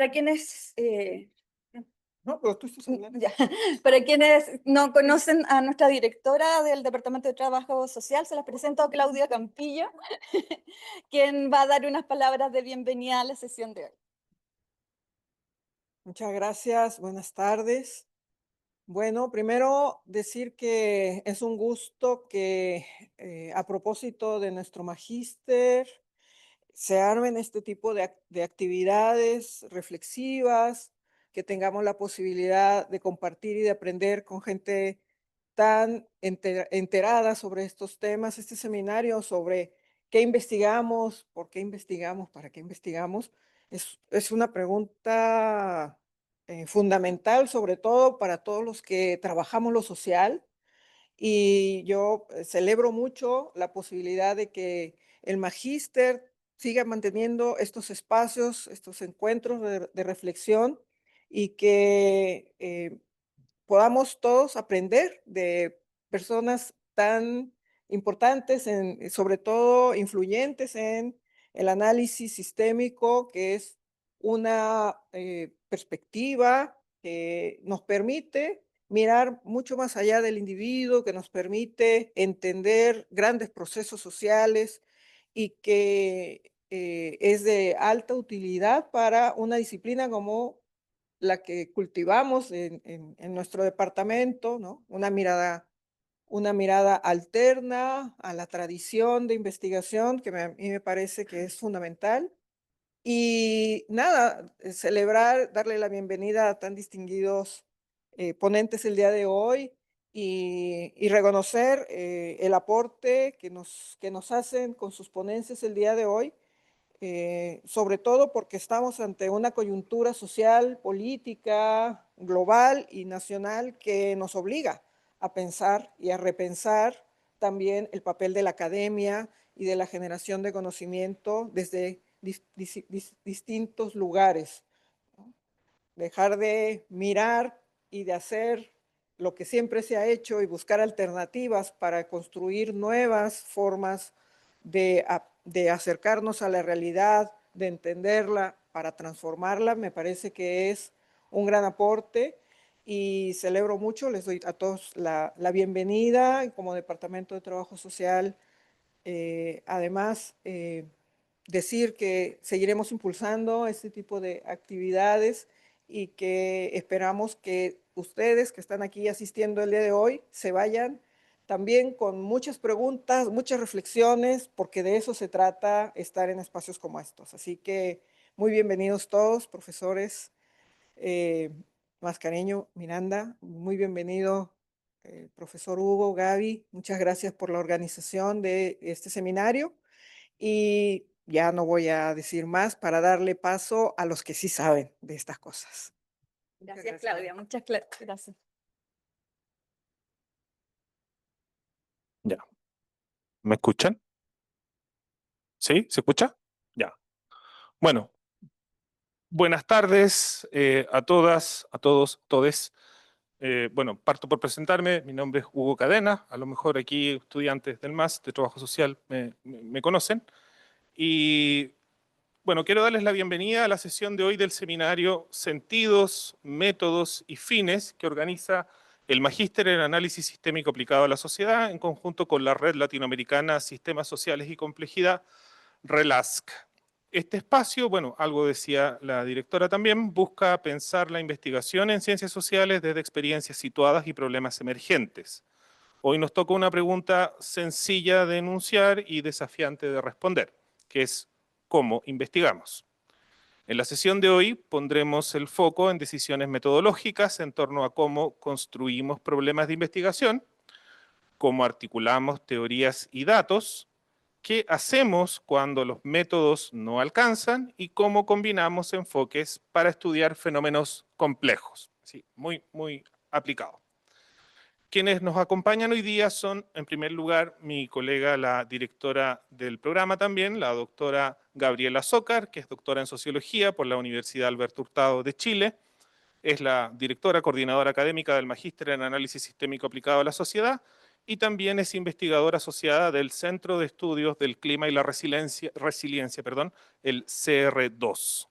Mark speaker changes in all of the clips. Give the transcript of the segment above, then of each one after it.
Speaker 1: Para quienes,
Speaker 2: No, pero tú estás hablando.
Speaker 1: ya, para quienes no conocen a nuestra directora del Departamento de Trabajo Social, se las presento a Claudia Campillo, quien va a dar unas palabras de bienvenida a la sesión de hoy.
Speaker 2: Muchas gracias, buenas tardes. Bueno, primero decir que es un gusto que a propósito de nuestro magíster se armen este tipo de actividades reflexivas, que tengamos la posibilidad de compartir y de aprender con gente tan enterada sobre estos temas, este seminario sobre qué investigamos, por qué investigamos, para qué investigamos, es una pregunta fundamental, sobre todo para todos los que trabajamos lo social. Y yo celebro mucho la posibilidad de que el magíster siga manteniendo estos espacios, estos encuentros de reflexión y que podamos todos aprender de personas tan importantes, sobre todo influyentes en el análisis sistémico, que es una perspectiva que nos permite mirar mucho más allá del individuo, que nos permite entender grandes procesos sociales y que es de alta utilidad para una disciplina como la que cultivamos en nuestro departamento, ¿no? Una mirada alterna a la tradición de investigación que a mí me parece que es fundamental. Y nada, celebrar, darle la bienvenida a tan distinguidos ponentes el día de hoy y reconocer el aporte que nos hacen con sus ponencias el día de hoy, sobre todo porque estamos ante una coyuntura social, política, global y nacional que nos obliga a pensar y a repensar también el papel de la academia y de la generación de conocimiento desde distintos lugares. Dejar de mirar y de hacer lo que siempre se ha hecho y buscar alternativas para construir nuevas formas de acercarnos a la realidad, de entenderla, para transformarla, me parece que es un gran aporte y celebro mucho, les doy a todos la bienvenida como Departamento de Trabajo Social. Además, decir que seguiremos impulsando este tipo de actividades y que esperamos que ustedes que están aquí asistiendo el día de hoy se vayan también con muchas preguntas, muchas reflexiones, porque de eso se trata estar en espacios como estos. Así que muy bienvenidos todos, profesores. eh, Mascareño, Miranda, muy bienvenido, profesor Hugo, Gaby. Muchas gracias por la organización de este seminario. Y ya no voy a decir más para darle paso a los que sí saben de estas cosas.
Speaker 1: Gracias, Claudia. Muchas gracias.
Speaker 3: Ya. ¿Me escuchan? ¿Sí? ¿Se escucha? Ya. Bueno, buenas tardes a todas, a todos, todes. Bueno, parto por presentarme. Mi nombre es Hugo Cadena. A lo mejor aquí estudiantes del MAS de Trabajo Social me conocen. Y bueno, quiero darles la bienvenida a la sesión de hoy del seminario Sentidos, Métodos y Fines que organiza el Magíster en Análisis Sistémico Aplicado a la Sociedad en conjunto con la Red Latinoamericana Sistemas Sociales y Complejidad, RELASC. Este espacio, bueno, algo decía la directora también, busca pensar la investigación en ciencias sociales desde experiencias situadas y problemas emergentes. Hoy nos toca una pregunta sencilla de enunciar y desafiante de responder, que es ¿cómo investigamos? En la sesión de hoy pondremos el foco en decisiones metodológicas en torno a cómo construimos problemas de investigación, cómo articulamos teorías y datos, qué hacemos cuando los métodos no alcanzan y cómo combinamos enfoques para estudiar fenómenos complejos. Sí, muy aplicado. Quienes nos acompañan hoy día son, en primer lugar, mi colega, la directora del programa también, la doctora Gabriela Zócar, que es doctora en Sociología por la Universidad Alberto Hurtado de Chile. Es la directora coordinadora académica del Magíster en Análisis Sistémico Aplicado a la Sociedad y también es investigadora asociada del Centro de Estudios del Clima y la Resiliencia, el CR2.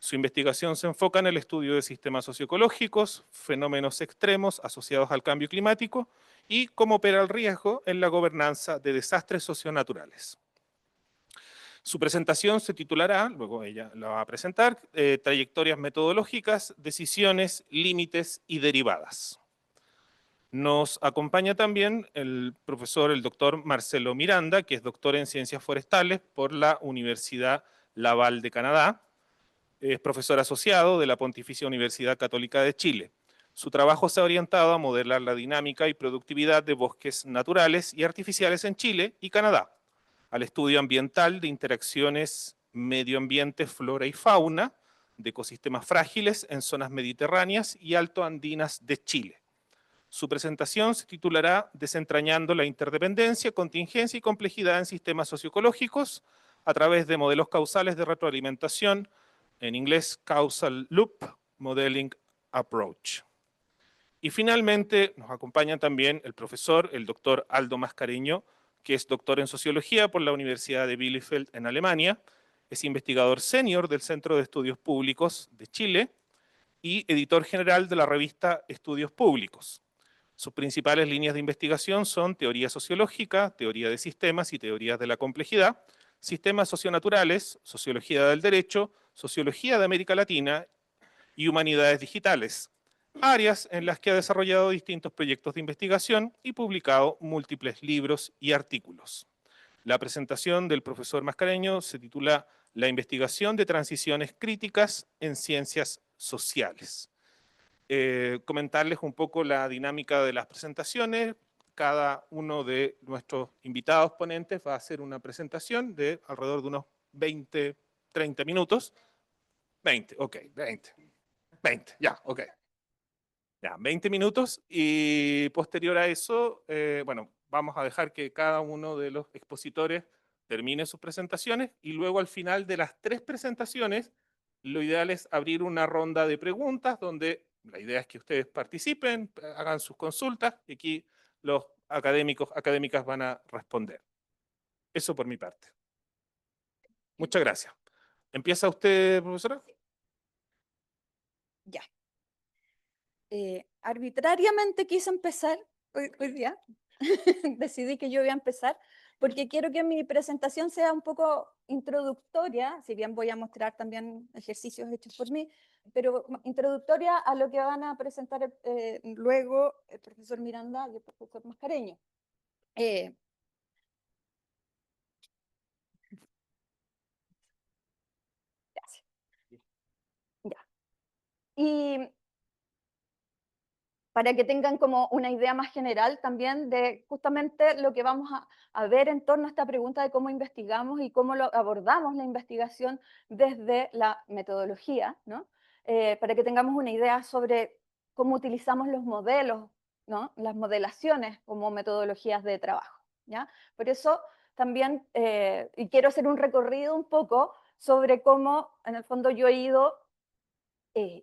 Speaker 3: Su investigación se enfoca en el estudio de sistemas socioecológicos, fenómenos extremos asociados al cambio climático y cómo opera el riesgo en la gobernanza de desastres socionaturales. Su presentación se titulará, luego ella la va a presentar, Trayectorias metodológicas, decisiones, límites y derivadas. Nos acompaña también el profesor, el doctor Marcelo Miranda, que es doctor en Ciencias Forestales por la Universidad Laval de Canadá. Es profesor asociado de la Pontificia Universidad Católica de Chile. Su trabajo se ha orientado a modelar la dinámica y productividad de bosques naturales y artificiales en Chile y Canadá, al estudio ambiental de interacciones medio ambiente, flora y fauna, de ecosistemas frágiles en zonas mediterráneas y altoandinas de Chile. Su presentación se titulará Desentrañando la interdependencia, contingencia y complejidad en sistemas socioecológicos a través de modelos causales de retroalimentación, en inglés Causal Loop Modeling Approach. Y finalmente nos acompaña también el profesor, el doctor Aldo Mascareño, que es doctor en Sociología por la Universidad de Bielefeld en Alemania, es investigador senior del Centro de Estudios Públicos de Chile y editor general de la revista Estudios Públicos. Sus principales líneas de investigación son teoría sociológica, teoría de sistemas y teorías de la complejidad, sistemas socionaturales, sociología del derecho, sociología de América Latina y humanidades digitales, áreas en las que ha desarrollado distintos proyectos de investigación y publicado múltiples libros y artículos. La presentación del profesor Mascareño se titula La investigación de transiciones críticas en ciencias sociales. Comentarles un poco la dinámica de las presentaciones. Cada uno de nuestros invitados ponentes va a hacer una presentación de alrededor de unos 20, 30 minutos. 20, ok, 20, ya, ok. Ya, 20 minutos y posterior a eso, bueno, vamos a dejar que cada uno de los expositores termine sus presentaciones y luego al final de las 3 presentaciones, lo ideal es abrir una ronda de preguntas donde la idea es que ustedes participen, hagan sus consultas y aquí los académicas van a responder. Eso por mi parte. Muchas gracias. ¿Empieza usted, profesora?
Speaker 1: Ya. Arbitrariamente quise empezar hoy día. Decidí que yo iba a empezar porque quiero que mi presentación sea un poco introductoria, si bien voy a mostrar también ejercicios hechos por mí, pero introductoria a lo que van a presentar luego el profesor Miranda y el profesor Mascareño. Gracias. Ya. Y para que tengan como una idea más general también de justamente lo que vamos a ver en torno a esta pregunta de cómo investigamos y cómo lo abordamos la investigación desde la metodología, ¿no? Para que tengamos una idea sobre cómo utilizamos los modelos, ¿no? Las modelaciones como metodologías de trabajo, ¿ya? Por eso también, y quiero hacer un recorrido un poco sobre cómo en el fondo yo he ido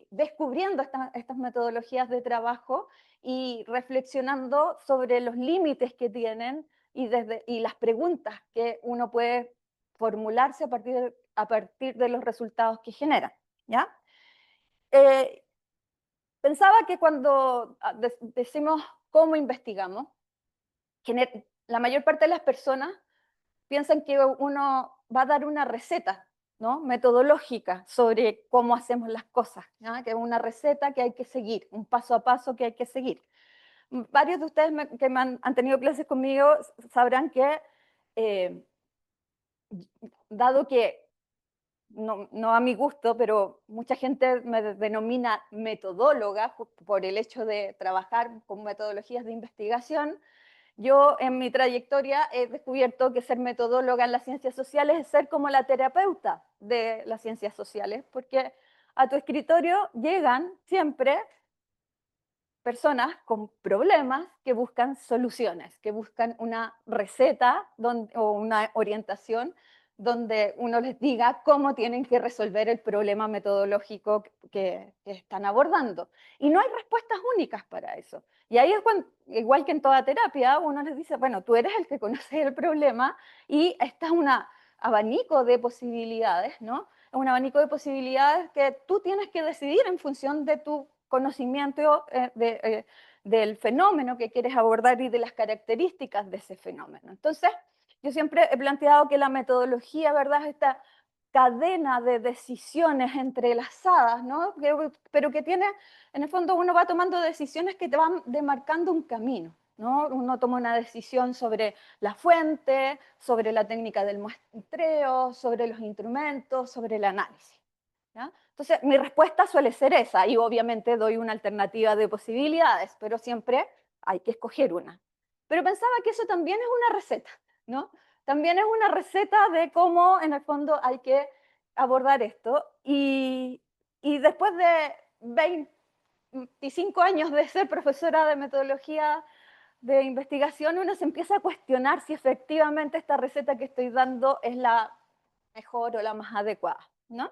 Speaker 1: descubriendo estas metodologías de trabajo y reflexionando sobre los límites que tienen y las preguntas que uno puede formularse a partir de los resultados que generan, ¿ya? Pensaba que cuando decimos cómo investigamos, la mayor parte de las personas piensan que uno va a dar una receta, ¿no? Metodológica sobre cómo hacemos las cosas, ¿no? Que es una receta que hay que seguir, un paso a paso que hay que seguir. Varios de ustedes que han tenido clases conmigo sabrán que, dado que, no a mi gusto, pero mucha gente me denomina metodóloga por el hecho de trabajar con metodologías de investigación, yo en mi trayectoria he descubierto que ser metodóloga en las ciencias sociales es ser como la terapeuta de las ciencias sociales, porque a tu escritorio llegan siempre personas con problemas que buscan soluciones, que buscan una receta o una orientación donde uno les diga cómo tienen que resolver el problema metodológico que están abordando. Y no hay respuestas únicas para eso. Y ahí es cuando, igual que en toda terapia, uno les dice, bueno, tú eres el que conoce el problema y está un abanico de posibilidades, ¿no? un abanico de posibilidades que tú tienes que decidir en función de tu conocimiento del fenómeno que quieres abordar y de las características de ese fenómeno. Entonces, yo siempre he planteado que la metodología, ¿verdad?, es esta cadena de decisiones entrelazadas, ¿no? Pero que tiene, en el fondo, uno va tomando decisiones que te van demarcando un camino, ¿no? Uno toma una decisión sobre la fuente, sobre la técnica del muestreo, sobre los instrumentos, sobre el análisis, ¿ya? Entonces, mi respuesta suele ser esa, y obviamente doy una alternativa de posibilidades, pero siempre hay que escoger una. Pero pensaba que eso también es una receta, ¿no? También es una receta de cómo, en el fondo, hay que abordar esto. Y después de 25 años de ser profesora de metodología de investigación, uno se empieza a cuestionar si efectivamente esta receta que estoy dando es la mejor o la más adecuada, ¿no?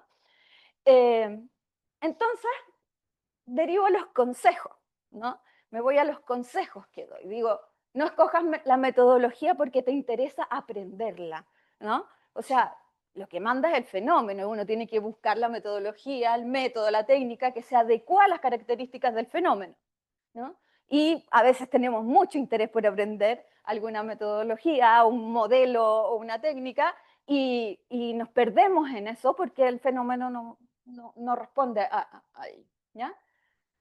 Speaker 1: Entonces, derivo a los consejos, ¿no? Me voy a los consejos que doy. Digo, no escojas la metodología porque te interesa aprenderla, ¿no? O sea, lo que manda es el fenómeno. Uno tiene que buscar la metodología, el método, la técnica que se adecua a las características del fenómeno, ¿no? Y a veces tenemos mucho interés por aprender alguna metodología, un modelo o una técnica, y nos perdemos en eso porque el fenómeno no responde a ello, ¿ya?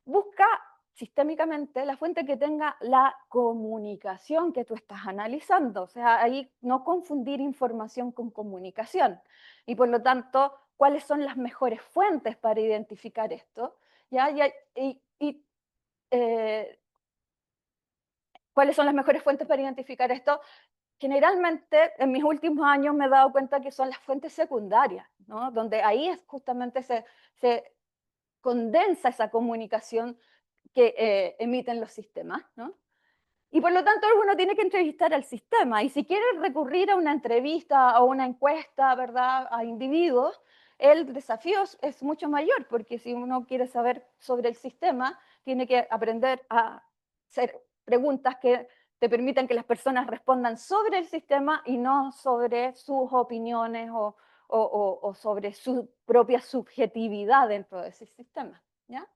Speaker 1: Busca sistémicamente la fuente que tenga la comunicación que tú estás analizando. O sea, ahí no confundir información con comunicación. Y por lo tanto, ¿cuáles son las mejores fuentes para identificar esto? ¿Ya? ¿Cuáles son las mejores fuentes para identificar esto? Generalmente, en mis últimos años me he dado cuenta que son las fuentes secundarias, ¿no? Donde ahí justamente se condensa esa comunicación que emiten los sistemas, ¿no? Y por lo tanto uno tiene que entrevistar al sistema, y si quiere recurrir a una entrevista o una encuesta, ¿verdad?, a individuos, el desafío es mucho mayor, porque si uno quiere saber sobre el sistema, tiene que aprender a hacer preguntas que te permitan que las personas respondan sobre el sistema y no sobre sus opiniones o sobre su propia subjetividad dentro de ese sistema, ¿ya?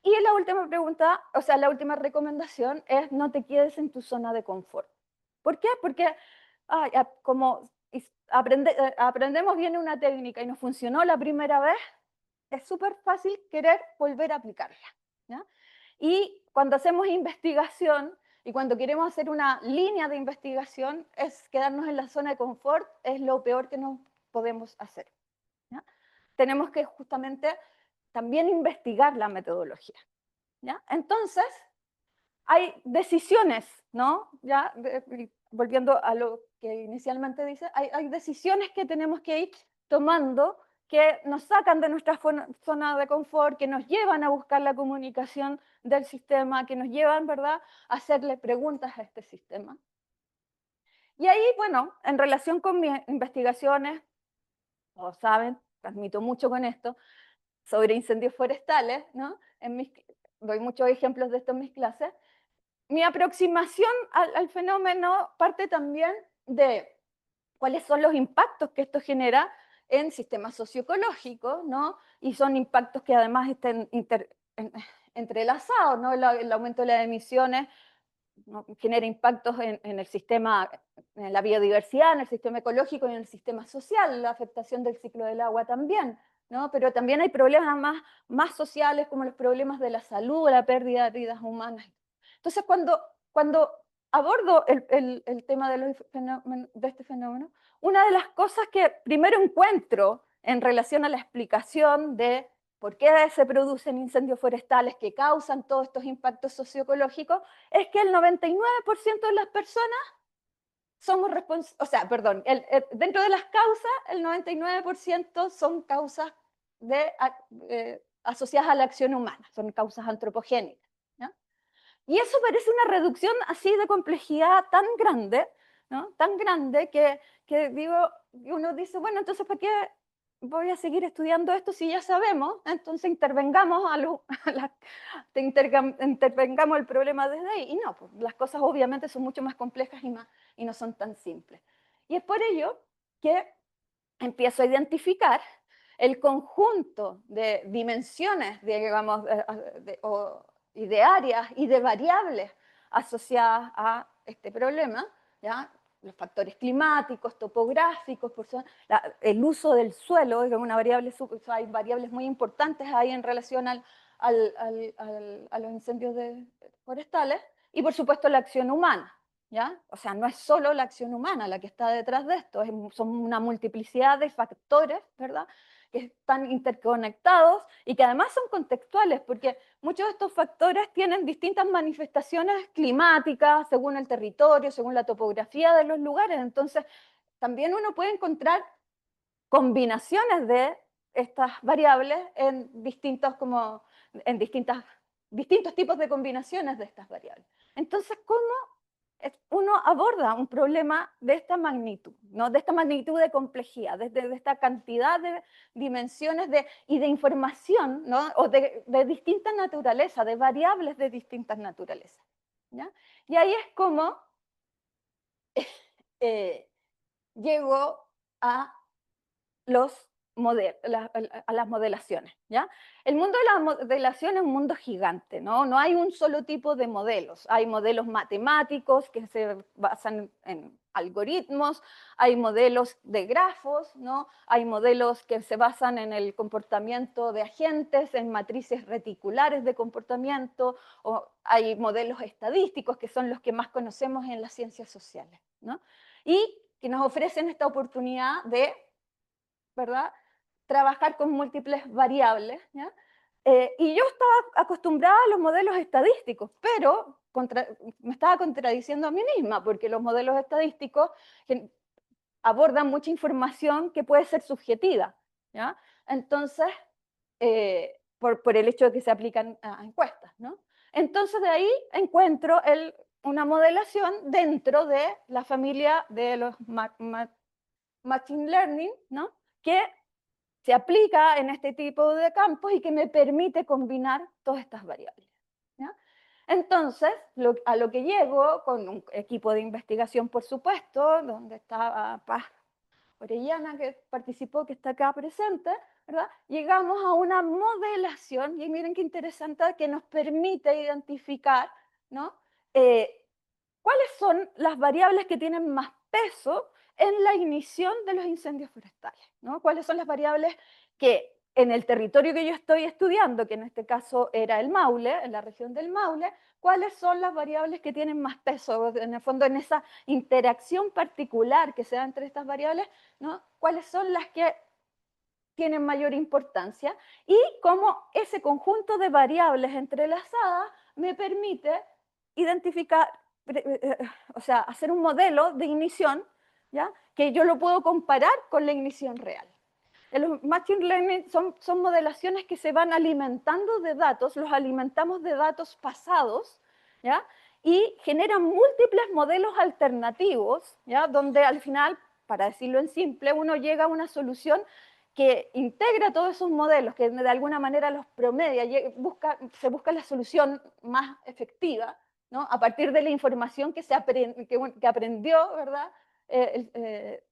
Speaker 1: Y la última pregunta, o sea, la última recomendación es no te quedes en tu zona de confort. ¿Por qué? Porque como aprendemos bien una técnica y nos funcionó la primera vez, es súper fácil querer volver a aplicarla, ¿ya? Y cuando hacemos investigación y cuando queremos hacer una línea de investigación, es quedarnos en la zona de confort, es lo peor que nos podemos hacer, ¿ya? Tenemos que justamente también investigar la metodología, ¿ya? Entonces, hay decisiones, ¿no? Ya, volviendo a lo que inicialmente dice, hay decisiones que tenemos que ir tomando que nos sacan de nuestra zona de confort, que nos llevan a buscar la comunicación del sistema, que nos llevan, ¿verdad?, a hacerle preguntas a este sistema. Y ahí, bueno, en relación con mis investigaciones, todos saben, transmito mucho con esto, sobre incendios forestales, ¿no? Doy muchos ejemplos de esto en mis clases. Mi aproximación al fenómeno parte también de cuáles son los impactos que esto genera en sistemas socioecológicos, ¿no? Y son impactos que además estén entrelazados, ¿no? El aumento de las emisiones, ¿no?, genera impactos en el sistema, en la biodiversidad, en el sistema ecológico y en el sistema social, la afectación del ciclo del agua también, ¿no? Pero también hay problemas más sociales, como los problemas de la salud, la pérdida de vidas humanas. Entonces, cuando abordo el tema de este fenómeno, una de las cosas que primero encuentro en relación a la explicación de por qué se producen incendios forestales que causan todos estos impactos socioecológicos es que el 99% de las personas somos responsables, o sea, perdón, dentro de las causas, el 99% son causas asociadas a la acción humana, son causas antropogénicas, ¿no? Y eso parece una reducción así de complejidad tan grande, ¿no?, tan grande que digo, uno dice, bueno, entonces ¿para qué voy a seguir estudiando esto si ya sabemos? Entonces intervengamos, intervengamos el problema desde ahí. Y no, pues, las cosas obviamente son mucho más complejas y no son tan simples. Y es por ello que empiezo a identificar el conjunto de dimensiones, digamos, y de áreas y de variables asociadas a este problema, ¿ya? Los factores climáticos, topográficos, el uso del suelo, que es una variable, hay variables muy importantes ahí en relación a los incendios forestales, y por supuesto la acción humana, ¿ya? O sea, no es solo la acción humana la que está detrás de esto, son una multiplicidad de factores, ¿verdad?, que están interconectados y que además son contextuales, porque muchos de estos factores tienen distintas manifestaciones climáticas según el territorio, según la topografía de los lugares. Entonces, también uno puede encontrar combinaciones de estas variables en distintos tipos de combinaciones de estas variables. Entonces, ¿cómo uno aborda un problema de esta magnitud, ¿no? De esta magnitud de complejidad, de esta cantidad de dimensiones y de información, ¿no? O de distinta naturaleza, de variables de distintas naturalezas, ¿ya? Y ahí es como llego a las modelaciones, ¿ya? El mundo de la modelación es un mundo gigante, ¿no? No hay un solo tipo de modelos. Hay modelos matemáticos que se basan en algoritmos, hay modelos de grafos, ¿no? Hay modelos que se basan en el comportamiento de agentes, en matrices reticulares de comportamiento, o hay modelos estadísticos que son los que más conocemos en las ciencias sociales, ¿no? Y que nos ofrecen esta oportunidad de, ¿verdad?, trabajar con múltiples variables, ¿ya? Y yo estaba acostumbrada a los modelos estadísticos, pero me estaba contradiciendo a mí misma, porque los modelos estadísticos abordan mucha información que puede ser subjetiva, ¿ya? Entonces, por el hecho de que se aplican a encuestas, ¿no? Entonces, de ahí encuentro una modelación dentro de la familia de los Machine Learning, ¿no?, que se aplica en este tipo de campos y que me permite combinar todas estas variables, ¿ya? Entonces, a lo que llego, con un equipo de investigación, por supuesto, donde está Paz Orellana, que participó, que está acá presente, ¿verdad? Llegamos a una modelación, y miren qué interesante, que nos permite identificar, ¿no?, cuáles son las variables que tienen más peso en la ignición de los incendios forestales, ¿no? ¿Cuáles son las variables que en el territorio que yo estoy estudiando, que en este caso era el Maule, en la región del Maule, cuáles son las variables que tienen más peso, en el fondo, en esa interacción particular que se da entre estas variables, ¿no?, cuáles son las que tienen mayor importancia, y cómo ese conjunto de variables entrelazadas me permite identificar, o sea, hacer un modelo de ignición, ¿ya?, que yo lo puedo comparar con la ignición real. Los Machine Learning son modelaciones que se van alimentando de datos, los alimentamos de datos pasados, ¿ya?, y generan múltiples modelos alternativos, ¿ya?, donde al final, para decirlo en simple, uno llega a una solución que integra todos esos modelos, que de alguna manera los promedia, se busca la solución más efectiva, ¿no?, a partir de la información que aprendió, ¿verdad?,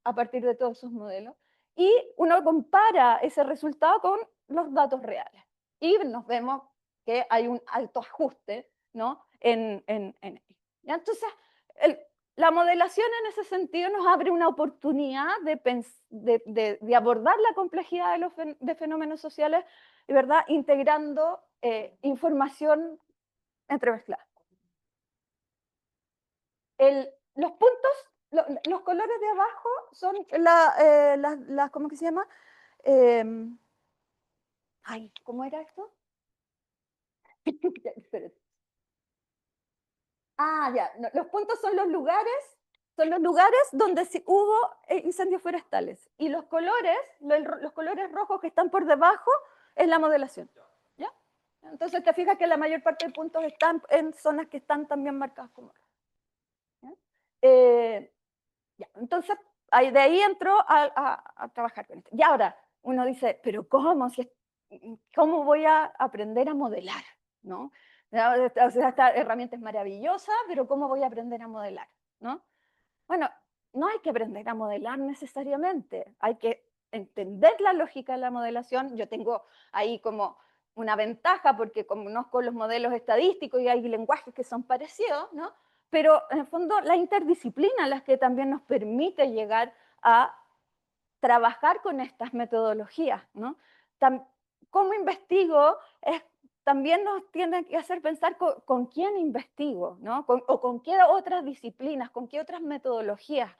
Speaker 1: a partir de todos esos modelos. Y uno compara ese resultado con los datos reales. Y nos vemos que hay un alto ajuste, ¿no?, en ello. Entonces, la modelación en ese sentido nos abre una oportunidad de abordar la complejidad de fenómenos sociales, ¿verdad?, integrando información entremezclada. Los puntos, los colores de abajo son ¿cómo que se llama? ¿Cómo era esto? Espérate. Ya, no, los puntos son los lugares donde hubo incendios forestales, y los colores rojos que están por debajo es la modelación, ¿ya? Entonces te fijas que la mayor parte de puntos están en zonas que están también marcadas como rojas, ¿ya? Ya, entonces de ahí entro a trabajar con esto. Y ahora uno dice, pero ¿cómo voy a aprender a modelar, ¿no? O sea, esta herramienta es maravillosa, pero ¿cómo voy a aprender a modelar, ¿no? Bueno, no hay que aprender a modelar necesariamente, hay que entender la lógica de la modelación. Yo tengo ahí como una ventaja porque conozco los modelos estadísticos y hay lenguajes que son parecidos, ¿no? Pero en el fondo la interdisciplina es la que también nos permite llegar a trabajar con estas metodologías, ¿no? ¿Cómo investigo? También nos tiene que hacer pensar con quién investigo, ¿no? O con qué otras disciplinas, con qué otras metodologías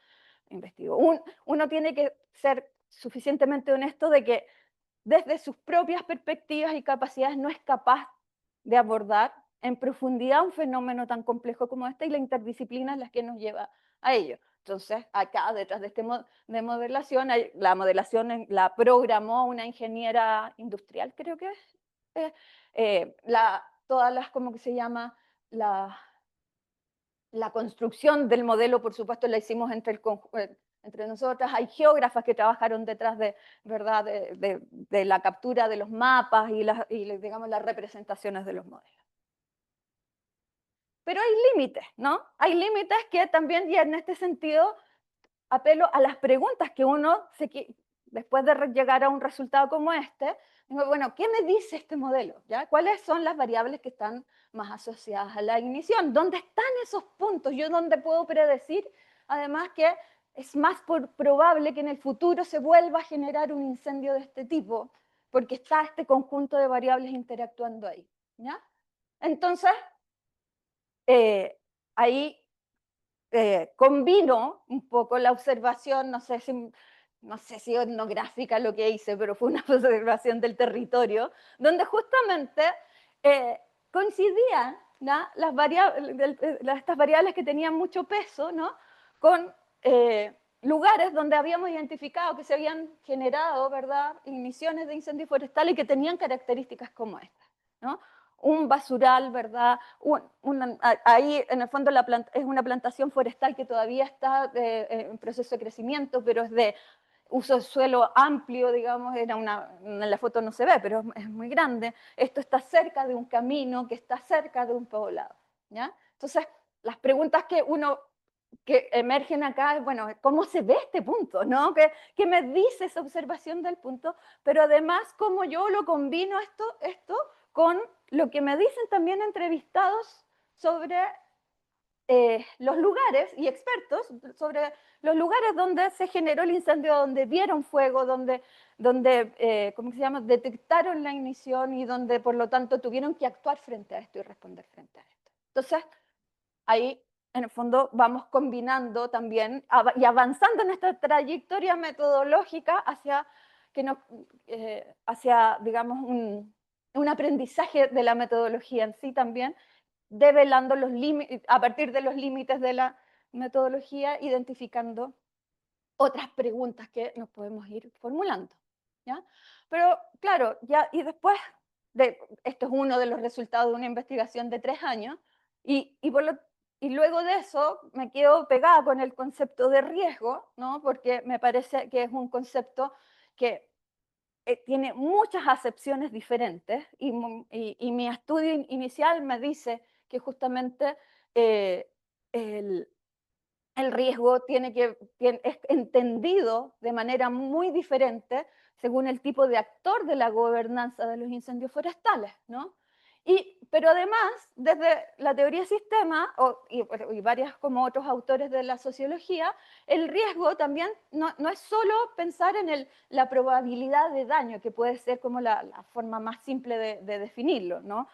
Speaker 1: investigo. Uno tiene que ser suficientemente honesto de que desde sus propias perspectivas y capacidades no es capaz de abordar en profundidad un fenómeno tan complejo como este, y la interdisciplina es la que nos lleva a ello. Entonces, acá detrás de de modelación, la modelación la programó una ingeniera industrial, creo que es. Todas las, ¿cómo que se llama? La construcción del modelo, por supuesto, la hicimos entre nosotras. Hay geógrafas que trabajaron detrás de, ¿verdad? De la captura de los mapas digamos, las representaciones de los modelos. Pero hay límites, ¿no? Hay límites que también, y en este sentido, apelo a las preguntas que uno, después de llegar a un resultado como este, digo, bueno, ¿qué me dice este modelo? ¿Ya? ¿Cuáles son las variables que están más asociadas a la ignición? ¿Dónde están esos puntos? ¿Yo dónde puedo predecir, además, que es más probable que en el futuro se vuelva a generar un incendio de este tipo? Porque está este conjunto de variables interactuando ahí. ¿Ya? Entonces, ahí combino un poco la observación, no sé si etnográfica lo que hice, pero fue una observación del territorio, donde justamente coincidían, ¿no? Estas variables que tenían mucho peso, ¿no? Con lugares donde habíamos identificado que se habían generado, ¿verdad?, igniciones de incendios forestales que tenían características como estas, ¿no? Un basural, ¿verdad? Ahí en el fondo es una plantación forestal que todavía está en proceso de crecimiento, pero es de uso de suelo amplio, digamos, en la foto no se ve, pero es muy grande. Esto está cerca de un camino que está cerca de un poblado, ¿ya? Entonces, las preguntas que emergen acá es, bueno, ¿cómo se ve este punto? ¿No? ¿Qué me dice esa observación del punto? Pero además, ¿cómo yo lo combino esto con lo que me dicen también entrevistados sobre los lugares y expertos sobre los lugares donde se generó el incendio, donde vieron fuego, donde ¿cómo se llama?, detectaron la ignición y donde por lo tanto tuvieron que actuar frente a esto y responder frente a esto? Entonces, ahí en el fondo vamos combinando también y avanzando en esta trayectoria metodológica hacia digamos, un aprendizaje de la metodología en sí también, develando los límites, a partir de los límites de la metodología, identificando otras preguntas que nos podemos ir formulando, ¿ya? Pero claro, y después, esto es uno de los resultados de una investigación de 3 años, y luego de eso me quedo pegada con el concepto de riesgo, ¿no? Porque me parece que es un concepto que tiene muchas acepciones diferentes, y mi estudio inicial me dice que justamente eh, el, riesgo es entendido de manera muy diferente según el tipo de actor de la gobernanza de los incendios forestales, ¿no? Pero además, desde la teoría sistema y varias como otros autores de la sociología, el riesgo también no es solo pensar en la probabilidad de daño, que puede ser como la forma más simple de definirlo, ¿no?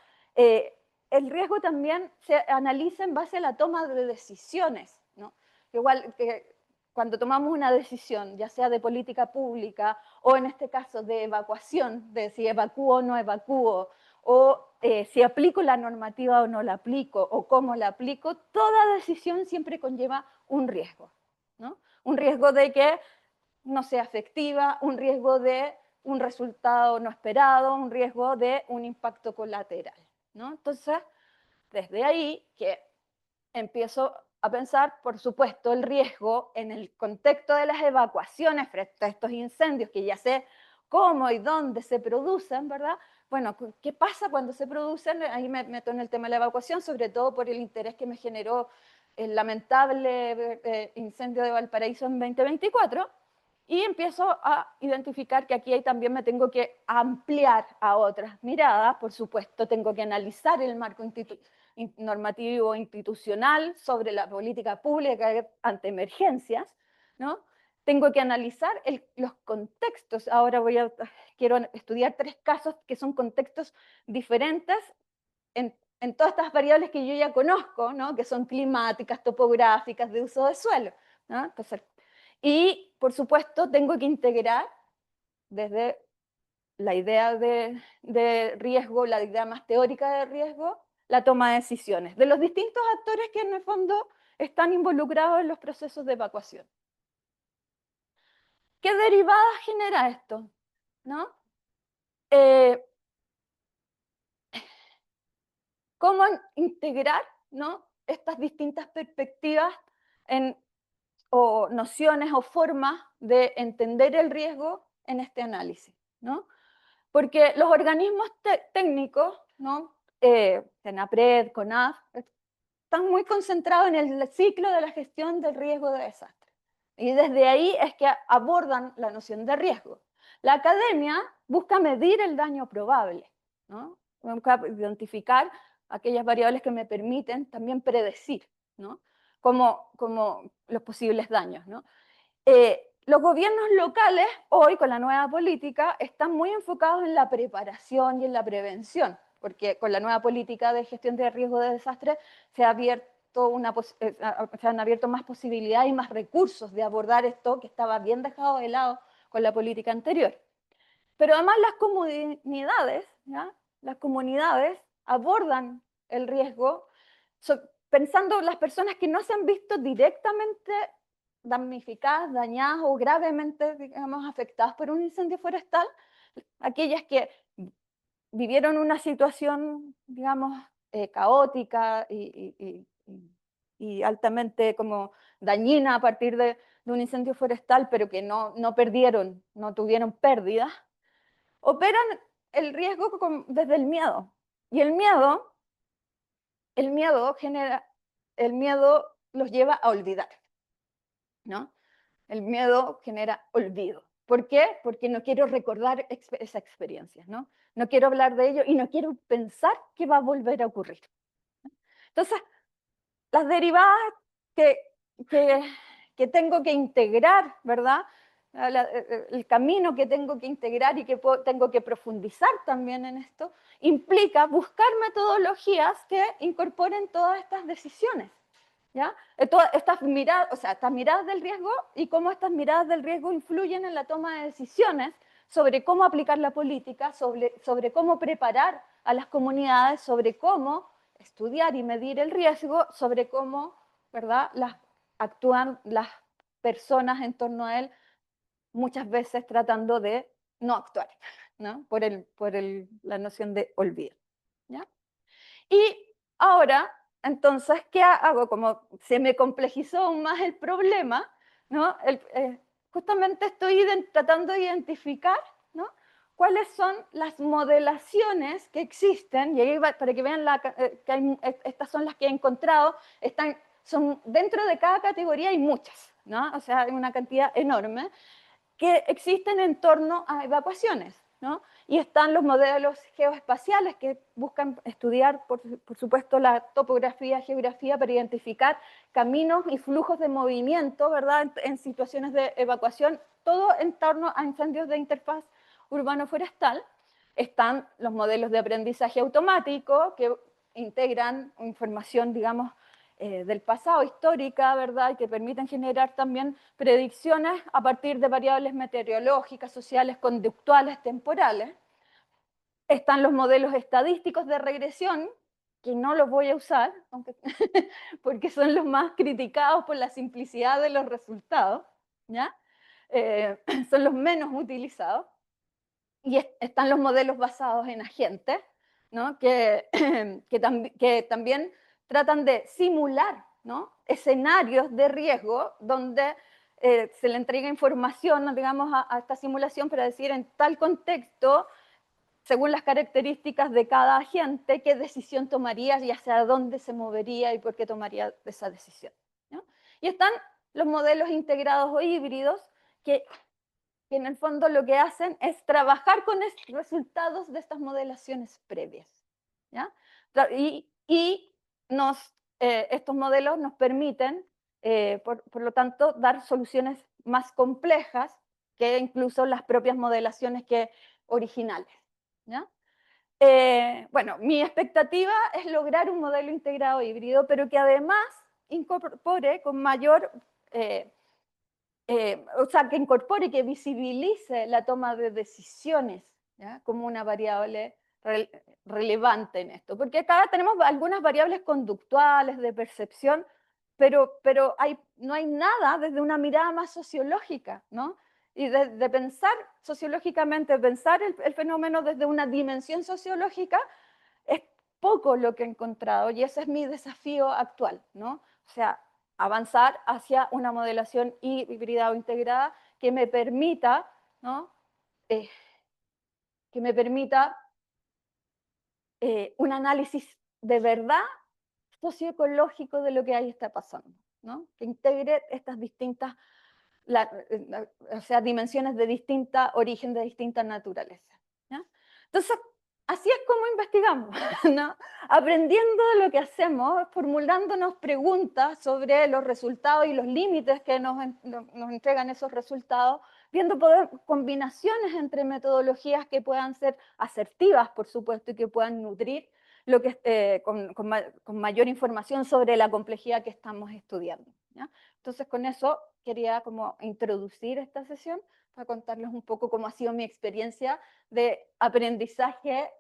Speaker 1: El riesgo también se analiza en base a la toma de decisiones, ¿no? Igual que cuando tomamos una decisión, ya sea de política pública o en este caso de evacuación, de si evacúo o no evacúo, o si aplico la normativa o no la aplico, o cómo la aplico, toda decisión siempre conlleva un riesgo, ¿no? Un riesgo de que no sea efectiva, un riesgo de un resultado no esperado, un riesgo de un impacto colateral, ¿no? Entonces, desde ahí que empiezo a pensar, por supuesto, el riesgo en el contexto de las evacuaciones frente a estos incendios, que ya sé cómo y dónde se producen, ¿verdad? Bueno, ¿qué pasa cuando se producen? Ahí me meto en el tema de la evacuación, sobre todo por el interés que me generó el lamentable incendio de Valparaíso en 2024. Y empiezo a identificar que aquí también me tengo que ampliar a otras miradas. Por supuesto, tengo que analizar el marco normativo institucional sobre la política pública ante emergencias, ¿no? Tengo que analizar los contextos. Ahora quiero estudiar 3 casos que son contextos diferentes en todas estas variables que yo ya conozco, ¿no? Que son climáticas, topográficas, de uso de suelo, ¿no? Entonces, y, por supuesto, tengo que integrar desde la idea de riesgo, la idea más teórica de riesgo, la toma de decisiones de los distintos actores que en el fondo están involucrados en los procesos de evacuación. ¿Qué derivadas genera esto? ¿No? ¿Cómo integrar, ¿no?, estas distintas perspectivas o nociones o formas de entender el riesgo en este análisis, ¿no? Porque los organismos técnicos, ¿no? CENAPRED, CONAF, están muy concentrados en el ciclo de la gestión del riesgo de desastre. Y desde ahí es que abordan la noción de riesgo. La academia busca medir el daño probable, ¿no? Busca identificar aquellas variables que me permiten también predecir, ¿no?, como los posibles daños, ¿no? Los gobiernos locales, hoy con la nueva política, están muy enfocados en la preparación y en la prevención, porque con la nueva política de gestión de riesgo de desastre se han abierto más posibilidades y más recursos de abordar esto que estaba bien dejado de lado con la política anterior. Pero además las comunidades, ¿ya?, las comunidades abordan el riesgo pensando en las personas que no se han visto directamente damnificadas, dañadas o gravemente, digamos, afectadas por un incendio forestal, aquellas que vivieron una situación, digamos, caótica y altamente como dañina a partir de un incendio forestal, pero que no tuvieron pérdidas, operan el riesgo desde el miedo. Y el miedo los lleva a olvidar, ¿no? El miedo genera olvido. ¿Por qué? Porque no quiero recordar esa experiencia, ¿no? No quiero hablar de ello y no quiero pensar que va a volver a ocurrir. Entonces, las derivadas que tengo que integrar, ¿verdad? El camino que tengo que integrar y que tengo que profundizar también en esto, implica buscar metodologías que incorporen todas estas decisiones, ¿ya? Todas estas miradas del riesgo y cómo estas miradas del riesgo influyen en la toma de decisiones sobre cómo aplicar la política, sobre cómo preparar a las comunidades, sobre cómo estudiar y medir el riesgo, sobre cómo, ¿verdad?, actúan las personas en torno a él, muchas veces tratando de no actuar, ¿no?, por la noción de olvido, ¿ya? Y ahora, entonces, ¿qué hago? Como se me complejizó aún más el problema, ¿no? Justamente estoy tratando de identificar, ¿no?, cuáles son las modelaciones que existen, y ahí para que vean estas son las que he encontrado, son dentro de cada categoría hay muchas, ¿no? O sea, hay una cantidad enorme que existen en torno a evacuaciones, ¿no? Y están los modelos geoespaciales que buscan estudiar, por supuesto, la topografía, geografía, para identificar caminos y flujos de movimiento, ¿verdad?, en situaciones de evacuación, todo en torno a incendios de interfaz urbano-forestal. Están los modelos de aprendizaje automático que integran información, digamos, del pasado, histórica, ¿verdad?, y que permiten generar también predicciones a partir de variables meteorológicas, sociales, conductuales, temporales. Están los modelos estadísticos de regresión, que no los voy a usar, porque son los más criticados por la simplicidad de los resultados, ¿ya? Son los menos utilizados. Y están los modelos basados en agentes, ¿no?, que también tratan de simular, ¿no?, escenarios de riesgo donde se le entrega información, digamos, a esta simulación para decir en tal contexto, según las características de cada agente, qué decisión tomaría y hacia dónde se movería y por qué tomaría esa decisión, ¿no? Y están los modelos integrados o híbridos que que en el fondo lo que hacen es trabajar con resultados de estas modelaciones previas, ¿ya? Y estos modelos nos permiten, por lo tanto, dar soluciones más complejas que incluso las propias modelaciones originales, ¿ya? Bueno, mi expectativa es lograr un modelo integrado híbrido, pero que además incorpore con mayor, o sea, que incorpore, que visibilice la toma de decisiones, ¿ya? Como una variable relevante en esto, porque acá tenemos algunas variables conductuales de percepción, pero no hay nada desde una mirada más sociológica, ¿no? Y de pensar sociológicamente, pensar el fenómeno desde una dimensión sociológica, es poco lo que he encontrado, y ese es mi desafío actual, ¿no? O sea, avanzar hacia una modelación híbrida o integrada que me permita, ¿no? Que me permita un análisis de verdad socioecológico de lo que ahí está pasando, ¿no? Que integre estas distintas, o sea, dimensiones de distinta origen, de distinta naturaleza, ¿ya? Entonces, así es como investigamos, ¿no? Aprendiendo de lo que hacemos, formulándonos preguntas sobre los resultados y los límites que nos entregan esos resultados, viendo combinaciones entre metodologías que puedan ser asertivas, por supuesto, y que puedan nutrir lo que, con mayor información sobre la complejidad que estamos estudiando, ¿ya? Entonces, con eso quería como introducir esta sesión para contarles un poco cómo ha sido mi experiencia de aprendizaje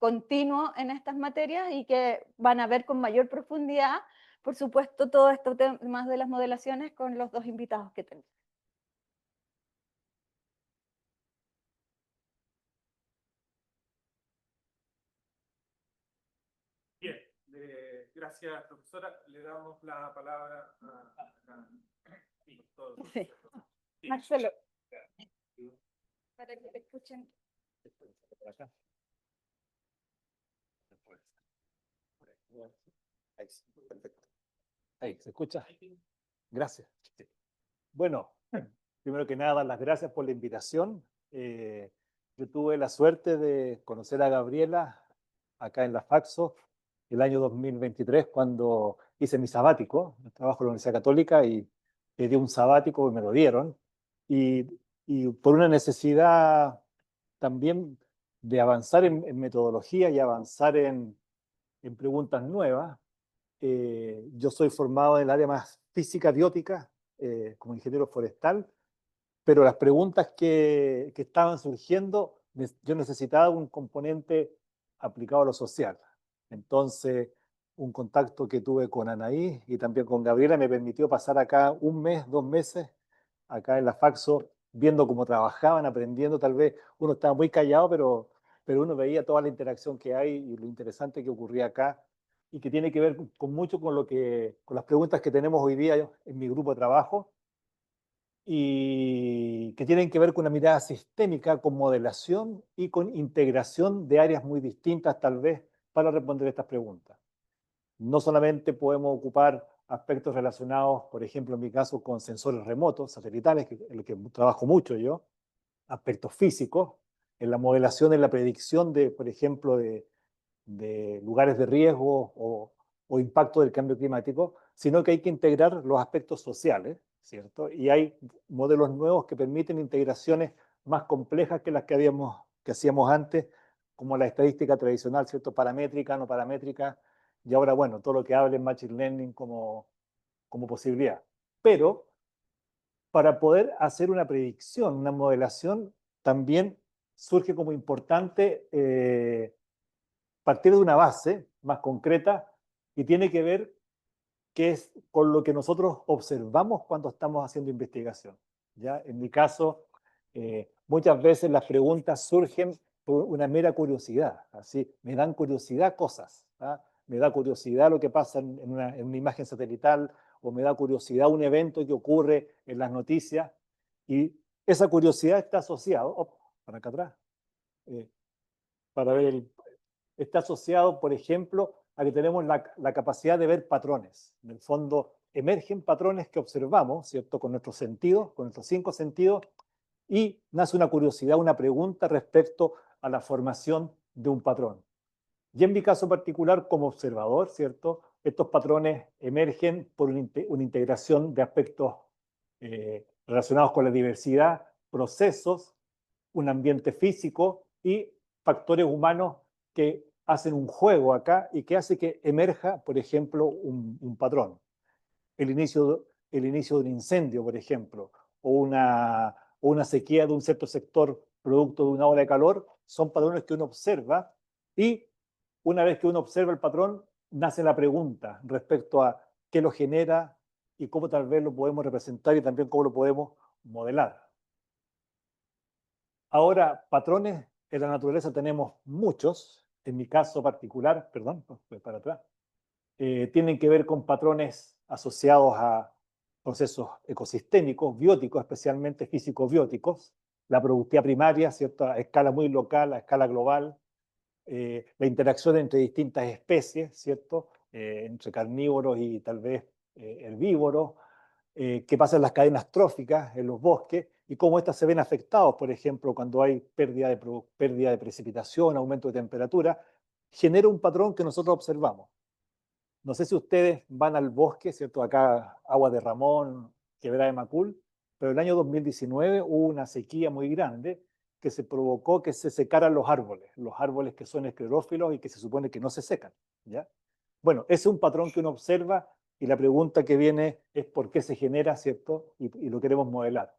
Speaker 1: continuo en estas materias, y que van a ver con mayor profundidad, por supuesto, todo esto temas de las modelaciones con los dos invitados que tenemos.
Speaker 3: Bien, gracias, profesora. Le damos la palabra a
Speaker 1: Sí. Marcelo, para que te escuchen.
Speaker 4: Ahí, perfecto. Ahí, ¿se escucha? Gracias. Sí. Bueno, primero que nada, las gracias por la invitación. Yo tuve la suerte de conocer a Gabriela acá en la Faxo el año 2023, cuando hice mi sabático. Trabajo en la Universidad Católica y pedí un sabático y me lo dieron. Y por una necesidad también de avanzar en metodología y avanzar en preguntas nuevas. Yo soy formado en el área más física biótica, como ingeniero forestal, pero las preguntas que estaban surgiendo, yo necesitaba un componente aplicado a lo social. Entonces, un contacto que tuve con Anaí y también con Gabriela me permitió pasar acá un mes, 2 meses, acá en la Faxo, viendo cómo trabajaban, aprendiendo. Tal vez uno estaba muy callado, pero uno veía toda la interacción que hay y lo interesante que ocurría acá, y que tiene que ver mucho con con las preguntas que tenemos hoy día en mi grupo de trabajo, y que tienen que ver con una mirada sistémica, con modelación y con integración de áreas muy distintas, tal vez, para responder estas preguntas. No solamente podemos ocupar aspectos relacionados, por ejemplo, en mi caso, con sensores remotos, satelitales, en lo que trabajo mucho yo, aspectos físicos, en la modelación, en la predicción de, por ejemplo, de lugares de riesgo o impacto del cambio climático, sino que hay que integrar los aspectos sociales, ¿cierto? Y hay modelos nuevos que permiten integraciones más complejas que las que hacíamos antes, como la estadística tradicional, ¿cierto? Paramétrica, no paramétrica, y ahora, bueno, todo lo que hable en Machine Learning como posibilidad. Pero para poder hacer una predicción, una modelación, también surge como importante partir de una base más concreta, y tiene que ver que es con lo que nosotros observamos cuando estamos haciendo investigación. ¿Ya? En mi caso, muchas veces las preguntas surgen por una mera curiosidad. Así, me dan curiosidad cosas. ¿Ah? Me da curiosidad lo que pasa en una imagen satelital, o me da curiosidad un evento que ocurre en las noticias, y esa curiosidad está asociada, para acá atrás, para ver está asociado, por ejemplo, a que tenemos la capacidad de ver patrones. En el fondo, emergen patrones que observamos, ¿cierto? Con nuestros sentidos, con nuestros 5 sentidos, y nace una curiosidad, una pregunta respecto a la formación de un patrón. Y en mi caso particular, como observador, ¿cierto? Estos patrones emergen por una integración de aspectos relacionados con la diversidad, procesos, un ambiente físico y factores humanos que hacen un juego acá y que hace que emerja, por ejemplo, un patrón. El inicio de un incendio, por ejemplo, o una sequía de un cierto sector producto de una ola de calor, son patrones que uno observa y una vez que uno observa el patrón, nace la pregunta respecto a qué lo genera y cómo tal vez lo podemos representar y también cómo lo podemos modelar. Ahora, patrones en la naturaleza tenemos muchos. En mi caso particular, perdón, voy para atrás, tienen que ver con patrones asociados a procesos ecosistémicos, bióticos, especialmente físico-bióticos, la productividad primaria, ¿cierto? A escala muy local, a escala global, la interacción entre distintas especies, ¿cierto? Entre carnívoros y tal vez herbívoros, qué pasa en las cadenas tróficas, en los bosques, y cómo estas se ven afectados, por ejemplo, cuando hay pérdida de precipitación, aumento de temperatura, genera un patrón que nosotros observamos. No sé si ustedes van al bosque, ¿cierto? Acá, Agua de Ramón, Quebrada de Macul, pero el año 2019 hubo una sequía muy grande que se provocó que se secaran los árboles que son esclerófilos y que se supone que no se secan, ¿ya? Bueno, ese es un patrón que uno observa y la pregunta que viene es por qué se genera, ¿cierto? Y lo queremos modelar.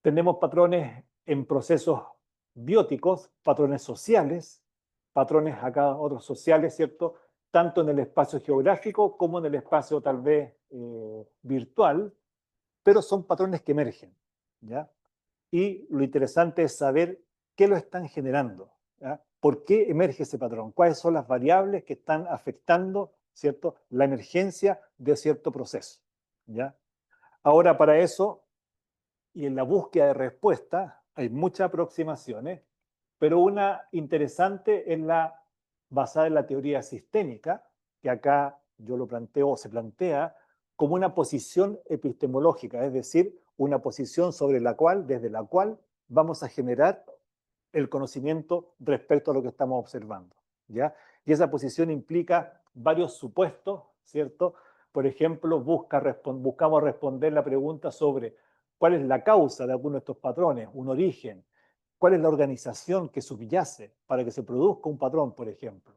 Speaker 4: Tenemos patrones en procesos bióticos, patrones sociales, patrones acá otros sociales, ¿cierto? Tanto en el espacio geográfico como en el espacio tal vez virtual, pero son patrones que emergen, ¿ya? Y lo interesante es saber qué lo están generando, ¿ya? ¿Por qué emerge ese patrón? ¿Cuáles son las variables que están afectando, ¿cierto?, la emergencia de cierto proceso, ¿ya? Ahora, para eso, y en la búsqueda de respuesta, hay muchas aproximaciones, pero una interesante es la basada en la teoría sistémica, que acá yo lo planteo o se plantea como una posición epistemológica, es decir, una posición desde la cual vamos a generar el conocimiento respecto a lo que estamos observando, ¿ya? Y esa posición implica varios supuestos, ¿cierto? Por ejemplo, buscamos responder la pregunta sobre cuál es la causa de alguno de estos patrones, un origen, cuál es la organización que subyace para que se produzca un patrón, por ejemplo,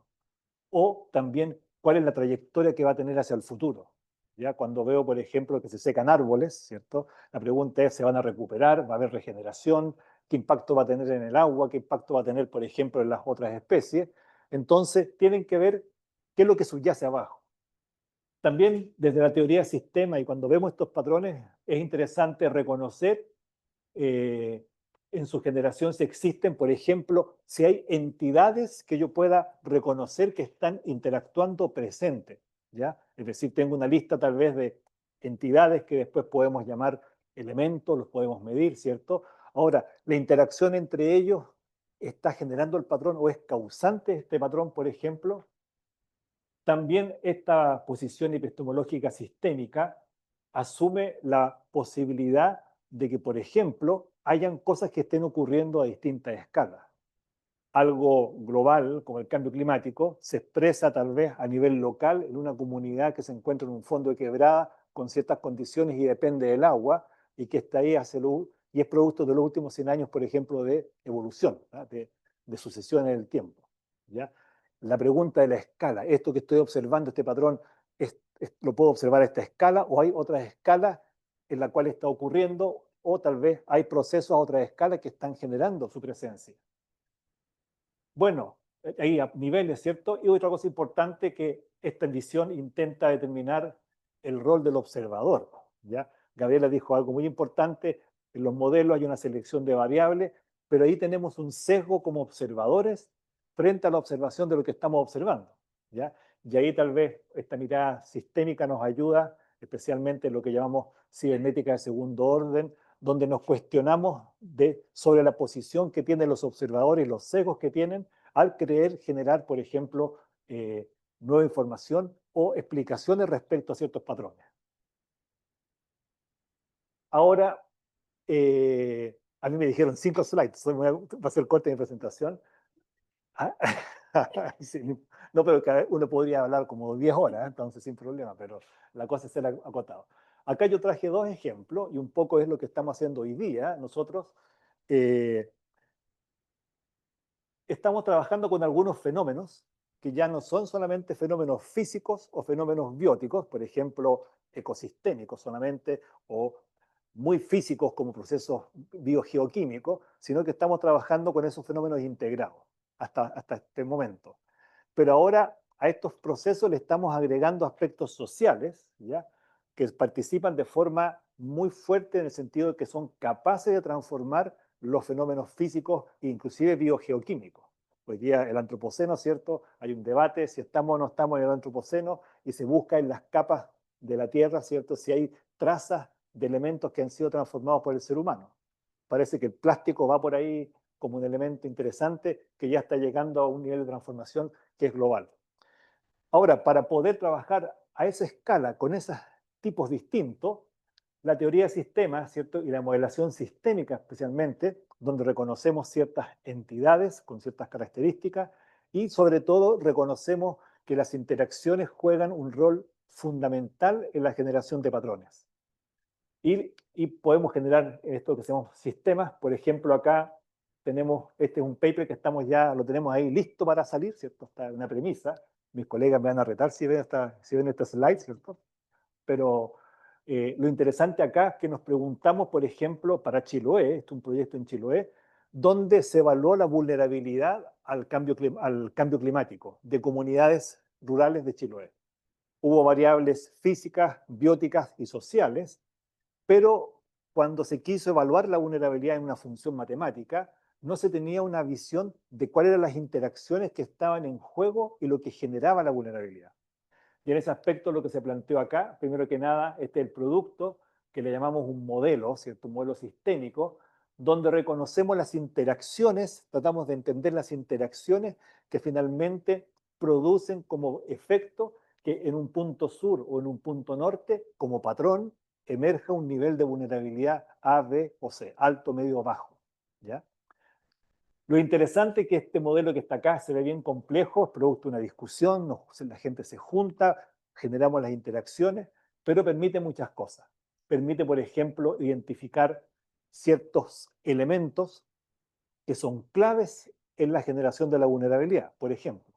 Speaker 4: o también cuál es la trayectoria que va a tener hacia el futuro. ¿Ya? Cuando veo, por ejemplo, que se secan árboles, ¿cierto? La pregunta es, ¿se van a recuperar? ¿Va a haber regeneración? ¿Qué impacto va a tener en el agua? ¿Qué impacto va a tener, por ejemplo, en las otras especies? Entonces, tienen que ver qué es lo que subyace abajo. También desde la teoría del sistema y cuando vemos estos patrones, es interesante reconocer en su generación si existen, por ejemplo, si hay entidades que yo pueda reconocer que están interactuando presente, ¿ya? Es decir, tengo una lista tal vez de entidades que después podemos llamar elementos, los podemos medir, ¿cierto? Ahora, la interacción entre ellos está generando el patrón o es causante de este patrón, por ejemplo. También esta posición epistemológica sistémica asume la posibilidad de que, por ejemplo, hayan cosas que estén ocurriendo a distintas escalas. Algo global, como el cambio climático, se expresa tal vez a nivel local en una comunidad que se encuentra en un fondo de quebrada con ciertas condiciones y depende del agua y que está ahí y es producto de los últimos 100 años, por ejemplo, de evolución, de sucesión en el tiempo, ¿ya? La pregunta de la escala, esto que estoy observando, este patrón, ¿lo puedo observar a esta escala o hay otras escalas en la cual está ocurriendo o tal vez hay procesos a otras escalas que están generando su presencia? Bueno, hay niveles, ¿cierto? Y otra cosa importante que esta visión intenta determinar el rol del observador, ¿ya? Gabriela dijo algo muy importante, en los modelos hay una selección de variables, pero ahí tenemos un sesgo como observadores frente a la observación de lo que estamos observando, ¿ya? Y ahí tal vez esta mirada sistémica nos ayuda, especialmente en lo que llamamos cibernética de segundo orden, donde nos cuestionamos sobre la posición que tienen los observadores y los sesgos que tienen al querer generar, por ejemplo, nueva información o explicaciones respecto a ciertos patrones. Ahora, A mí me dijeron 5 slides, va a ser corta mi presentación. Ah, sí, no, pero que uno podría hablar como 10 horas, entonces sin problema, pero la cosa es ser acotado. Acá yo traje 2 ejemplos y un poco es lo que estamos haciendo hoy día. Nosotros estamos trabajando con algunos fenómenos que ya no son solamente fenómenos físicos o fenómenos bióticos, por ejemplo, ecosistémicos solamente, o muy físicos como procesos biogeoquímicos, sino que estamos trabajando con esos fenómenos integrados hasta este momento. Pero ahora a estos procesos le estamos agregando aspectos sociales, ¿ya? Que participan de forma muy fuerte en el sentido de que son capaces de transformar los fenómenos físicos e inclusive biogeoquímicos. Hoy día el antropoceno, ¿cierto? Hay un debate si estamos o no estamos en el antropoceno y se busca en las capas de la Tierra, ¿cierto? Si hay trazas de elementos que han sido transformados por el ser humano. Parece que el plástico va por ahí como un elemento interesante que ya está llegando a un nivel de transformación que es global. Ahora, para poder trabajar a esa escala con esos tipos distintos, la teoría de sistemas, ¿cierto? Y la modelación sistémica especialmente, donde reconocemos ciertas entidades con ciertas características y sobre todo reconocemos que las interacciones juegan un rol fundamental en la generación de patrones. Y podemos generar esto que se llama sistemas. Por ejemplo, acá tenemos, este es un paper que lo tenemos ahí listo para salir, ¿cierto? Está una premisa. Mis colegas me van a retar si ven estas slides, ¿cierto? Pero lo interesante acá es que nos preguntamos, por ejemplo, para Chiloé, este es un proyecto en Chiloé, donde se evaluó la vulnerabilidad al cambio climático de comunidades rurales de Chiloé. Hubo variables físicas, bióticas y sociales, pero cuando se quiso evaluar la vulnerabilidad en una función matemática, no se tenía una visión de cuáles eran las interacciones que estaban en juego y lo que generaba la vulnerabilidad. Y en ese aspecto lo que se planteó acá, primero que nada, este es el producto que le llamamos un modelo, ¿cierto? Un modelo sistémico, donde reconocemos las interacciones, tratamos de entender las interacciones que finalmente producen como efecto que en un punto sur o en un punto norte, como patrón, emerja un nivel de vulnerabilidad A, B o C, alto, medio o bajo, ¿ya? Lo interesante es que este modelo que está acá se ve bien complejo, es producto de una discusión, la gente se junta, generamos las interacciones, pero permite muchas cosas. Permite, por ejemplo, identificar ciertos elementos que son claves en la generación de la vulnerabilidad. Por ejemplo,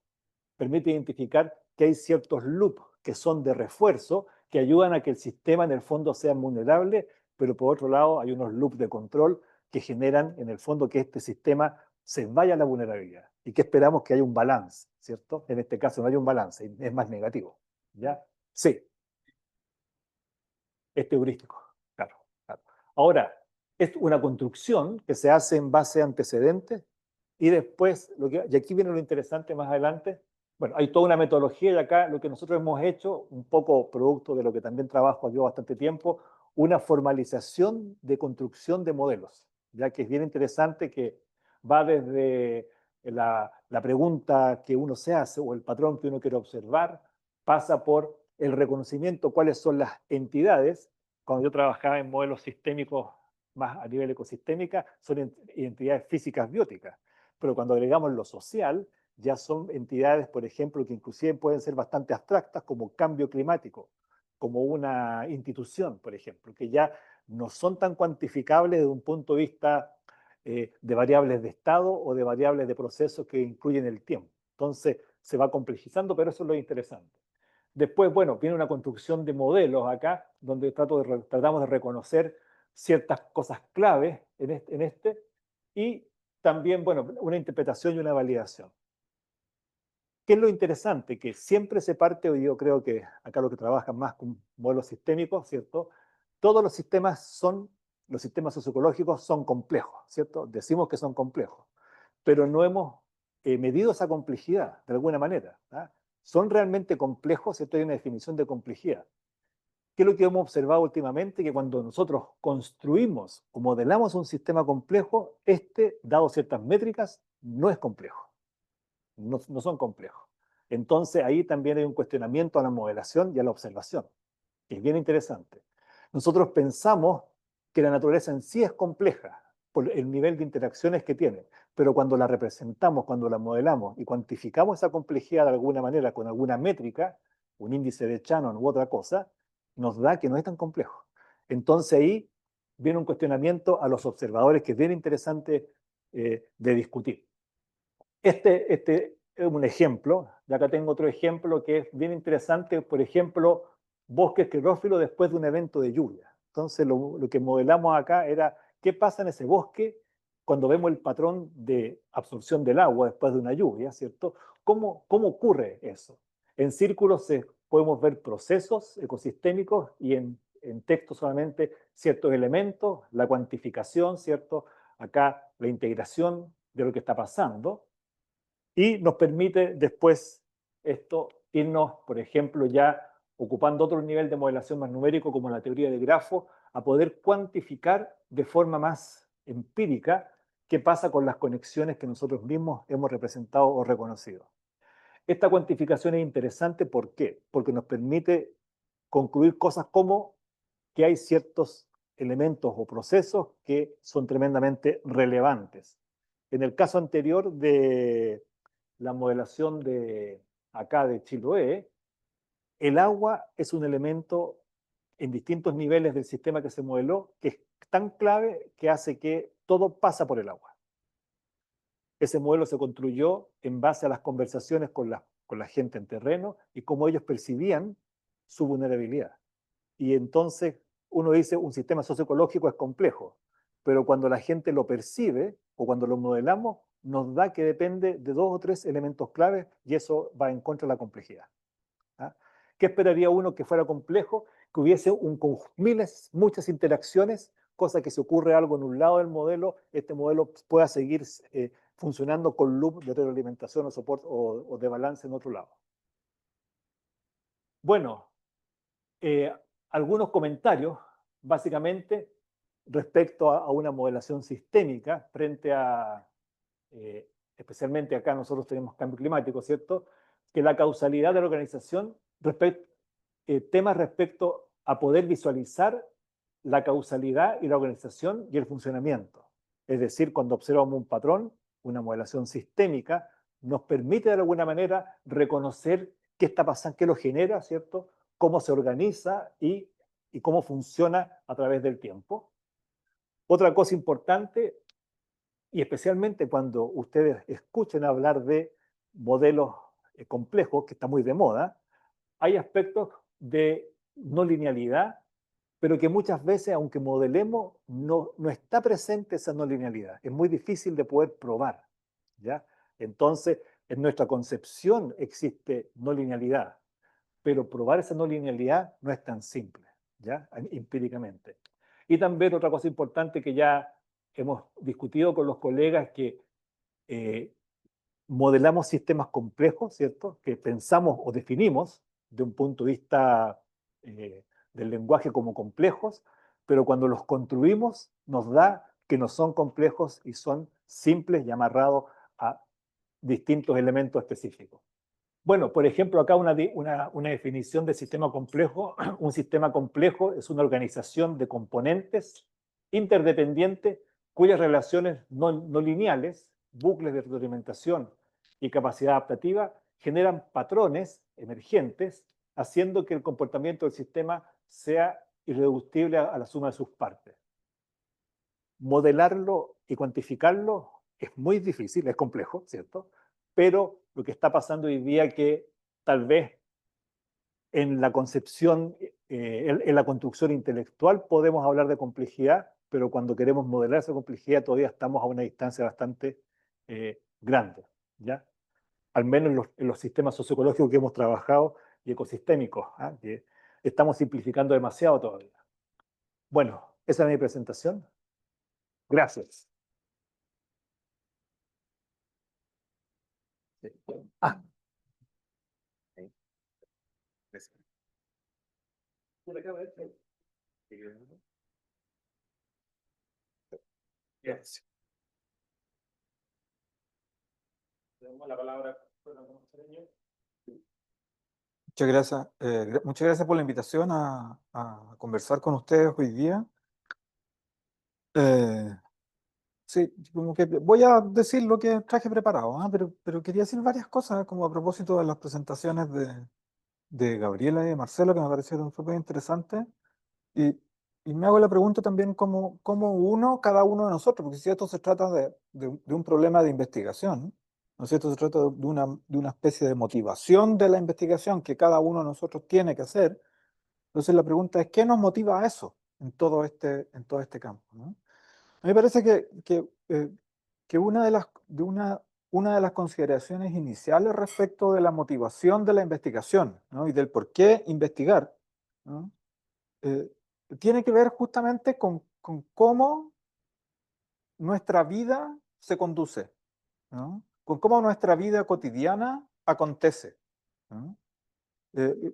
Speaker 4: permite identificar que hay ciertos loops que son de refuerzo, que ayudan a que el sistema en el fondo sea vulnerable, pero por otro lado hay unos loops de control que generan en el fondo que este sistema se vaya a la vulnerabilidad y que esperamos que haya un balance, ¿cierto? En este caso no hay un balance, es más negativo, ¿ya? Sí, este heurístico, claro, claro. Ahora, es una construcción que se hace en base a antecedentes y después, y aquí viene lo interesante más adelante, bueno, hay toda una metodología y acá lo que nosotros hemos hecho, un poco producto de lo que también trabajo aquí bastante tiempo, una formalización de construcción de modelos, ya que es bien interesante que va desde la pregunta que uno se hace o el patrón que uno quiere observar, pasa por el reconocimiento cuáles son las entidades. Cuando yo trabajaba en modelos sistémicos más a nivel ecosistémica, son entidades físicas bióticas. Pero cuando agregamos lo social, ya son entidades, por ejemplo, que inclusive pueden ser bastante abstractas, como cambio climático, como una institución, por ejemplo, que ya no son tan cuantificables desde un punto de vista de variables de estado o de variables de procesos que incluyen el tiempo. Entonces, se va complejizando, pero eso es lo interesante. Después, bueno, viene una construcción de modelos acá, donde tratamos de reconocer ciertas cosas claves en este y también, bueno, una interpretación y una validación. ¿Qué es lo interesante? Que siempre se parte, y yo creo que acá lo que trabajan más con modelos sistémicos, ¿cierto? Todos los sistemas socioecológicos son complejos, ¿cierto? Decimos que son complejos, pero no hemos medido esa complejidad de alguna manera. ¿Ah? Son realmente complejos, ¿cierto? Hay una definición de complejidad. ¿Qué es lo que hemos observado últimamente? Que cuando nosotros construimos o modelamos un sistema complejo, dado ciertas métricas, no es complejo. No son complejos. Entonces ahí también hay un cuestionamiento a la modelación y a la observación, que es bien interesante. Nosotros pensamos que la naturaleza en sí es compleja por el nivel de interacciones que tiene, pero cuando la representamos, cuando la modelamos y cuantificamos esa complejidad de alguna manera con alguna métrica, un índice de Shannon u otra cosa, nos da que no es tan complejo. Entonces ahí viene un cuestionamiento a los observadores que es bien interesante de discutir. Este es un ejemplo, y acá tengo otro ejemplo que es bien interesante, por ejemplo, bosque esclerófilo después de un evento de lluvia. Entonces lo que modelamos acá era qué pasa en ese bosque cuando vemos el patrón de absorción del agua después de una lluvia, ¿cierto? ¿Cómo ocurre eso? En círculos podemos ver procesos ecosistémicos y en texto solamente ciertos elementos, la cuantificación, ¿cierto? Acá la integración de lo que está pasando. Y nos permite después esto irnos, por ejemplo, ya ocupando otro nivel de modelación más numérico como la teoría de grafo, a poder cuantificar de forma más empírica qué pasa con las conexiones que nosotros mismos hemos representado o reconocido. Esta cuantificación es interesante, ¿por qué? Porque nos permite concluir cosas como que hay ciertos elementos o procesos que son tremendamente relevantes. En el caso anterior de la modelación de acá de Chiloé, el agua es un elemento en distintos niveles del sistema que se modeló que es tan clave que hace que todo pasa por el agua. Ese modelo se construyó en base a las conversaciones con la gente en terreno y cómo ellos percibían su vulnerabilidad. Y entonces uno dice, un sistema socioecológico es complejo, pero cuando la gente lo percibe o cuando lo modelamos, nos da que depende de 2 o 3 elementos claves y eso va en contra de la complejidad. ¿Ah? ¿Qué esperaría uno que fuera complejo? Que hubiese muchas interacciones, cosa que si ocurre algo en un lado del modelo, este modelo pueda seguir funcionando con loop de retroalimentación o soporte o de balance en otro lado. Bueno, algunos comentarios, básicamente, respecto a una modelación sistémica frente a, especialmente acá nosotros tenemos cambio climático, ¿cierto? Que la causalidad de la organización, temas respecto a poder visualizar la causalidad y la organización y el funcionamiento. Es decir, cuando observamos un patrón, una modelación sistémica, nos permite de alguna manera reconocer qué está pasando, qué lo genera, ¿cierto? Cómo se organiza y cómo funciona a través del tiempo. Otra cosa importante, y especialmente cuando ustedes escuchen hablar de modelos complejos, que está muy de moda, hay aspectos de no linealidad, pero que muchas veces, aunque modelemos, no está presente esa no linealidad. Es muy difícil de poder probar, ¿ya? Entonces, en nuestra concepción existe no linealidad, pero probar esa no linealidad no es tan simple, ¿ya? Empíricamente. Y también otra cosa importante que ya hemos discutido con los colegas, que modelamos sistemas complejos, ¿cierto? Que pensamos o definimos de un punto de vista del lenguaje como complejos, pero cuando los construimos nos da que no son complejos y son simples y amarrados a distintos elementos específicos. Bueno, por ejemplo, acá una definición de sistema complejo. Un sistema complejo es una organización de componentes interdependientes cuyas relaciones no lineales, bucles de retroalimentación y capacidad adaptativa generan patrones emergentes, haciendo que el comportamiento del sistema sea irreductible a la suma de sus partes. Modelarlo y cuantificarlo es muy difícil, es complejo, ¿cierto? Pero lo que está pasando hoy día es que tal vez en la concepción, en la construcción intelectual podemos hablar de complejidad, pero cuando queremos modelar esa complejidad todavía estamos a una distancia bastante grande, ¿ya? Al menos en los sistemas socioecológicos que hemos trabajado y ecosistémicos, ¿ah? Que estamos simplificando demasiado todavía. Bueno, esa es mi presentación. Gracias. Ah. Gracias. La palabra.
Speaker 5: Muchas gracias por la invitación a conversar con ustedes hoy día.
Speaker 4: Eh, sí, como que voy a decir lo que traje preparado, ¿ah? Pero quería decir varias cosas como a propósito de las presentaciones de Gabriela y de Marcelo que me parecieron súper interesantes. Y, y me hago la pregunta también cómo cada uno de nosotros, porque si esto se trata de un problema de investigación, ¿no es cierto? Se trata de una especie de motivación de la investigación que cada uno de nosotros tiene que hacer. Entonces la pregunta es, ¿qué nos motiva a eso en todo este campo, ¿no? A mí me parece que una de las consideraciones iniciales respecto de la motivación de la investigación, ¿no? Y del por qué investigar, ¿no? eh, tiene que ver justamente con cómo nuestra vida se conduce, ¿no? Con cómo nuestra vida cotidiana acontece, ¿no?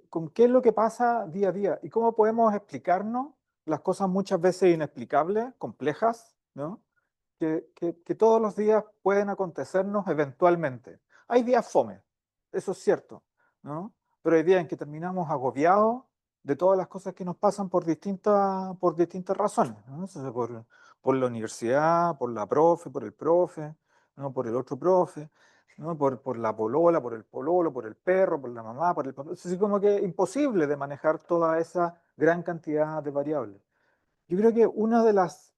Speaker 4: Con qué es lo que pasa día a día y cómo podemos explicarnos las cosas muchas veces inexplicables, complejas, ¿no? Que todos los días pueden acontecernos eventualmente. Hay días fome, eso es cierto, ¿no? Pero hay días en que terminamos agobiados de todas las cosas que nos pasan por distintas razones, ¿no? O sea, por la universidad, por la profe, por el profe, ¿no? Por el otro profe, ¿no? Por la polola, por el pololo, por el perro, por la mamá, por el papá. Es así como que imposible de manejar toda esa gran cantidad de variables. Yo creo que una de las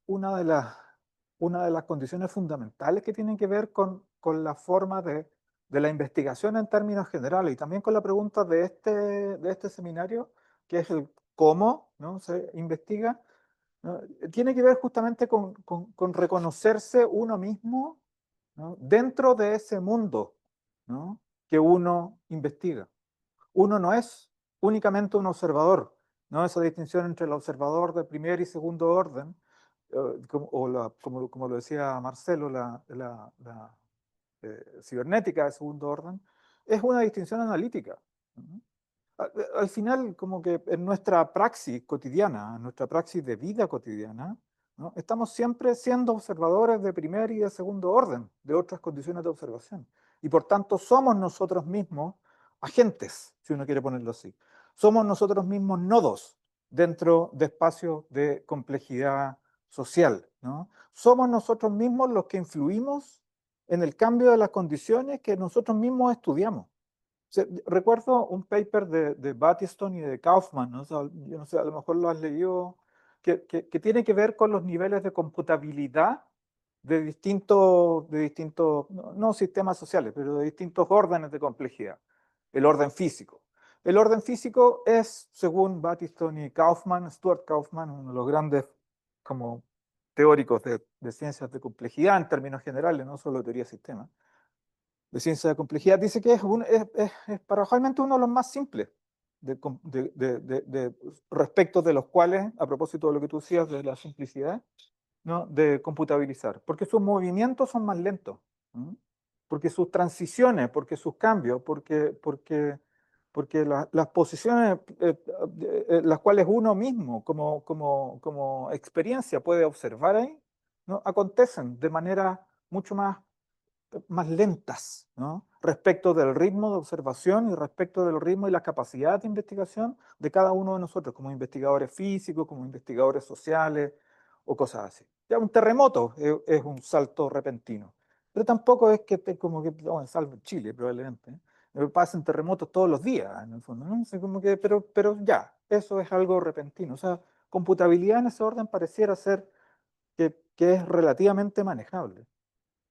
Speaker 4: condiciones fundamentales que tienen que ver con la forma de la investigación en términos generales y también con la pregunta de este seminario, que es el cómo, ¿no? Se investiga, ¿no? Tiene que ver justamente con reconocerse uno mismo, ¿no? Dentro de ese mundo, ¿no? Que uno investiga. Uno no es únicamente un observador, ¿no? Esa distinción entre el observador de primer y segundo orden, como lo decía Marcelo, la cibernética de segundo orden, es una distinción analítica, ¿no? Al final, como que en nuestra praxis cotidiana, en nuestra praxis de vida cotidiana, ¿no? Estamos siempre siendo observadores de primer y de segundo orden, de otras condiciones de observación. Y por tanto somos nosotros mismos agentes, si uno quiere ponerlo así. Somos nosotros mismos nodos dentro de espacios de complejidad social, ¿no? Somos nosotros mismos los que influimos en el cambio de las condiciones que nosotros mismos estudiamos. Recuerdo un paper de Battistone y de Kaufman, ¿no? O sea, yo no sé, a lo mejor lo has leído, que tiene que ver con los niveles de computabilidad no sistemas sociales, pero de distintos órdenes de complejidad. El orden físico. El orden físico es, según Battistone y Kaufman, Stuart Kaufman, uno de los grandes como teóricos de ciencias de complejidad en términos generales, no solo teoría de sistemas, de ciencia de complejidad, dice que es paradojalmente uno de los más simples respecto de los cuales, a propósito de lo que tú decías de la simplicidad, ¿no? De computabilizar, porque sus movimientos son más lentos, ¿no? Porque sus transiciones, porque sus cambios, porque las posiciones las cuales uno mismo como experiencia puede observar ahí, ¿no? Acontecen de manera mucho más lentas, ¿no? Respecto del ritmo de observación y respecto del ritmo y la capacidad de investigación de cada uno de nosotros, como investigadores físicos, como investigadores sociales o cosas así. Ya un terremoto es un salto repentino, pero tampoco es que esté como que, bueno, salvo en Chile probablemente, pasen terremotos todos los días, en el fondo, ¿no? O sea, como que, pero ya, eso es algo repentino. O sea, computabilidad en ese orden pareciera ser que es relativamente manejable.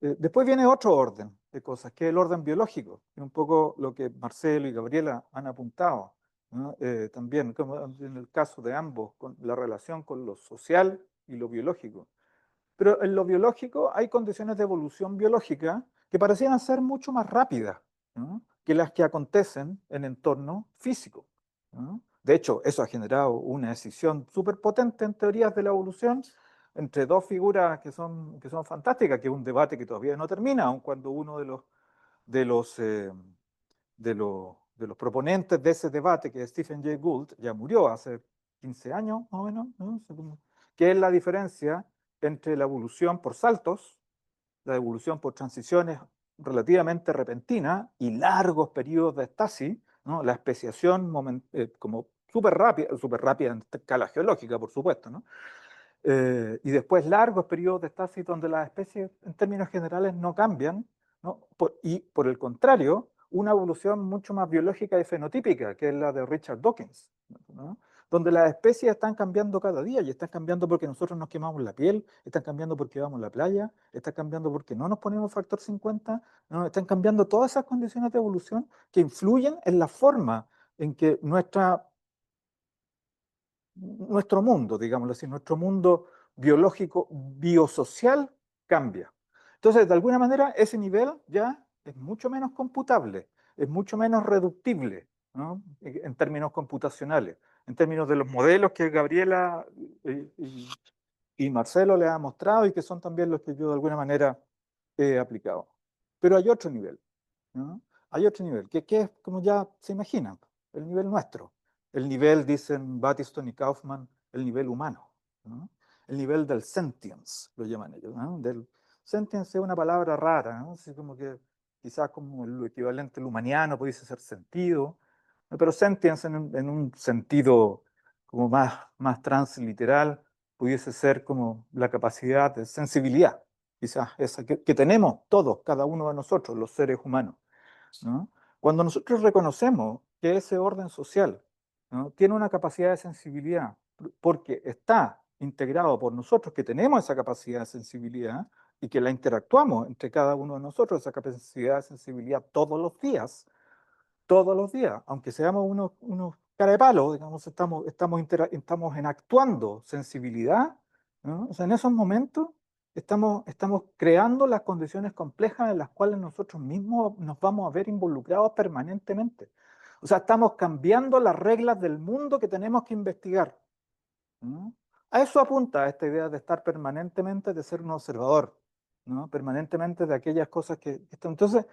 Speaker 4: Después viene otro orden de cosas, que es el orden biológico, que es un poco lo que Marcelo y Gabriela han apuntado, ¿no? También, como en el caso de ambos, con la relación con lo social y lo biológico. Pero en lo biológico hay condiciones de evolución biológica que parecieran ser mucho más rápidas, ¿no? Que las que acontecen en entorno físico, ¿no? De hecho, eso ha generado una decisión súper potente en teorías de la evolución entre dos figuras que son fantásticas, que es un debate que todavía no termina, aun cuando uno de los, de los proponentes de ese debate, que es Stephen Jay Gould, ya murió hace 15 años más o menos, ¿no? Que es la diferencia entre la evolución por saltos, la evolución por transiciones relativamente repentinas y largos periodos de estasis, ¿no? La especiación como súper rápida en escala geológica, por supuesto, ¿no? y después largos periodos de estasis donde las especies en términos generales no cambian, ¿no? Y por el contrario, una evolución mucho más biológica y fenotípica, que es la de Richard Dawkins, ¿no? Donde las especies están cambiando cada día y están cambiando porque nosotros nos quemamos la piel, están cambiando porque vamos a la playa, están cambiando porque no nos ponemos factor 50, ¿no? Están cambiando todas esas condiciones de evolución que influyen en la forma en que nuestro mundo, digámoslo así, nuestro mundo biológico, biosocial cambia. Entonces, de alguna manera, ese nivel ya es mucho menos computable, es mucho menos reductible, ¿no? En términos computacionales, en términos de los modelos que Gabriela y Marcelo les ha mostrado y que son también los que yo de alguna manera he aplicado. Pero hay otro nivel, ¿no? Hay otro nivel, que es como ya se imaginan, el nivel nuestro. El nivel, dicen Battiston y Kaufman, el nivel humano, ¿no? El nivel del sentience, lo llaman ellos, ¿no? Sentience es una palabra rara, ¿no? Así como que quizás como lo equivalente al humaniano pudiese ser sentido, ¿no? Pero sentience en un sentido como más transliteral pudiese ser como la capacidad de sensibilidad, quizás esa que tenemos todos, cada uno de nosotros, los seres humanos, ¿no? Cuando nosotros reconocemos que ese orden social, ¿no? Tiene una capacidad de sensibilidad, porque está integrado por nosotros que tenemos esa capacidad de sensibilidad y que la interactuamos entre cada uno de nosotros, esa capacidad de sensibilidad todos los días, aunque seamos unos cara de palo, digamos, estamos enactuando sensibilidad, ¿no? O sea, en esos momentos estamos creando las condiciones complejas en las cuales nosotros mismos nos vamos a ver involucrados permanentemente. O sea, estamos cambiando las reglas del mundo que tenemos que investigar, ¿no? A eso apunta esta idea de estar permanentemente, de ser un observador, ¿no? Permanentemente de aquellas cosas que están. Entonces,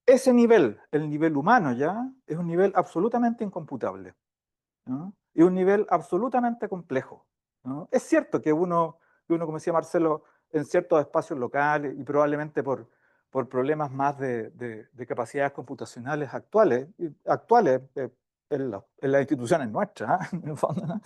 Speaker 4: ese nivel, el nivel humano ya, es un nivel absolutamente incomputable, ¿no? Y un nivel absolutamente complejo, ¿no? Es cierto que como decía Marcelo, en ciertos espacios locales y probablemente por problemas más de capacidades computacionales en las instituciones nuestras, ¿eh? En el fondo, ¿no?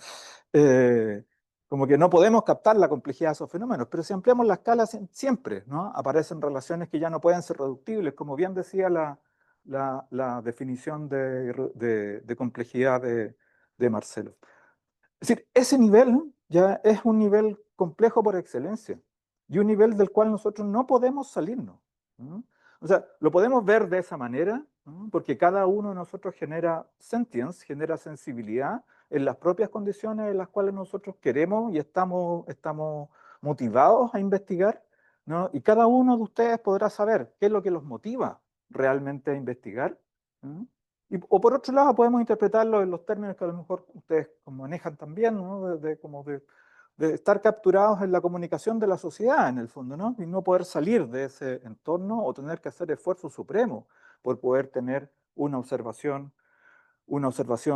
Speaker 4: Como que no podemos captar la complejidad de esos fenómenos, pero si ampliamos la escala siempre, ¿no? Aparecen relaciones que ya no pueden ser reductibles, como bien decía la definición de complejidad de Marcelo. Es decir, ese nivel ya es un nivel complejo por excelencia y un nivel del cual nosotros no podemos salirnos, ¿no? O sea, lo podemos ver de esa manera, ¿no? Porque cada uno de nosotros genera sentience, genera sensibilidad en las propias condiciones en las cuales nosotros queremos y estamos motivados a investigar, ¿no? Y cada uno de ustedes podrá saber qué es lo que los motiva realmente a investigar, ¿no? O por otro lado, podemos interpretarlo en los términos que a lo mejor ustedes manejan también, ¿no? De estar capturados en la comunicación de la sociedad, en el fondo, ¿no? Y no poder salir de ese entorno o tener que hacer esfuerzo supremo por poder tener una observación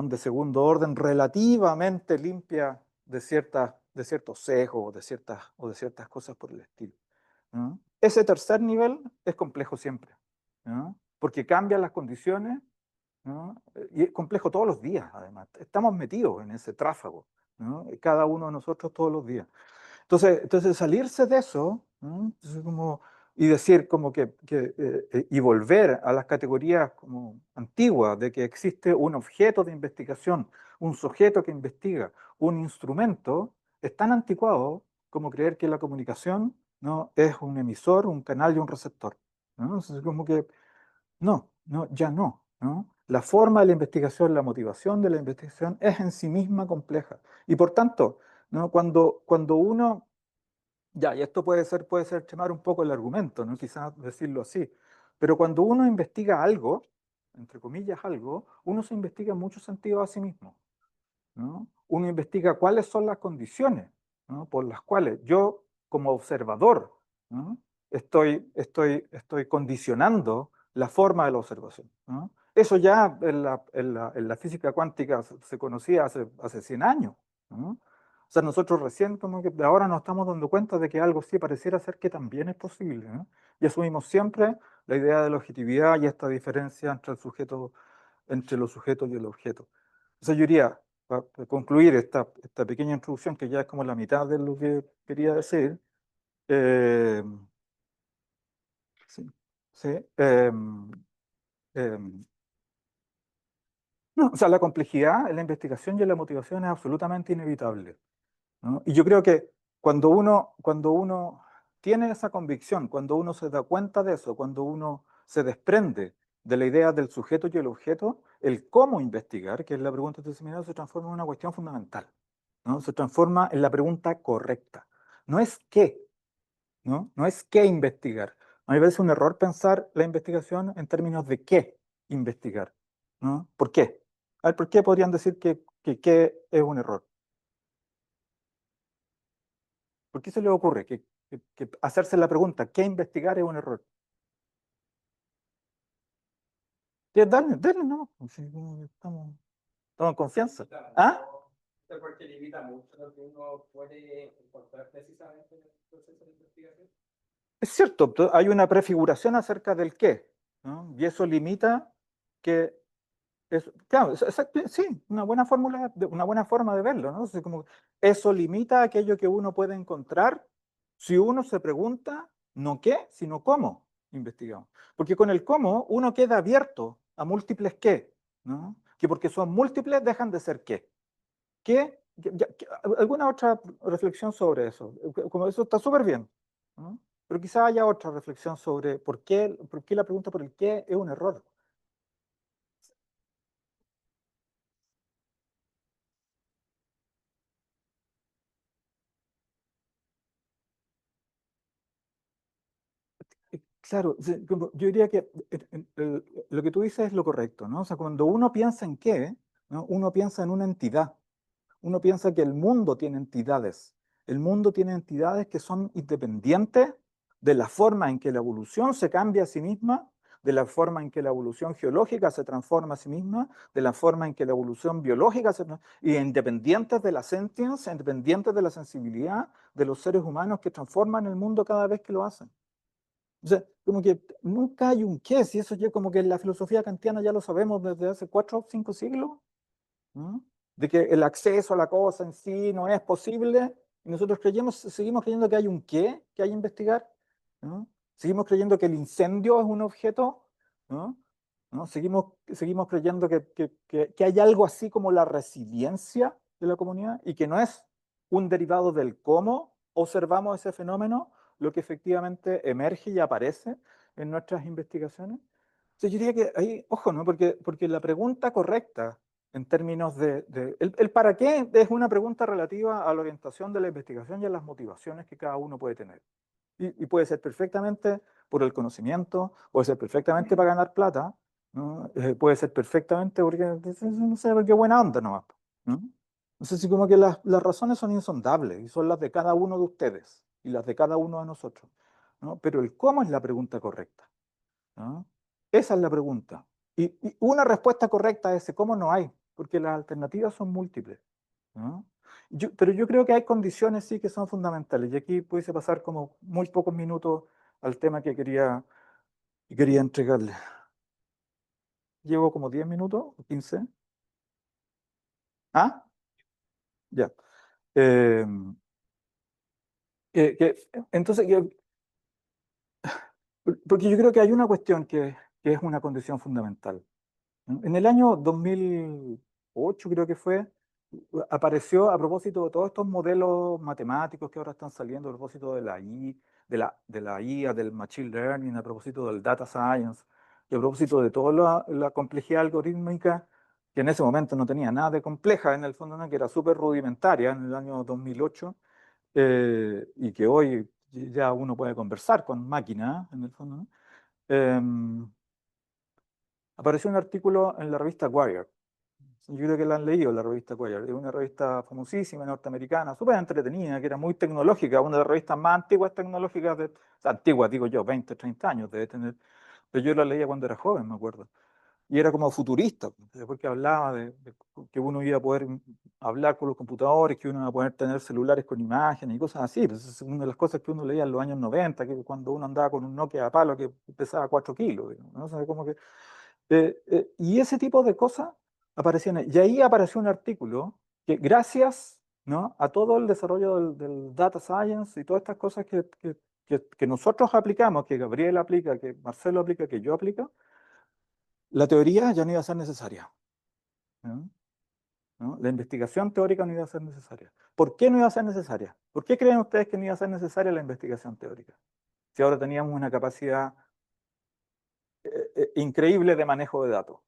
Speaker 4: de segundo orden relativamente limpia de ciertos sesgos o de ciertas cosas por el estilo, ¿no? Ese tercer nivel es complejo siempre, ¿no? Porque cambian las condiciones, ¿no? Y es complejo todos los días, además. Estamos metidos en ese tráfago, ¿no? Cada uno de nosotros todos los días. Entonces salirse de eso, ¿no? Y decir como y volver a las categorías como antiguas de que existe un objeto de investigación, un sujeto que investiga, un instrumento, es tan anticuado como creer que la comunicación, ¿no? Es un emisor, un canal y un receptor, ¿no? Entonces como que ya no, ¿no? La forma de la investigación, la motivación de la investigación es en sí misma compleja. Y por tanto, ¿no? Cuando uno, y esto puede ser extremar un poco el argumento, ¿no? Quizás decirlo así, pero cuando uno investiga algo, entre comillas algo, uno se investiga en muchos sentidos a sí mismo, ¿no? Uno investiga cuáles son las condiciones, ¿no? Por las cuales yo, como observador, ¿no? estoy condicionando la forma de la observación, ¿no? Eso ya en la física cuántica se conocía hace 100 años, ¿no? O sea, nosotros recién como que ahora nos estamos dando cuenta de que algo sí pareciera ser que también es posible, ¿no? Y asumimos siempre la idea de la objetividad y esta diferencia entre los sujetos y el objeto. O sea, yo diría,
Speaker 5: para concluir esta pequeña introducción, que ya es como la mitad de lo que quería decir. eh, sí, sí, em, no, o sea, la complejidad en la investigación y en la motivación es absolutamente inevitable, ¿no? Y yo creo que cuando uno tiene esa convicción, cuando uno se da cuenta de eso, cuando uno se desprende de la idea del sujeto y el objeto, el cómo investigar, que es la pregunta de este seminario, se transforma en una cuestión fundamental, ¿no? Se transforma en la pregunta correcta. No es qué, ¿no? No es qué investigar. A mí me parece un error pensar la investigación en términos de qué investigar, ¿no? ¿Por qué? A ver, ¿por qué podrían decir que qué es un error? ¿Por qué se les ocurre que hacerse la pregunta, ¿qué investigar es un error? Dale, no. Sí, como que estamos en confianza. ¿Ah?
Speaker 6: Porque limita mucho lo que uno puede encontrar precisamente en el proceso de investigación.
Speaker 5: Es cierto, hay una prefiguración acerca del qué, ¿no? Y eso limita que claro, sí, una buena fórmula, una buena forma de verlo, ¿no? Así como eso limita aquello que uno puede encontrar si uno se pregunta no qué, sino cómo investigamos. Porque con el cómo uno queda abierto a múltiples qué, ¿no? Que porque son múltiples dejan de ser qué. ¿Qué? ¿Alguna otra reflexión sobre eso? Como eso está súper bien, ¿no? Pero quizá haya otra reflexión sobre por qué la pregunta por el qué es un error. Claro, sí, yo diría que lo que tú dices es lo correcto, ¿no? O sea, cuando uno piensa en qué, ¿no? Uno piensa en una entidad. Uno piensa que el mundo tiene entidades. El mundo tiene entidades que son independientes de la forma en que la evolución se cambia a sí misma, de la forma en que la evolución geológica se transforma a sí misma, de la forma en que la evolución biológica y independientes de la sentience, independientes de la sensibilidad de los seres humanos que transforman el mundo cada vez que lo hacen. O sea, como que nunca hay un qué, si eso ya como que en la filosofía kantiana ya lo sabemos desde hace 4 o 5 siglos, ¿no? De que el acceso a la cosa en sí no es posible, y nosotros seguimos creyendo que hay un qué que hay que investigar, ¿no? Seguimos creyendo que el incendio es un objeto, ¿no? ¿No? Seguimos creyendo que hay algo así como la resiliencia de la comunidad y que no es un derivado del cómo observamos ese fenómeno, lo que efectivamente emerge y aparece en nuestras investigaciones. Entonces yo diría que ahí, ojo, ¿no? Porque la pregunta correcta en términos el para qué es una pregunta relativa a la orientación de la investigación y a las motivaciones que cada uno puede tener. Y puede ser perfectamente por el conocimiento, puede ser perfectamente para ganar plata, ¿no? Puede ser perfectamente porque, no sé, porque buena onda nomás, ¿no? Entonces, sí, como que las razones son insondables y son las de cada uno de ustedes y las de cada uno de nosotros, ¿no? Pero el cómo es la pregunta correcta, ¿no? Esa es la pregunta. Y una respuesta correcta a ese cómo no hay, porque las alternativas son múltiples, ¿no? Pero yo creo que hay condiciones sí que son fundamentales. Y aquí pudiese pasar como muy pocos minutos al tema que quería entregarle. Llevo como 10 minutos, 15. ¿Ah? Ya. Eh, entonces, porque yo creo que hay una cuestión que es una condición fundamental. En el año 2008, creo que fue, apareció a propósito de todos estos modelos matemáticos que ahora están saliendo, a propósito de la de la IA, del Machine Learning, a propósito del Data Science, y a propósito de toda la complejidad algorítmica, que en ese momento no tenía nada de compleja, en el fondo, ¿no? Que era súper rudimentaria en el año 2008, y que hoy ya uno puede conversar con máquinas, en el fondo, ¿no? Em, Apareció un artículo en la revista Wired. Yo creo que la han leído, la revista Wired. Es una revista famosísima, norteamericana, súper entretenida, que era muy tecnológica, una de las revistas más antiguas tecnológicas, o sea, antiguas, digo yo, 20, 30 años debe tener. Pero yo la leía cuando era joven, me acuerdo. Y era como futurista, porque hablaba de que uno iba a poder hablar con los computadores, que uno iba a poder tener celulares con imágenes y cosas así. Pues es una de las cosas que uno leía en los años 90, que cuando uno andaba con un Nokia a palo que pesaba 4 kilos, ¿no? O sea, como que y ese tipo de cosas aparecían. Y ahí apareció un artículo que gracias, ¿no?, a todo el desarrollo del data science y todas estas cosas que nosotros aplicamos, que Gabriel aplica, que Marcelo aplica, que yo aplico, la teoría ya no iba a ser necesaria. ¿No? ¿No? La investigación teórica no iba a ser necesaria. ¿Por qué no iba a ser necesaria? ¿Por qué creen ustedes que no iba a ser necesaria la investigación teórica? Si ahora teníamos una capacidad increíble de manejo de datos.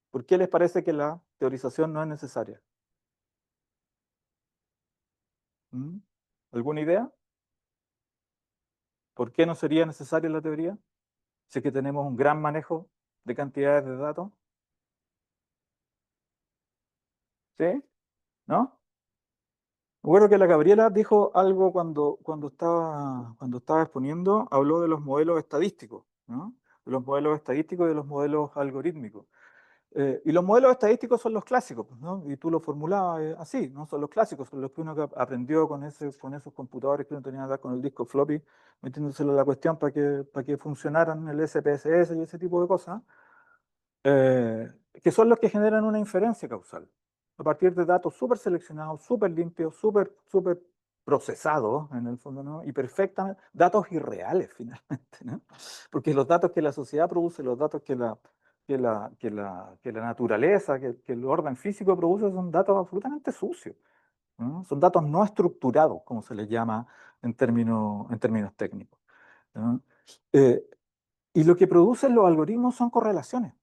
Speaker 5: ¿Por qué les parece que la teorización no es necesaria? ¿Mm? ¿Alguna idea? ¿Por qué no sería necesaria la teoría? Si es que tenemos un gran manejo de cantidades de datos. ¿Sí? ¿No? Recuerdo que la Gabriela dijo algo cuando estaba exponiendo, habló de los modelos estadísticos, ¿no? De los modelos estadísticos y de los modelos algorítmicos. Y los modelos estadísticos son los clásicos, ¿no? Y tú lo formulabas así, ¿no? Son los clásicos, son los que uno aprendió con esos computadores que uno tenía que dar con el disco floppy, metiéndoselo a la cuestión para que funcionaran el SPSS y ese tipo de cosas, que son los que generan una inferencia causal, a partir de datos súper seleccionados, súper limpios, súper procesados, en el fondo, ¿no? Y perfectamente, datos irreales finalmente, ¿no? Porque los datos que la sociedad produce, los datos que la naturaleza, que el orden físico produce, son datos absolutamente sucios, ¿no? Son datos no estructurados, como se les llama en términos técnicos, ¿no? Y lo que producen los algoritmos son correlaciones,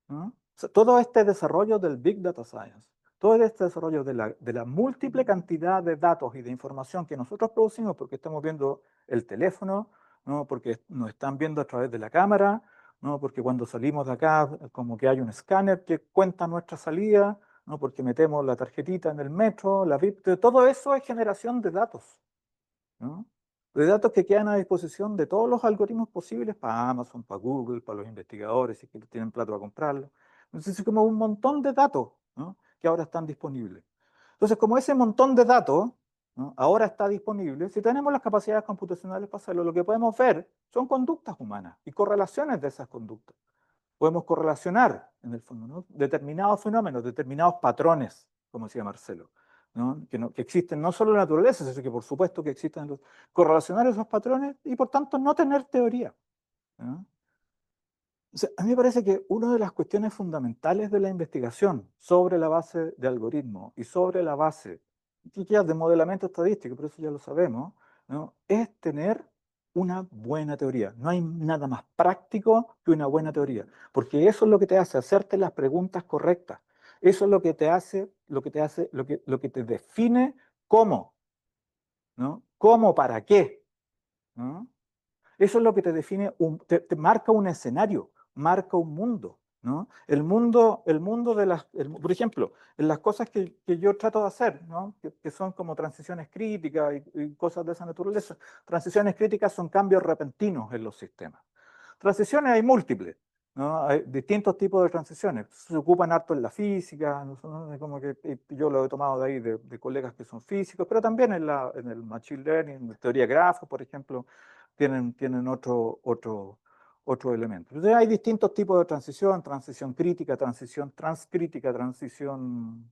Speaker 5: ¿no? O sea, todo este desarrollo del Big Data Science, todo este desarrollo de la múltiple cantidad de datos y de información que nosotros producimos porque estamos viendo el teléfono, ¿no? Porque nos están viendo a través de la cámara, ¿no? Porque cuando salimos de acá, como que hay un escáner que cuenta nuestra salida, ¿no? Porque metemos la tarjetita en el metro, la VIP, todo eso es generación de datos, ¿no? De datos que quedan a disposición de todos los algoritmos posibles para Amazon, para Google, para los investigadores, si es que tienen plata para comprarlo. Entonces es como un montón de datos, ¿no?, que ahora están disponibles. Entonces, como ese montón de datos, ¿no?, ahora está disponible, si tenemos las capacidades computacionales para hacerlo, lo que podemos ver son conductas humanas y correlaciones de esas conductas. Podemos correlacionar, en el fondo, ¿no?, determinados fenómenos, determinados patrones, como decía Marcelo, ¿no? Que existen no solo en la naturaleza, sino que por supuesto que existen correlacionar esos patrones y por tanto no tener teoría, ¿no? O sea, a mí me parece que una de las cuestiones fundamentales de la investigación sobre la base de algoritmos y sobre la base ya de modelamiento estadístico, pero eso ya lo sabemos, ¿no?, es tener una buena teoría. No hay nada más práctico que una buena teoría, porque eso es lo que te hace hacerte las preguntas correctas. Eso es lo que te hace, lo que te define cómo, ¿no? ¿Cómo para qué? ¿No? Eso es lo que te define, te marca un escenario, marca un mundo, ¿no? El mundo de por ejemplo, en las cosas que yo trato de hacer, ¿no?, que son como transiciones críticas y cosas de esa naturaleza. Transiciones críticas son cambios repentinos en los sistemas. Transiciones hay múltiples, ¿no? Hay distintos tipos de transiciones. Se ocupan harto en la física, ¿no? Como que yo lo he tomado de ahí de colegas que son físicos, pero también en el machine learning, en teoría de grafos, por ejemplo, tienen otro elemento. Entonces hay distintos tipos de transición: transición crítica, transición transcrítica, transición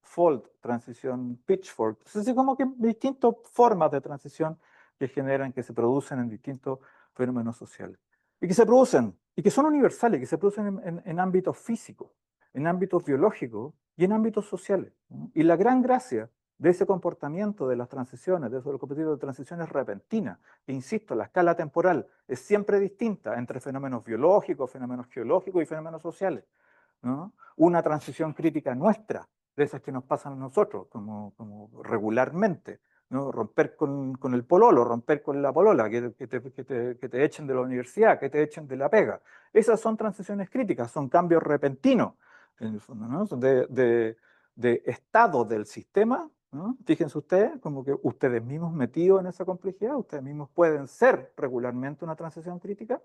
Speaker 5: fault, transición pitchfork. Entonces, como que distintas formas de transición que generan, que se producen en distintos fenómenos sociales. Y que se producen, y que son universales, que se producen en ámbitos físicos, en ámbitos biológicos y en ámbitos sociales, ¿no? Y la gran gracia de ese comportamiento de las transiciones, de esos comportamientos de transiciones repentinas, que, insisto, la escala temporal es siempre distinta entre fenómenos biológicos, fenómenos geológicos y fenómenos sociales, ¿no? Una transición crítica nuestra, de esas que nos pasan a nosotros, como regularmente, ¿no? Romper con el pololo, romper con la polola, que te echen de la universidad, que te echen de la pega. Esas son transiciones críticas, son cambios repentinos, en el fondo, ¿no? De estado del sistema, ¿no? Fíjense ustedes, como que ustedes mismos metidos en esa complejidad, ustedes mismos pueden ser regularmente una transición crítica,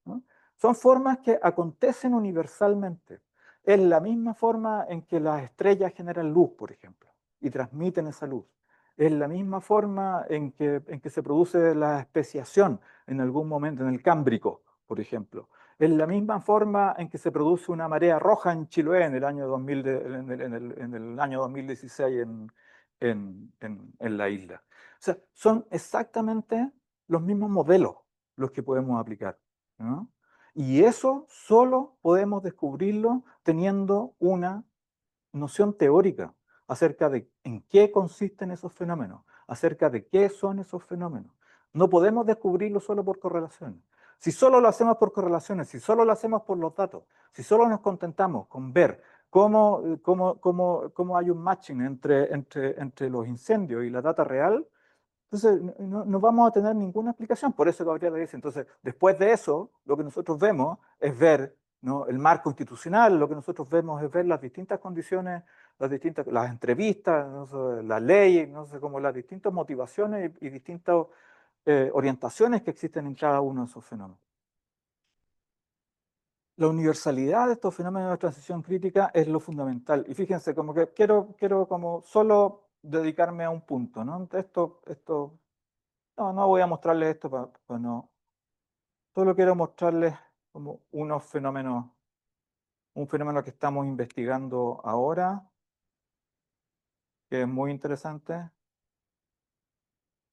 Speaker 5: ¿no? Son formas que acontecen universalmente. Es la misma forma en que las estrellas generan luz, por ejemplo, y transmiten esa luz. Es la misma forma en que se produce la especiación en algún momento, en el Cámbrico, por ejemplo. En la misma forma en que se produce una marea roja en Chiloé en el año 2000 en el año 2016 en la isla. O sea, son exactamente los mismos modelos los que podemos aplicar, ¿no? Y eso solo podemos descubrirlo teniendo una noción teórica acerca de en qué consisten esos fenómenos, acerca de qué son esos fenómenos. No podemos descubrirlo solo por correlaciones. Si solo lo hacemos por correlaciones, si solo lo hacemos por los datos, si solo nos contentamos con ver cómo hay un matching entre los incendios y la data real, entonces no vamos a tener ninguna explicación. Por eso Gabriela dice, entonces, después de eso, lo que nosotros vemos es ver, ¿no?, el marco institucional, lo que nosotros vemos es ver las distintas condiciones, las entrevistas, no sé, la ley, no sé, como las distintas motivaciones y distintas orientaciones que existen en cada uno de esos fenómenos. La universalidad de estos fenómenos de transición crítica es lo fundamental. Y fíjense, como que quiero como solo dedicarme a un punto, ¿no? No voy a mostrarles esto para no. Solo quiero mostrarles como un fenómeno que estamos investigando ahora, que es muy interesante.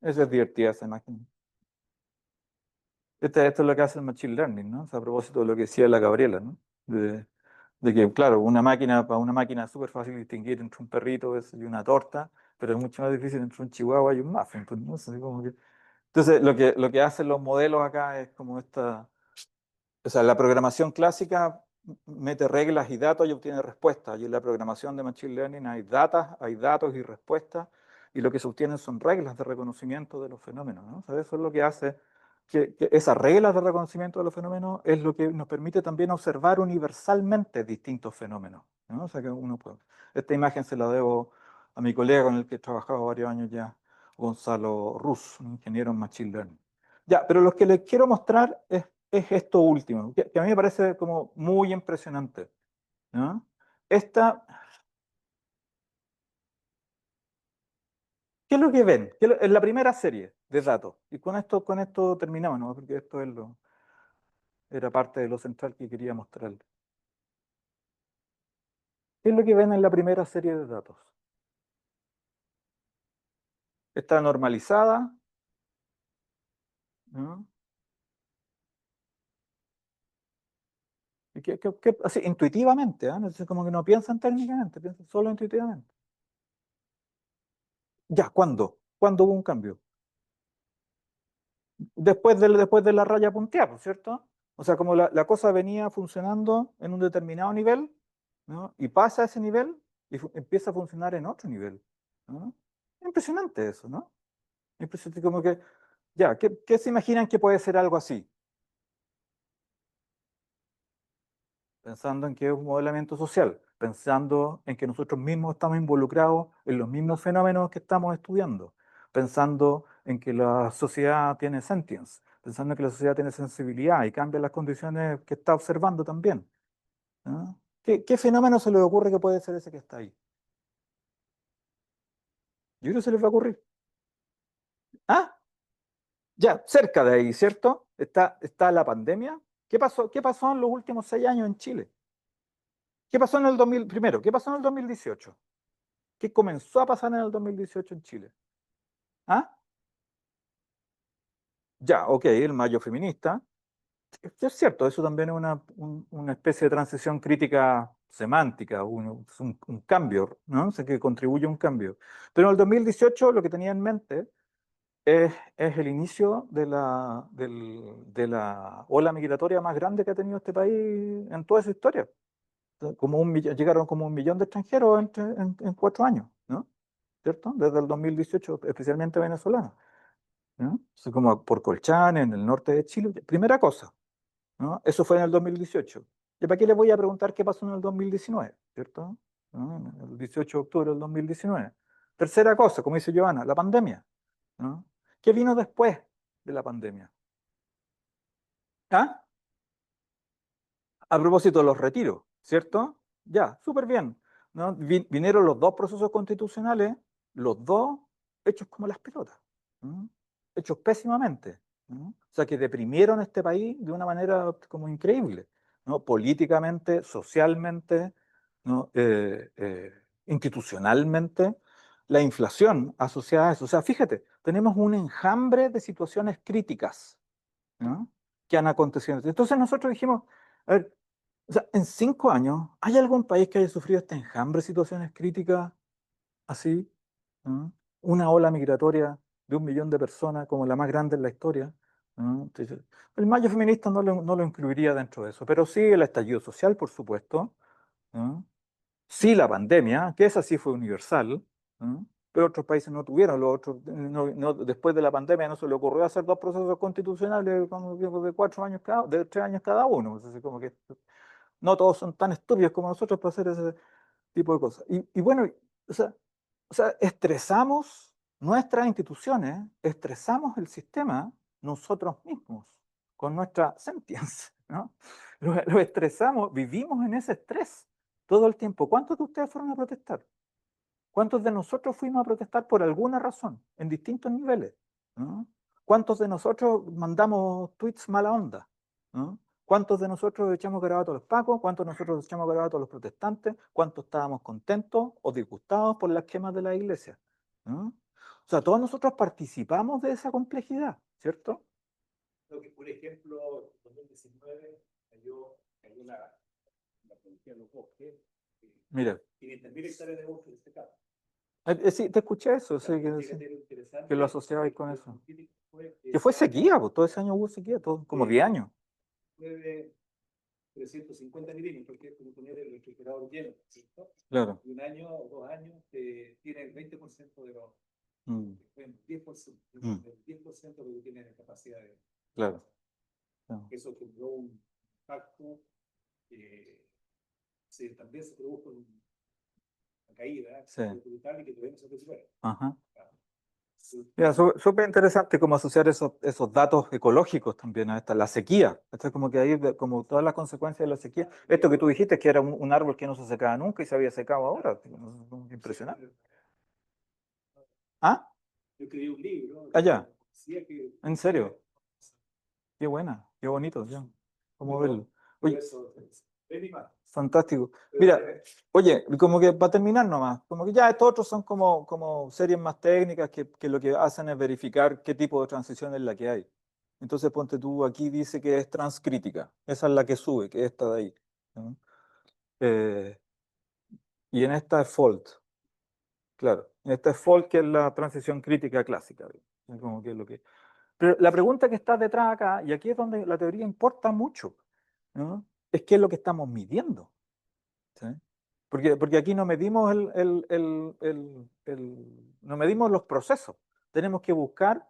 Speaker 5: Esa es divertida esa imagen. Esto es lo que hace el Machine Learning, ¿no? O sea, a propósito de lo que decía la Gabriela, ¿no? De que, claro, para una máquina es súper fácil distinguir entre un perrito y una torta, pero es mucho más difícil entre un chihuahua y un muffin, pues, ¿no? Entonces, lo que hacen los modelos acá es como o sea, la programación clásica mete reglas y datos y obtiene respuestas. Y en la programación de Machine Learning hay datos y respuestas, y lo que se obtienen son reglas de reconocimiento de los fenómenos, ¿no? O sea, eso es lo que hace que esas reglas de reconocimiento de los fenómenos es lo que nos permite también observar universalmente distintos fenómenos, ¿no? O sea, que uno puede. Esta imagen se la debo a mi colega con el que he trabajado varios años ya, Gonzalo Ruz, un ingeniero en Machine Learning. Ya, pero lo que les quiero mostrar es esto último, que a mí me parece como muy impresionante, ¿no? ¿Qué es lo que ven? Es la primera serie de datos. Y con esto terminamos, ¿no? Porque esto era parte de lo central que quería mostrarles. ¿Qué es lo que ven en la primera serie de datos? Está normalizada, ¿no? Y así, intuitivamente, ¿eh? Entonces, como que no piensan técnicamente, piensan solo intuitivamente. Ya, ¿cuándo? ¿Cuándo hubo un cambio? Después de la raya punteada, ¿cierto? O sea, como la cosa venía funcionando en un determinado nivel, ¿no? Y pasa a ese nivel y empieza a funcionar en otro nivel, ¿no? Impresionante eso, ¿no? Impresionante, como que, ya, ¿qué se imaginan que puede ser algo así? Pensando en que es un modelamiento social, pensando en que nosotros mismos estamos involucrados en los mismos fenómenos que estamos estudiando, pensando en que la sociedad tiene sentience, pensando en que la sociedad tiene sensibilidad y cambia las condiciones que está observando también, ¿no? ¿Qué fenómeno se les ocurre que puede ser ese que está ahí? Yo creo que se les va a ocurrir. ¿Ah? Ya, cerca de ahí, ¿cierto? Está la pandemia. ¿Qué pasó en los últimos 6 años en Chile? ¿Qué pasó en el 2000, primero, qué pasó en el 2018? ¿Qué comenzó a pasar en el 2018 en Chile? ¿Ah? Ya, ok, el mayo feminista. Es cierto, eso también es una especie de transición crítica semántica, un cambio, ¿no? O sea, que contribuye a un cambio. Pero en el 2018 lo que tenía en mente es el inicio de la ola migratoria más grande que ha tenido este país en toda su historia. Llegaron como 1 millón de extranjeros en 4 años, ¿no? ¿Cierto? Desde el 2018, especialmente venezolanos, ¿no? O sea, como por Colchán, en el norte de Chile. Primera cosa, ¿no? Eso fue en el 2018. ¿Y para qué les voy a preguntar qué pasó en el 2019? ¿Cierto? ¿No? El 18 de octubre del 2019. Tercera cosa, como dice Giovanna, la pandemia, ¿no? ¿Qué vino después de la pandemia? ¿Ah? A propósito de los retiros, ¿cierto? Ya, súper bien, ¿no? Vinieron los 2 procesos constitucionales, los 2 hechos como las pelotas, ¿no? Hechos pésimamente, ¿no? O sea, que deprimieron este país de una manera como increíble, ¿no? Políticamente, socialmente, ¿no? Institucionalmente, la inflación asociada a eso. O sea, fíjate, tenemos un enjambre de situaciones críticas, ¿no? Que han acontecido. Entonces nosotros dijimos, a ver, o sea, en 5 años, ¿hay algún país que haya sufrido este enjambre de situaciones críticas así? ¿No? Una ola migratoria de 1 millón de personas como la más grande en la historia, ¿no? Entonces, el mayo feminista no lo incluiría dentro de eso, pero sí el estallido social, por supuesto, ¿no? Sí la pandemia, que esa sí fue universal, ¿no? Pero otros países no tuvieron, los otros, después de la pandemia no se le ocurrió hacer 2 procesos constitucionales como de 4 años de 3 años cada uno, así como que no todos son tan estúpidos como nosotros para hacer ese tipo de cosas. Y bueno, o sea, estresamos nuestras instituciones, estresamos el sistema nosotros mismos, con nuestra sentience, ¿no? Lo estresamos, vivimos en ese estrés todo el tiempo. ¿Cuántos de ustedes fueron a protestar? ¿Cuántos de nosotros fuimos a protestar por alguna razón, en distintos niveles? ¿No? ¿Cuántos de nosotros mandamos tweets mala onda? ¿No? ¿Cuántos de nosotros echamos garabato a los pacos? ¿Cuántos de nosotros echamos garabato a los protestantes? ¿Cuántos estábamos contentos o disgustados por las quemas de la iglesia? ¿No? O sea, todos nosotros participamos de esa complejidad, ¿cierto?
Speaker 6: Lo que, por ejemplo, en 2019 cayó la policía de los bosques,
Speaker 5: Mira,
Speaker 6: 500.000 hectáreas de bosque en este caso.
Speaker 5: sí, te escuché eso, sí,
Speaker 6: Fíjate lo interesante
Speaker 5: que lo asociabais con
Speaker 6: lo
Speaker 5: eso.
Speaker 6: crítico fue
Speaker 5: Que fue
Speaker 6: ese año
Speaker 5: sequía, pues todo ese año hubo sequía, todo, como 10 años.
Speaker 6: fue de 350 milímetros, que es como tener el refrigerador lleno, ¿cierto?
Speaker 5: Claro.
Speaker 6: Y 1 año o 2 años tiene el 20% de los.
Speaker 5: Mm,
Speaker 6: 10%,
Speaker 5: Mm.
Speaker 6: el 10% de lo que tiene de capacidad de.
Speaker 5: claro. Claro.
Speaker 6: Eso generó un impacto que también se produjo una caída
Speaker 5: Sí.
Speaker 6: brutal y que todavía no se recupera.
Speaker 5: Ajá. Mira, súper interesante como asociar esos datos ecológicos también a la sequía. Esto es como que ahí, como todas las consecuencias de la sequía. Esto que tú dijiste, que era un árbol que no se secaba nunca y se había secado ahora. Impresionante. ¿Ah?
Speaker 6: Yo escribí un libro.
Speaker 5: Allá.
Speaker 6: Decía que.
Speaker 5: ¿En serio? Qué buena, qué bonito. Ya. ¿Cómo verlo? Oye, fantástico. Mira, oye, como que para terminar nomás, como que ya estos otros son como series más técnicas que lo que hacen es verificar qué tipo de transición es la que hay. Entonces, ponte tú, aquí dice que es transcrítica. Esa es la que sube, que es esta de ahí, ¿no? Y en esta es fault. Claro, en esta es fault, que es la transición crítica clásica. ¿Ve? Como que es lo que... Pero la pregunta que está detrás acá, y aquí es donde la teoría importa mucho, ¿no? Es qué es lo que estamos midiendo. ¿Sí? Porque aquí no medimos no medimos los procesos. Tenemos que buscar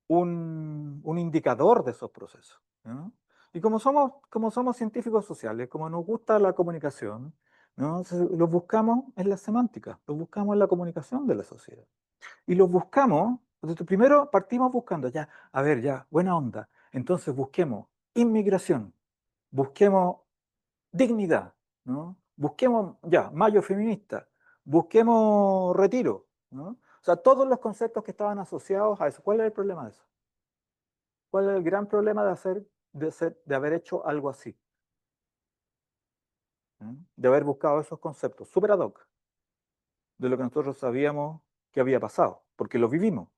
Speaker 5: un indicador de esos procesos, ¿no? Y como somos científicos sociales, como nos gusta la comunicación, ¿no? Los buscamos en la semántica, los buscamos en la comunicación de la sociedad. Y los buscamos, entonces, primero partimos buscando, ya, a ver, ya, buena onda. Entonces busquemos inmigración, busquemos dignidad, ¿no? Busquemos, ya, mayo feminista, busquemos retiro, ¿no? O sea, todos los conceptos que estaban asociados a eso. ¿Cuál es el problema de eso? ¿Cuál es el gran problema de haber hecho algo así? ¿Mm? De haber buscado esos conceptos, super ad hoc, de lo que nosotros sabíamos que había pasado, porque lo vivimos,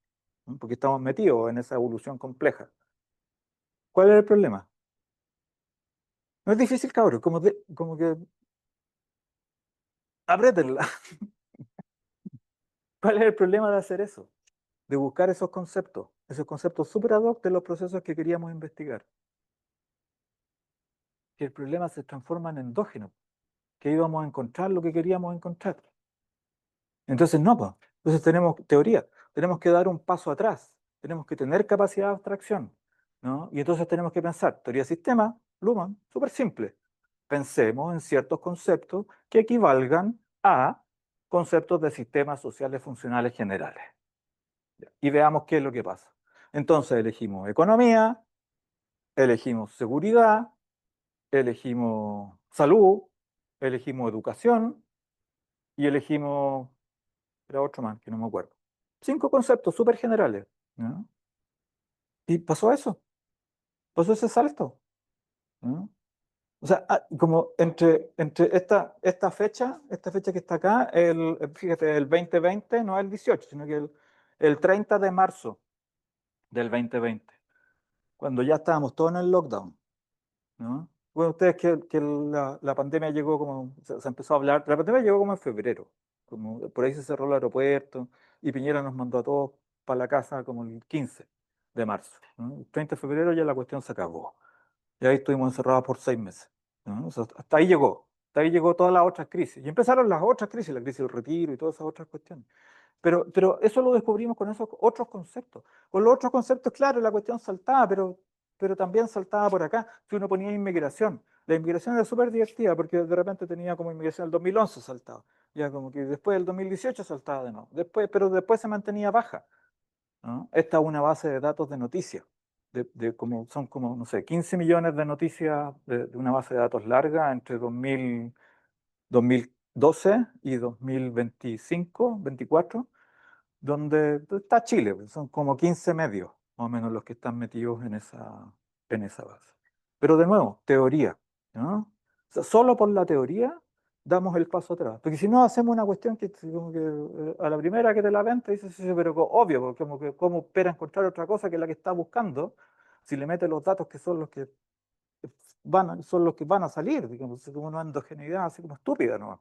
Speaker 5: ¿no? Porque estamos metidos en esa evolución compleja. ¿Cuál es el problema? No es difícil, cabrón, como que apriétenla. ¿Cuál es el problema de hacer eso? De buscar esos conceptos super ad hoc de los procesos que queríamos investigar. Que el problema se transforma en endógeno, que íbamos a encontrar lo que queríamos encontrar. Entonces, no, pues. Entonces tenemos teoría, tenemos que dar un paso atrás, tenemos que tener capacidad de abstracción, ¿no? Y entonces tenemos que pensar, teoría de sistema, Luhmann, súper simple. Pensemos en ciertos conceptos que equivalgan a conceptos de sistemas sociales funcionales generales. Y veamos qué es lo que pasa. Entonces elegimos economía, elegimos seguridad, elegimos salud, elegimos educación y elegimos, era otro más que no me acuerdo. 5 conceptos súper generales, ¿no? Y pasó eso, pasó ese salto. ¿No? O sea, como entre esta fecha que está acá, fíjate, el 2020 no es el 18, sino que el 30 de marzo del 2020, cuando ya estábamos todos en el lockdown, ¿no? Bueno, ustedes que la pandemia llegó como, se empezó a hablar, la pandemia llegó como en febrero, como por ahí se cerró el aeropuerto y Piñera nos mandó a todos para la casa como el 15 de marzo, ¿no? El 30 de febrero ya la cuestión se acabó. Y ahí estuvimos encerrados por 6 meses, ¿no? O sea, hasta ahí llegó todas las otras crisis. Y empezaron las otras crisis, la crisis del retiro y todas esas otras cuestiones. Pero eso lo descubrimos con esos otros conceptos. Con los otros conceptos, claro, la cuestión saltaba, pero también saltaba por acá. Si uno ponía inmigración, la inmigración era súper divertida porque de repente tenía como inmigración el 2011 saltaba. Ya como que después del 2018 saltaba de nuevo. Pero después se mantenía baja, ¿no? Esta es una base de datos de noticias. Son como, no sé, 15 millones de noticias de una base de datos larga entre 2012 y 2025, 24, donde está Chile, pues, son como 15 medios, más o menos los que están metidos en esa base. Pero de nuevo, teoría, ¿no? O sea, solo por la teoría damos el paso atrás, porque si no hacemos una cuestión que, como que a la primera que te la ven te dices, sí, sí, pero obvio, porque como que cómo espera encontrar otra cosa que la que está buscando, si le mete los datos que son los que van a salir, digamos, como una endogeneidad así como estúpida, ¿no?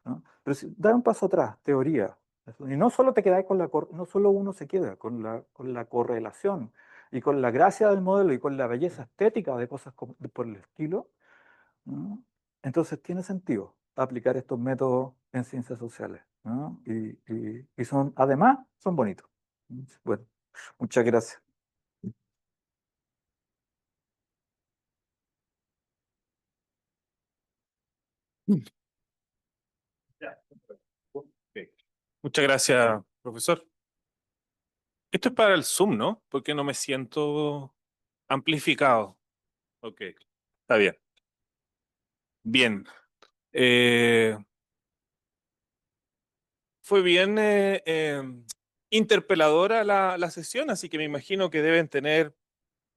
Speaker 5: ¿No? Pero si dar un paso atrás, teoría, y no solo te quedáis no solo uno se queda con la correlación y con la gracia del modelo y con la belleza estética de cosas por el estilo, ¿no? Entonces tiene sentido aplicar estos métodos en ciencias sociales, ¿no? Y además son bonitos. Bueno, muchas gracias.
Speaker 3: Ok. Muchas gracias, profesor. Esto es para el Zoom, ¿no? Porque no me siento amplificado. Ok, está bien. Bien. Eh, Fue bien interpeladora la sesión, así que me imagino que deben tener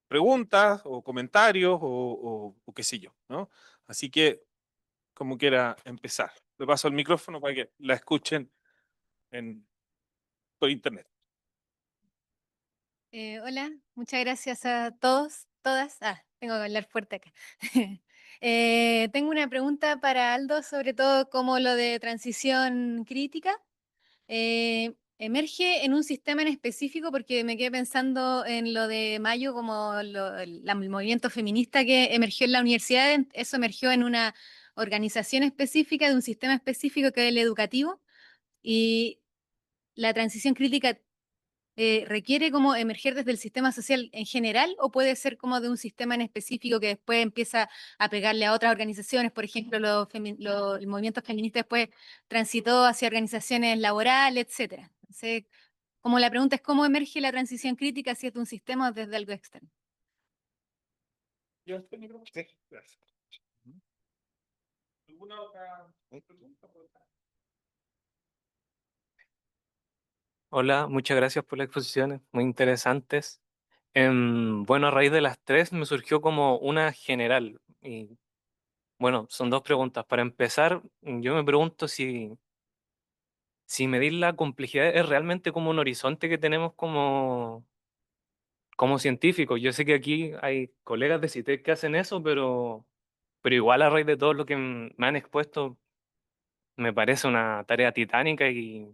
Speaker 3: preguntas o comentarios o qué sé yo, ¿no? Así que, como quiera empezar. Le paso el micrófono para que la escuchen por internet.
Speaker 7: Hola, muchas gracias a todos, todas. Tengo que hablar fuerte acá. Tengo una pregunta para Aldo, sobre todo como lo de transición crítica. ¿Emerge en un sistema en específico? Porque me quedé pensando en lo de Mayo, como el movimiento feminista que emergió en la universidad. Eso emergió en una organización específica, de un sistema específico que es el educativo. Y la transición crítica requiere como emerger desde el sistema social en general, o puede ser como de un sistema en específico que después empieza a pegarle a otras organizaciones. Por ejemplo, el movimiento feminista después transitó hacia organizaciones laborales, etcétera. Entonces, como la pregunta es cómo emerge la transición crítica, si es de un sistema o desde algo externo.
Speaker 3: ¿Yo este micrófono? Sí, gracias. ¿Alguna otra pregunta?
Speaker 8: Hola, muchas gracias por las exposiciones, muy interesantes. Bueno, a raíz de las tres me surgió como una general. Y bueno, son dos preguntas. Para empezar, yo me pregunto si medir la complejidad es realmente como un horizonte que tenemos como científicos. Yo sé que aquí hay colegas de CITEC que hacen eso, pero igual a raíz de todo lo que me han expuesto, me parece una tarea titánica y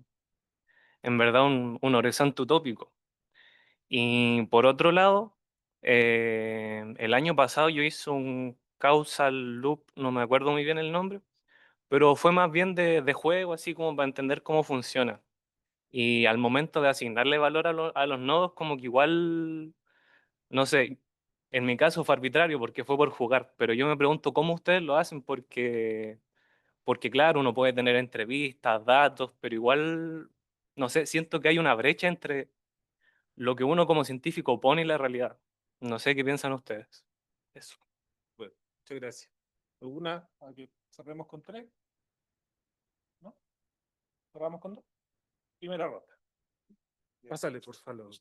Speaker 8: en verdad un horizonte utópico. Y por otro lado, el año pasado yo hice un causal loop, no me acuerdo muy bien el nombre, pero fue más bien de juego, así como para entender cómo funciona. Y al momento de asignarle valor a los nodos, como que igual, no sé, en mi caso fue arbitrario porque fue por jugar, pero yo me pregunto cómo ustedes lo hacen porque claro, uno puede tener entrevistas, datos, pero igual, no sé, siento que hay una brecha entre lo que uno como científico pone y la realidad. No sé qué piensan ustedes. Eso.
Speaker 3: Bueno, muchas gracias. ¿Alguna? ¿A que cerremos con tres? ¿No? ¿Cerramos con dos? Primera ronda. Pásale, por favor.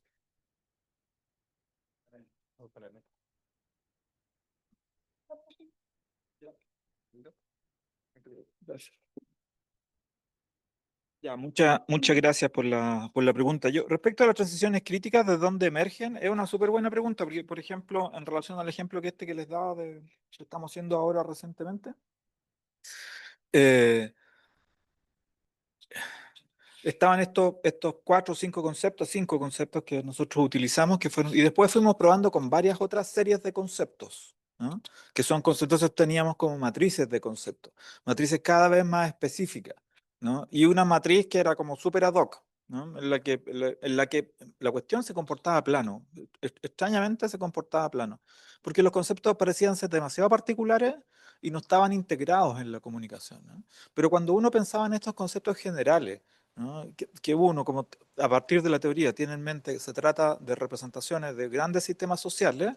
Speaker 5: Ya, muchas gracias por la pregunta. Respecto a las transiciones críticas, ¿de dónde emergen? Es una súper buena pregunta, porque, por ejemplo, en relación al ejemplo que les daba de que estamos haciendo ahora recientemente, eh, estaban estos 5 conceptos que nosotros utilizamos, y después fuimos probando con varias otras series de conceptos, ¿no? Que son conceptos que teníamos como matrices de conceptos, matrices cada vez más específicas, ¿no? Y una matriz que era como súper ad hoc, ¿no? En la que la cuestión se comportaba plano, extrañamente se comportaba plano, porque los conceptos parecían ser demasiado particulares y no estaban integrados en la comunicación, ¿no? Pero cuando uno pensaba en estos conceptos generales, ¿no? Que uno, como a partir de la teoría, tiene en mente que se trata de representaciones de grandes sistemas sociales,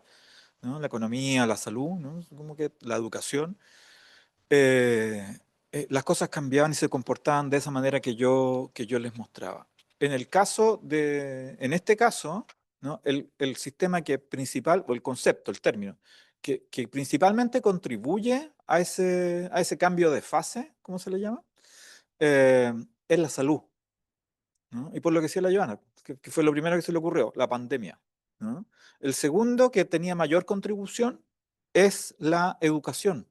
Speaker 5: ¿no? La economía, la salud, ¿no? Como que la educación, eh, las cosas cambiaban y se comportaban de esa manera que yo les mostraba. En este caso, ¿no? El sistema que principal, o el concepto, el término, que principalmente contribuye a ese cambio de fase, ¿cómo se le llama? Es la salud, ¿no? Y por lo que decía la Joana, que fue lo primero que se le ocurrió, la pandemia, ¿no? El segundo que tenía mayor contribución es la educación,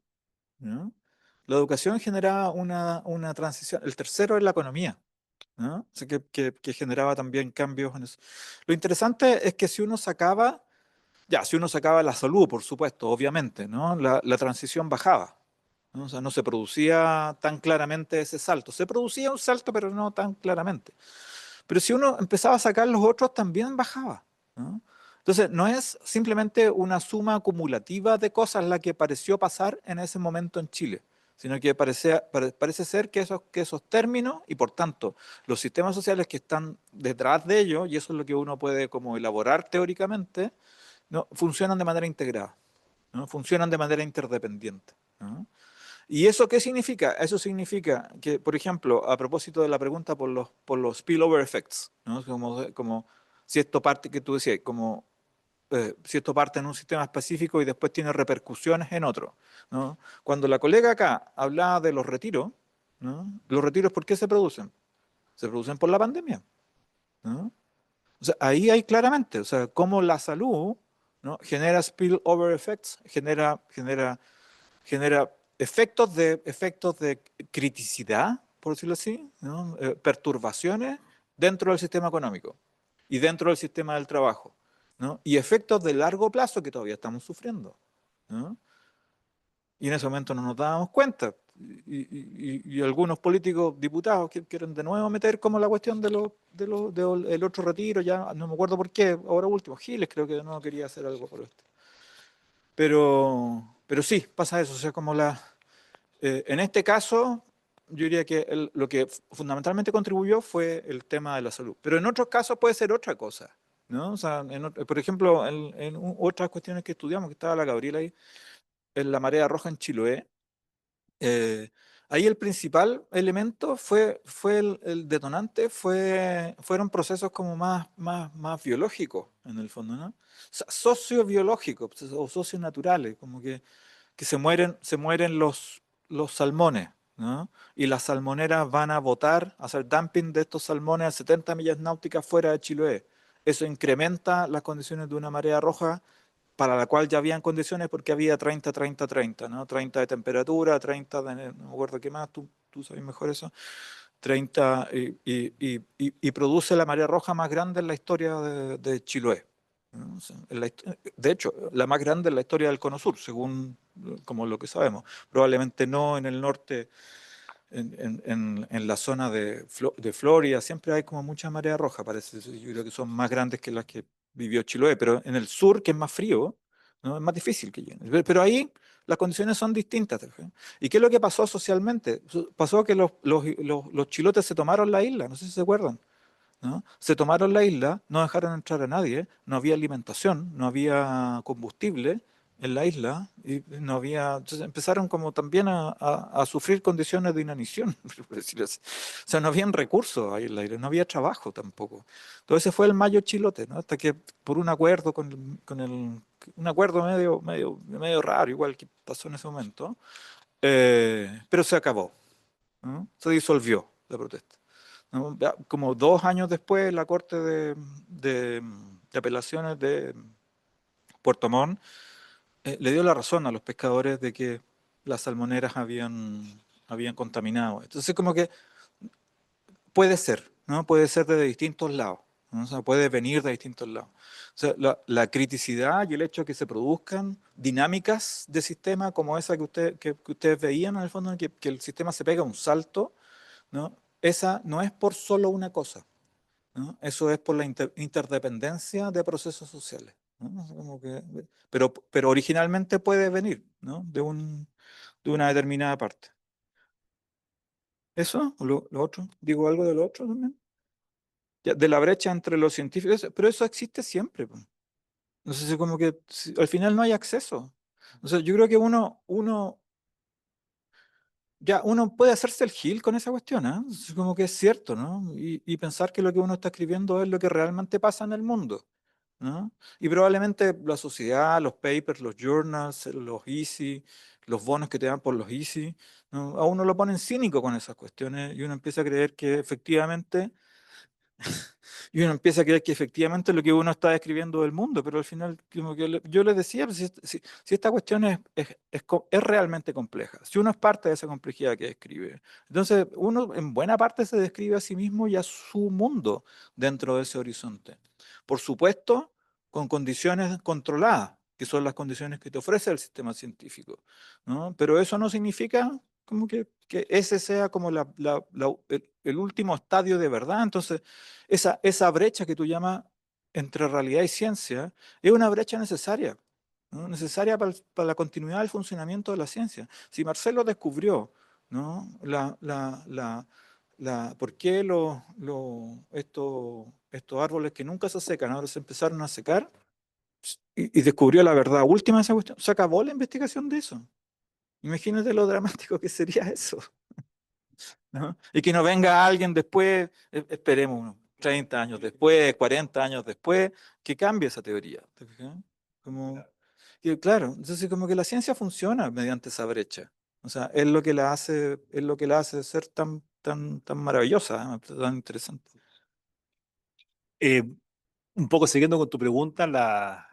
Speaker 5: ¿no? La educación generaba una transición. El tercero es la economía, ¿no? O sea, que generaba también cambios en eso. Lo interesante es que si uno sacaba la salud, por supuesto, obviamente, ¿no? La transición bajaba, ¿no? O sea, no se producía tan claramente ese salto. Se producía un salto, pero no tan claramente. Pero si uno empezaba a sacar los otros, también bajaba, ¿no? Entonces, no es simplemente una suma acumulativa de cosas la que pareció pasar en ese momento en Chile, sino que parece ser que esos términos y por tanto los sistemas sociales que están detrás de ellos, y eso es lo que uno puede como elaborar teóricamente, ¿no? Funcionan de manera integrada, ¿no? Funcionan de manera interdependiente, ¿no? ¿Y eso qué significa? Eso significa que, por ejemplo, a propósito de la pregunta por los spillover effects, ¿no? Como si esto parte, que tú decías, como si esto parte en un sistema específico y después tiene repercusiones en otro, ¿no? Cuando la colega acá hablaba de los retiros, ¿no? ¿Los retiros por qué se producen? Se producen por la pandemia, ¿no? O sea, ahí hay claramente, o sea, cómo la salud, ¿no? Genera spillover effects, genera efectos de criticidad, por decirlo así, ¿no? Perturbaciones dentro del sistema económico y dentro del sistema del trabajo, ¿no? Y efectos de largo plazo que todavía estamos sufriendo, ¿no? Y en ese momento no nos dábamos cuenta. Y algunos políticos, diputados, quieren de nuevo meter como la cuestión del otro retiro, ya no me acuerdo por qué, ahora último, Giles creo que no quería hacer algo por esto. Pero sí, pasa eso, o sea, en este caso, yo diría que lo que fundamentalmente contribuyó fue el tema de la salud. Pero en otros casos puede ser otra cosa, ¿no? O sea, por ejemplo, en otras cuestiones que estudiamos, que estaba la Gabriela ahí, en la marea roja en Chiloé, eh, ahí el principal elemento fue el detonante, fueron procesos como más biológicos, en el fondo, ¿no? O sea, sociobiológicos o socionaturales, como que se mueren los salmones, ¿no? Y las salmoneras van a botar, a hacer dumping de estos salmones a 70 millas náuticas fuera de Chiloé. Eso incrementa las condiciones de una marea roja para la cual ya habían condiciones porque había 30, 30, 30, ¿no? 30 de temperatura, 30 de, no me acuerdo qué más, tú sabes mejor eso, 30 y produce la marea roja más grande en la historia de Chiloé, ¿no? O sea, de hecho, la más grande en la historia del Cono Sur, según como lo que sabemos. Probablemente no en el norte, en la zona de Florida, siempre hay como mucha marea roja, parece. Yo creo que son más grandes que las que vivió Chiloé, pero en el sur, que es más frío, ¿no? Es más difícil que lleguen. Pero ahí las condiciones son distintas. ¿Sí? ¿Y qué es lo que pasó socialmente? Pasó que los chilotes se tomaron la isla, no sé si se acuerdan, ¿no? Se tomaron la isla, no dejaron entrar a nadie, no había alimentación, no había combustible, en la isla y no había, entonces empezaron como también a sufrir condiciones de inanición, por decirlo así. O sea, no habían recursos ahí en la isla, no había trabajo tampoco. Entonces ese fue el Mayo Chilote, ¿no? Hasta que por un acuerdo un acuerdo medio raro, igual que pasó en ese momento, pero se acabó, ¿no? Se disolvió la protesta, ¿no? Ya como 2 años después, la Corte de Apelaciones de Puerto Montt le dio la razón a los pescadores de que las salmoneras habían contaminado. Entonces, como que puede ser, ¿no? Puede ser de distintos lados, ¿no? O sea, puede venir de distintos lados. O sea, la criticidad y el hecho de que se produzcan dinámicas de sistema como esa que ustedes veían, en el fondo, que el sistema se pega un salto, ¿no? Esa no es por solo una cosa, ¿no? Eso es por la interdependencia de procesos sociales, ¿no? O sea, pero originalmente puede venir, ¿no? De una determinada parte. ¿Eso? ¿O lo otro? ¿Digo algo de lo otro también? Ya, de la brecha entre los científicos, pero eso existe siempre, po. No sé si como que al final no hay acceso. O sea, yo creo que uno puede hacerse el gil con esa cuestión, ¿eh? Es como que es cierto, ¿no? Y pensar que lo que uno está escribiendo es lo que realmente pasa en el mundo, ¿no? Y probablemente la sociedad, los papers, los journals, los easy, los bonos que te dan por los easy, ¿no? A uno lo ponen cínico con esas cuestiones y uno empieza a creer que efectivamente y uno empieza a creer que efectivamente lo que uno está describiendo del mundo, pero al final, como que yo les decía, pues, si esta cuestión es realmente compleja, si uno es parte de esa complejidad que describe, entonces uno en buena parte se describe a sí mismo y a su mundo dentro de ese horizonte. Por supuesto, con condiciones controladas, que son las condiciones que te ofrece el sistema científico, ¿no? Pero eso no significa como que ese sea como el último estadio de verdad. Entonces, esa brecha que tú llamas entre realidad y ciencia es una brecha necesaria, ¿no? Necesaria para la continuidad del funcionamiento de la ciencia. Si Marcelo descubrió, ¿no? ¿Por qué estos árboles que nunca se secan ahora se empezaron a secar? Y descubrió la verdad última de esa cuestión. Se acabó la investigación de eso. Imagínate lo dramático que sería eso, ¿no? Y que no venga alguien después, esperemos unos 30 años después, 40 años después, que cambie esa teoría. ¿Te fijas? Como, claro, entonces como que la ciencia funciona mediante esa brecha. O sea, es lo que la hace ser tan maravillosa, ¿eh? Tan interesante.
Speaker 6: Eh, un poco siguiendo con tu pregunta,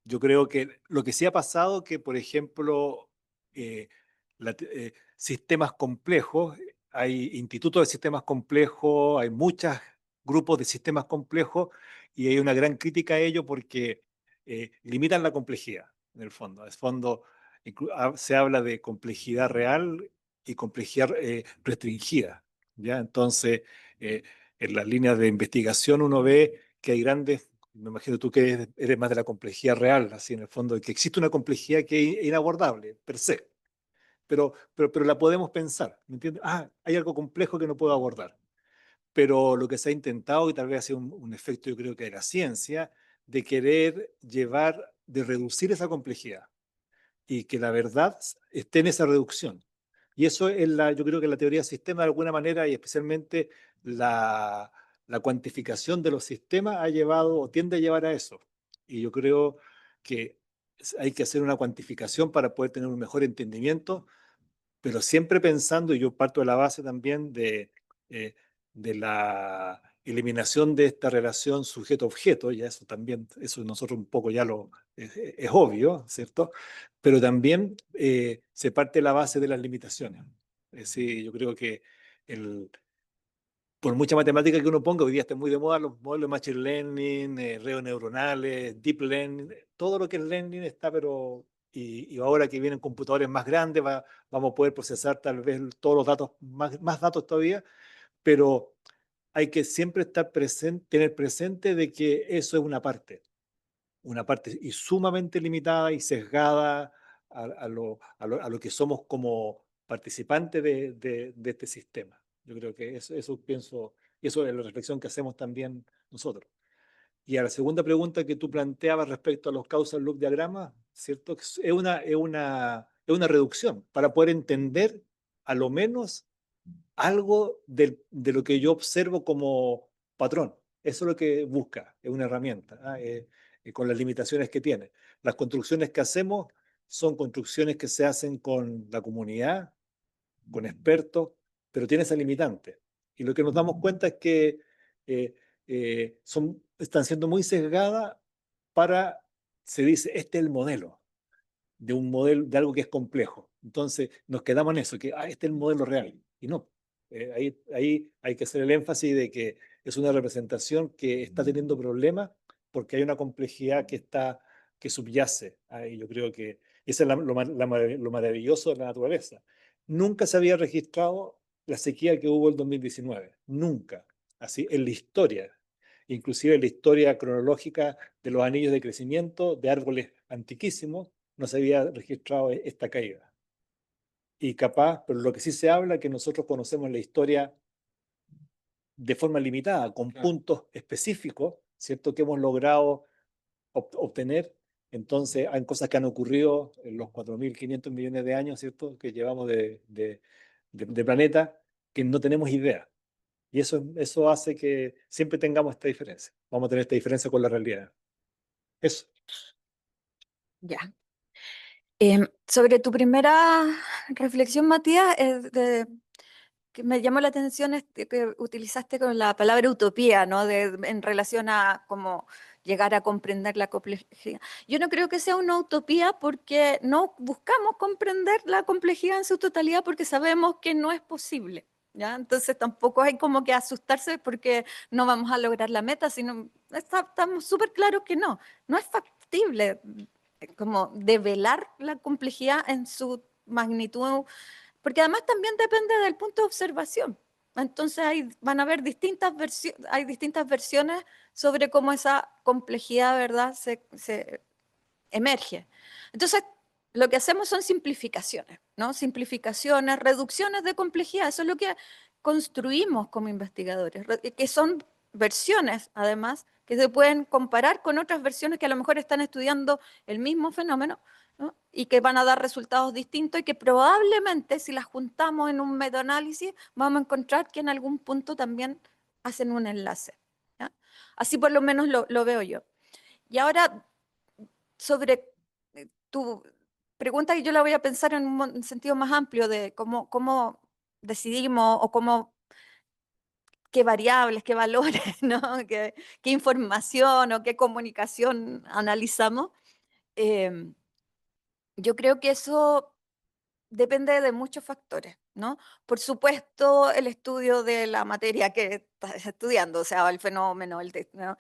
Speaker 6: yo creo que lo que sí ha pasado que, por ejemplo, eh, sistemas complejos, hay institutos de sistemas complejos, hay muchos grupos de sistemas complejos y hay una gran crítica a ello porque limitan la complejidad, en el fondo. En el fondo se habla de complejidad real y complejidad restringida, ¿ya? Entonces, eh, en las líneas de investigación uno ve que hay grandes, me imagino tú que eres más de la complejidad real, así en el fondo, que existe una complejidad que es inabordable, per se, pero la podemos pensar, ¿me entiendes? Ah, hay algo complejo que no puedo abordar. Pero lo que se ha intentado, y tal vez ha sido un efecto, yo creo que de la ciencia, de querer llevar, de reducir esa complejidad y que la verdad esté en esa reducción. Y eso es yo creo que la teoría del sistema de alguna manera y especialmente la cuantificación de los sistemas ha llevado o tiende a llevar a eso. Y yo creo que hay que hacer una cuantificación para poder tener un mejor entendimiento, pero siempre pensando, y yo parto de la base también eh, de la eliminación de esta relación sujeto-objeto, ya eso también, eso nosotros un poco ya es obvio, ¿cierto? Pero también se parte de la base de las limitaciones. Es decir, yo creo que el, por mucha matemática que uno ponga, hoy día está muy de moda los modelos de Machine Learning, redes neuronales, Deep Learning, todo lo que es Learning está, pero, y ahora que vienen computadores más grandes, vamos a poder procesar tal vez todos los datos, más datos todavía, pero hay que siempre estar presente, tener presente de que eso es una parte y sumamente limitada y sesgada a lo que somos como participantes de este sistema. Yo creo que eso pienso, y eso es la reflexión que hacemos también nosotros. Y a la segunda pregunta que tú planteabas respecto a los causal loop diagramas, ¿cierto? Es una reducción para poder entender a lo menos algo de lo que yo observo como patrón. Eso es lo que busca, es una herramienta, con las limitaciones que tiene. Las construcciones que hacemos son construcciones que se hacen con la comunidad, con expertos, pero tiene esa limitante. Y lo que nos damos cuenta es que eh, están siendo muy sesgadas para, se dice, este es el modelo de un modelo, de algo que es complejo. Entonces nos quedamos en eso, que este es el modelo real. Y no, ahí hay que hacer el énfasis de que es una representación que está teniendo problemas porque hay una complejidad que subyace. Y yo creo que eso es lo maravilloso de la naturaleza. Nunca se había registrado la sequía que hubo el 2019, nunca, así en la historia, inclusive en la historia cronológica de los anillos de crecimiento de árboles antiquísimos, no se había registrado esta caída. Y capaz, pero lo que sí se habla, que nosotros conocemos la historia de forma limitada, con puntos específicos, ¿cierto? Que hemos logrado obtener. Entonces, hay cosas que han ocurrido en los 4.500 millones de años, ¿cierto? Que llevamos de planeta, que no tenemos idea. Y eso hace que siempre tengamos esta diferencia. Vamos a tener esta diferencia con la realidad. Eso.
Speaker 1: Ya. Sobre tu primera reflexión, Matías, que me llamó la atención que utilizaste con la palabra utopía, ¿no? En relación a cómo llegar a comprender la complejidad. Yo no creo que sea una utopía porque no buscamos comprender la complejidad en su totalidad porque sabemos que no es posible, ¿ya? Entonces tampoco hay como que asustarse porque no vamos a lograr la meta, sino estamos súper claros que no es factible como develar la complejidad en su magnitud, porque además también depende del punto de observación. Entonces van a haber hay distintas versiones sobre cómo esa complejidad, ¿verdad?, se emerge. Entonces, lo que hacemos son simplificaciones, ¿no? Simplificaciones, reducciones de complejidad. Eso es lo que construimos como investigadores, que son versiones, además, que se pueden comparar con otras versiones que a lo mejor están estudiando el mismo fenómeno, ¿no? Y que van a dar resultados distintos y que probablemente si las juntamos en un metaanálisis vamos a encontrar que en algún punto también hacen un enlace, ¿ya? Así por lo menos lo veo yo. Y ahora, sobre tu pregunta, que yo la voy a pensar en un sentido más amplio de cómo decidimos o qué variables, qué valores, ¿no? qué información o qué comunicación analizamos. Yo creo que eso depende de muchos factores, ¿no? Por supuesto, el estudio de la materia que estás estudiando, o sea, el fenómeno, ¿no?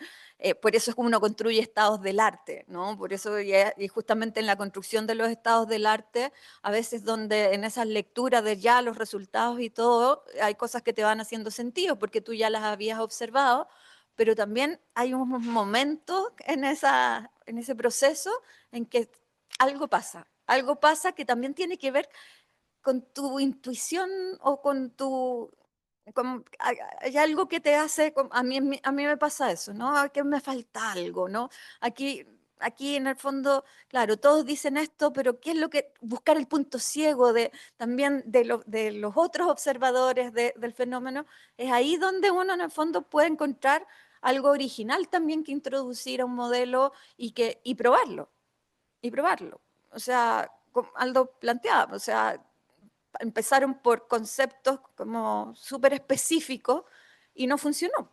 Speaker 1: Por eso es como uno construye estados del arte, ¿no? Por eso, y justamente en la construcción de los estados del arte, a veces donde en esas lecturas de ya los resultados y todo, hay cosas que te van haciendo sentido porque tú ya las habías observado, pero también hay un momento en ese proceso en que algo pasa que también tiene que ver con tu intuición o hay algo que te hace, a mí me pasa eso, ¿no? Que me falta algo, ¿no? Aquí en el fondo, claro, todos dicen esto, pero ¿qué es lo que, buscar el punto ciego también de los otros observadores del fenómeno? Es ahí donde uno en el fondo puede encontrar algo original también que introducir a un modelo y probarlo. O sea, como Aldo planteaba, o sea, empezaron por conceptos como súper específicos y no funcionó,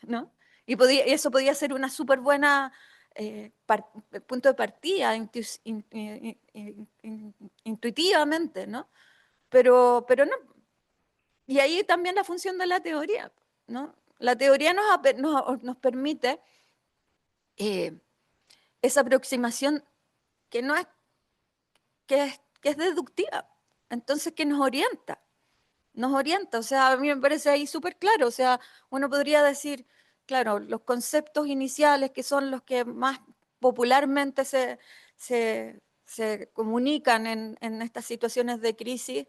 Speaker 1: ¿no? Y eso podía ser una súper buena punto de partida intuitivamente, ¿no? Pero no. Y ahí también la función de la teoría, ¿no? La teoría nos permite esa aproximación que no es que es deductiva, entonces que nos orienta, o sea, a mí me parece ahí súper claro, o sea, uno podría decir, claro, los conceptos iniciales que son los que más popularmente se comunican en estas situaciones de crisis,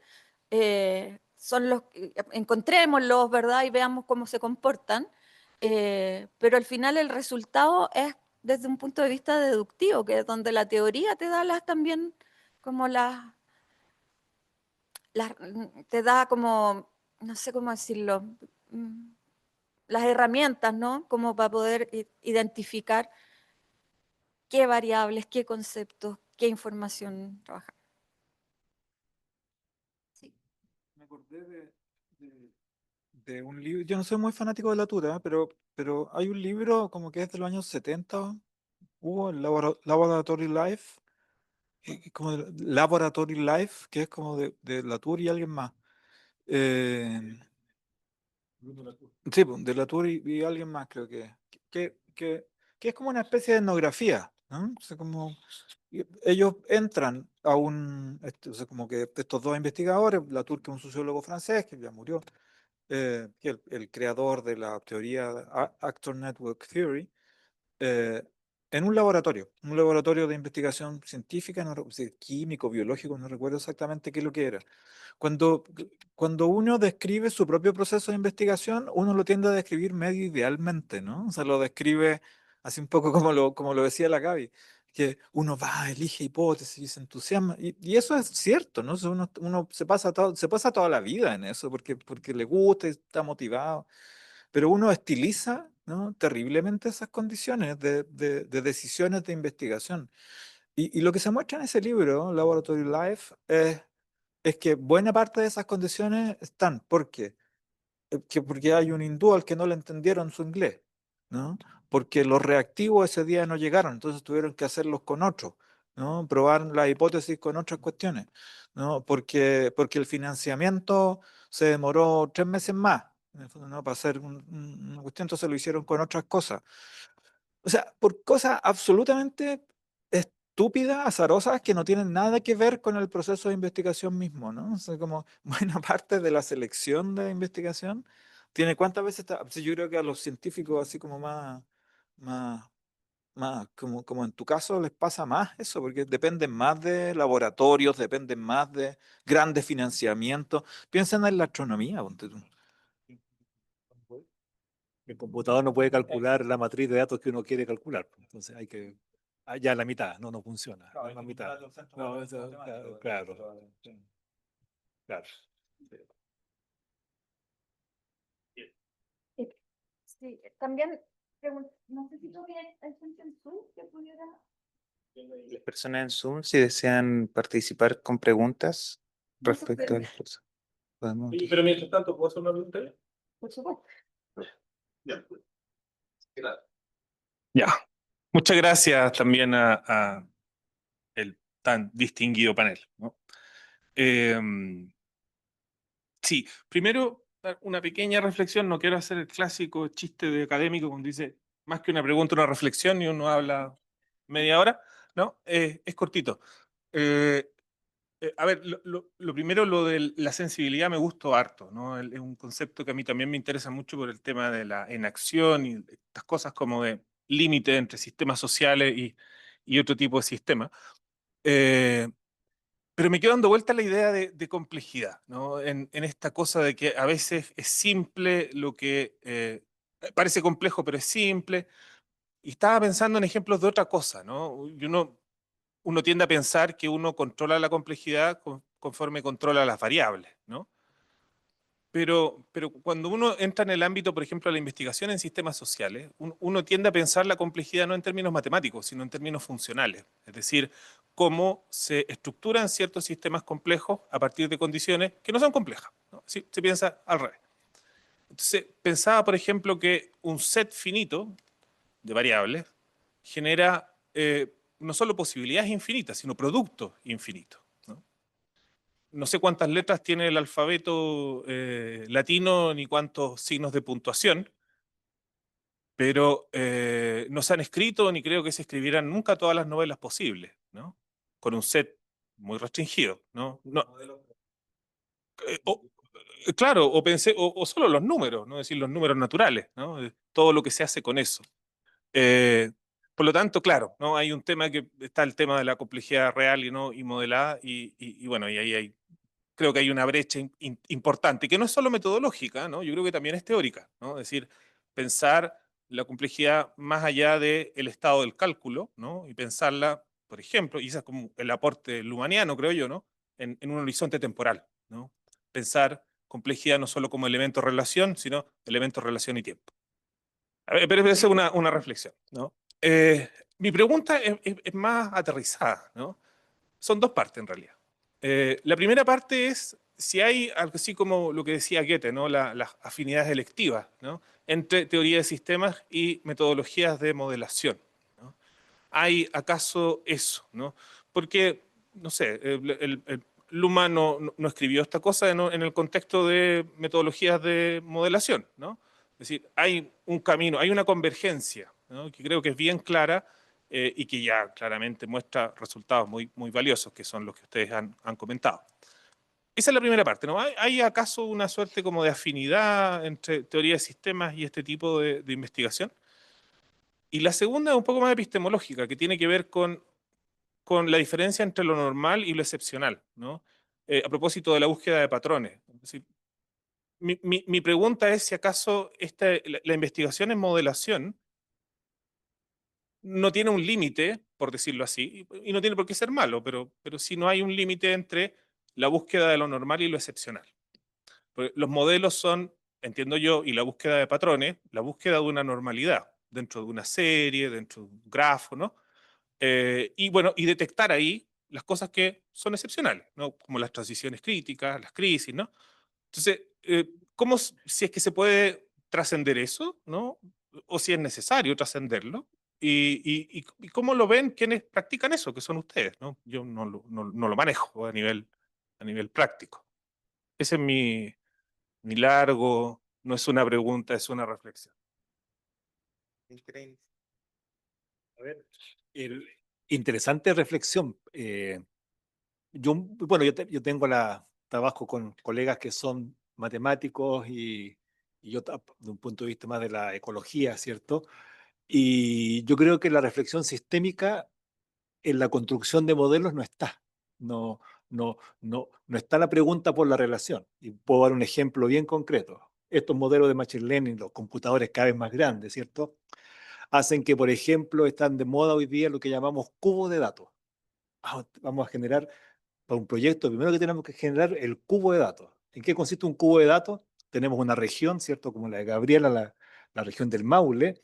Speaker 1: son los que encontrémoslos, ¿verdad? Y veamos cómo se comportan. pero al final el resultado es desde un punto de vista deductivo, que es donde la teoría te da también como te da como, no sé cómo decirlo, mm, las herramientas, ¿no? Como para poder identificar qué variables, qué conceptos, qué información trabajar.
Speaker 5: Me acordé de un libro, yo no soy muy fanático de Latour, pero hay un libro como que es de los años 70, hubo el Laboratory Life, como Laboratory Life, que es como de Latour y alguien más. Eh, sí, pues, de Latour y alguien más creo que, que, que es como una especie de etnografía, ¿no? O sea, como ellos entran a o sea, como que estos dos investigadores, Latour, que es un sociólogo francés que ya murió, que el creador de la teoría Actor Network Theory, eh, en un laboratorio de investigación científica, no, químico, biológico, no recuerdo exactamente qué es lo que era. Cuando, cuando uno describe su propio proceso de investigación, uno lo tiende a describir medio idealmente, ¿no? O sea, lo describe así un poco como lo decía la Gaby, que uno va, elige hipótesis y se entusiasma. Y eso es cierto, ¿no? O sea, uno se pasa toda la vida en eso porque le gusta y está motivado, pero uno estiliza, ¿no? Terriblemente esas condiciones de decisiones de investigación. Y lo que se muestra en ese libro, Laboratory Life, es que buena parte de esas condiciones están. ¿Por qué? Porque hay un hindú al que no le entendieron su inglés, ¿no? Porque los reactivos ese día no llegaron, entonces tuvieron que hacerlos con otros, ¿no? Probar la hipótesis con otras cuestiones, ¿no? Porque el financiamiento se demoró 3 meses más, en el fondo, ¿no? Para hacer una cuestión, entonces lo hicieron con otras cosas. O sea, por cosas absolutamente estúpidas, azarosas, que no tienen nada que ver con el proceso de investigación mismo, ¿no? O sea, como buena parte de la selección de investigación tiene cuántas veces está. Sí, yo creo que a los científicos así como más, como en tu caso les pasa más eso, porque dependen más de laboratorios, dependen más de grandes financiamientos. Piensen en la astronomía, ponte tú.
Speaker 6: El computador no puede calcular la matriz de datos que uno quiere calcular. Entonces hay que. Ya la mitad, no funciona. La mitad. No, claro, claro. Claro.
Speaker 1: Sí, también, no sé si tú tienes gente en Zoom que pudiera...
Speaker 9: Las personas en Zoom, si desean participar con preguntas respecto al curso. Podemos-
Speaker 3: Pero mientras tanto, ¿puedo hacer una pregunta?
Speaker 1: Por supuesto.
Speaker 3: Ya. Ya. Muchas gracias también a el tan distinguido panel, ¿no? Sí, primero una pequeña reflexión, no quiero hacer el clásico chiste de académico cuando dice más que una pregunta, una reflexión y uno habla media hora, ¿no? Es cortito. Eh, a ver, lo primero, lo de la sensibilidad me gustó harto, ¿no? Es un concepto que a mí también me interesa mucho por el tema de la enacción y estas cosas como de límite entre sistemas sociales y otro tipo de sistemas. Eh, pero me quedo dando vuelta la idea de complejidad, ¿no? En esta cosa de que a veces es simple lo que parece complejo, pero es simple. Y estaba pensando en ejemplos de otra cosa, ¿no? Y uno tiende a pensar que uno controla la complejidad conforme controla las variables, ¿no? Pero cuando uno entra en el ámbito, por ejemplo, de la investigación en sistemas sociales, uno tiende a pensar la complejidad no en términos matemáticos, sino en términos funcionales. Es decir, cómo se estructuran ciertos sistemas complejos a partir de condiciones que no son complejas, ¿no? Sí, se piensa al revés. Entonces, pensaba, por ejemplo, que un set finito de variables genera no solo posibilidades infinitas, sino productos infinitos, ¿no? No sé cuántas letras tiene el alfabeto latino ni cuántos signos de puntuación, pero no se han escrito ni creo que se escribieran nunca todas las novelas posibles, ¿no? Con un set muy restringido, ¿no? O, claro, o pensé, o solo los números, ¿no? Es decir, los números naturales, ¿no? Todo lo que se hace con eso. Eh, por lo tanto, claro, ¿no? Hay un tema que está el tema de la complejidad real y no y modelada, y bueno, y ahí creo que hay una brecha importante, que no es solo metodológica, ¿no? Yo creo que también es teórica, ¿no? Es decir, pensar la complejidad más allá del estado del cálculo, ¿no? Y pensarla, por ejemplo, y ese es como el aporte lumaniano, creo yo, ¿no? En un horizonte temporal, ¿no? Pensar complejidad no solo como elemento relación, sino elemento relación y tiempo. A ver, pero esa es una reflexión, ¿no? Mi pregunta es más aterrizada, ¿no? Son dos partes en realidad. La primera parte es si hay algo así como lo que decía Goethe, ¿no? Las afinidades electivas, ¿no? Entre teoría de sistemas y metodologías de modelación, ¿no? ¿Hay acaso eso, ¿no? Porque, no sé, Luhmann no escribió esta cosa en el contexto de metodologías de modelación, ¿no? Es decir, hay un camino, hay una convergencia, ¿no? Que creo que es bien clara y que ya claramente muestra resultados muy valiosos, que son los que ustedes han comentado. Esa es la primera parte, ¿no? ¿Hay acaso una suerte como de afinidad entre teoría de sistemas y este tipo de investigación? Y la segunda es un poco más epistemológica, que tiene que ver con la diferencia entre lo normal y lo excepcional, ¿no? A propósito de la búsqueda de patrones. Es decir, mi pregunta es si acaso la investigación en modelación no tiene un límite, por decirlo así, y no tiene por qué ser malo, pero si no hay un límite entre la búsqueda de lo normal y lo excepcional. Porque los modelos son, entiendo yo, y la búsqueda de patrones, la búsqueda de una normalidad dentro de una serie, dentro de un grafo, ¿no? Y bueno, y detectar ahí las cosas que son excepcionales, ¿no? Como las transiciones críticas, las crisis, ¿no? Entonces, ¿cómo, si es que se puede trascender eso, ¿no? O si es necesario trascenderlo? Y cómo lo ven quienes practican eso, que son ustedes, ¿no? Yo no lo manejo a nivel práctico. Ese es mi largo, no es una pregunta, es una reflexión.
Speaker 9: Increíble.
Speaker 6: A ver, interesante reflexión. Bueno, yo tengo trabajo con colegas que son matemáticos y yo de un punto de vista más de la ecología, ¿cierto? Y yo creo que la reflexión sistémica en la construcción de modelos no está. No, no está la pregunta por la relación. Y puedo dar un ejemplo bien concreto. Estos modelos de Machine Learning, los computadores cada vez más grandes, ¿cierto? Hacen que, por ejemplo, están de moda hoy día lo que llamamos cubos de datos. Vamos a generar, para un proyecto, primero que tenemos que generar el cubo de datos. ¿En qué consiste un cubo de datos? Tenemos una región, ¿cierto? Como la de Gabriela, la región del Maule,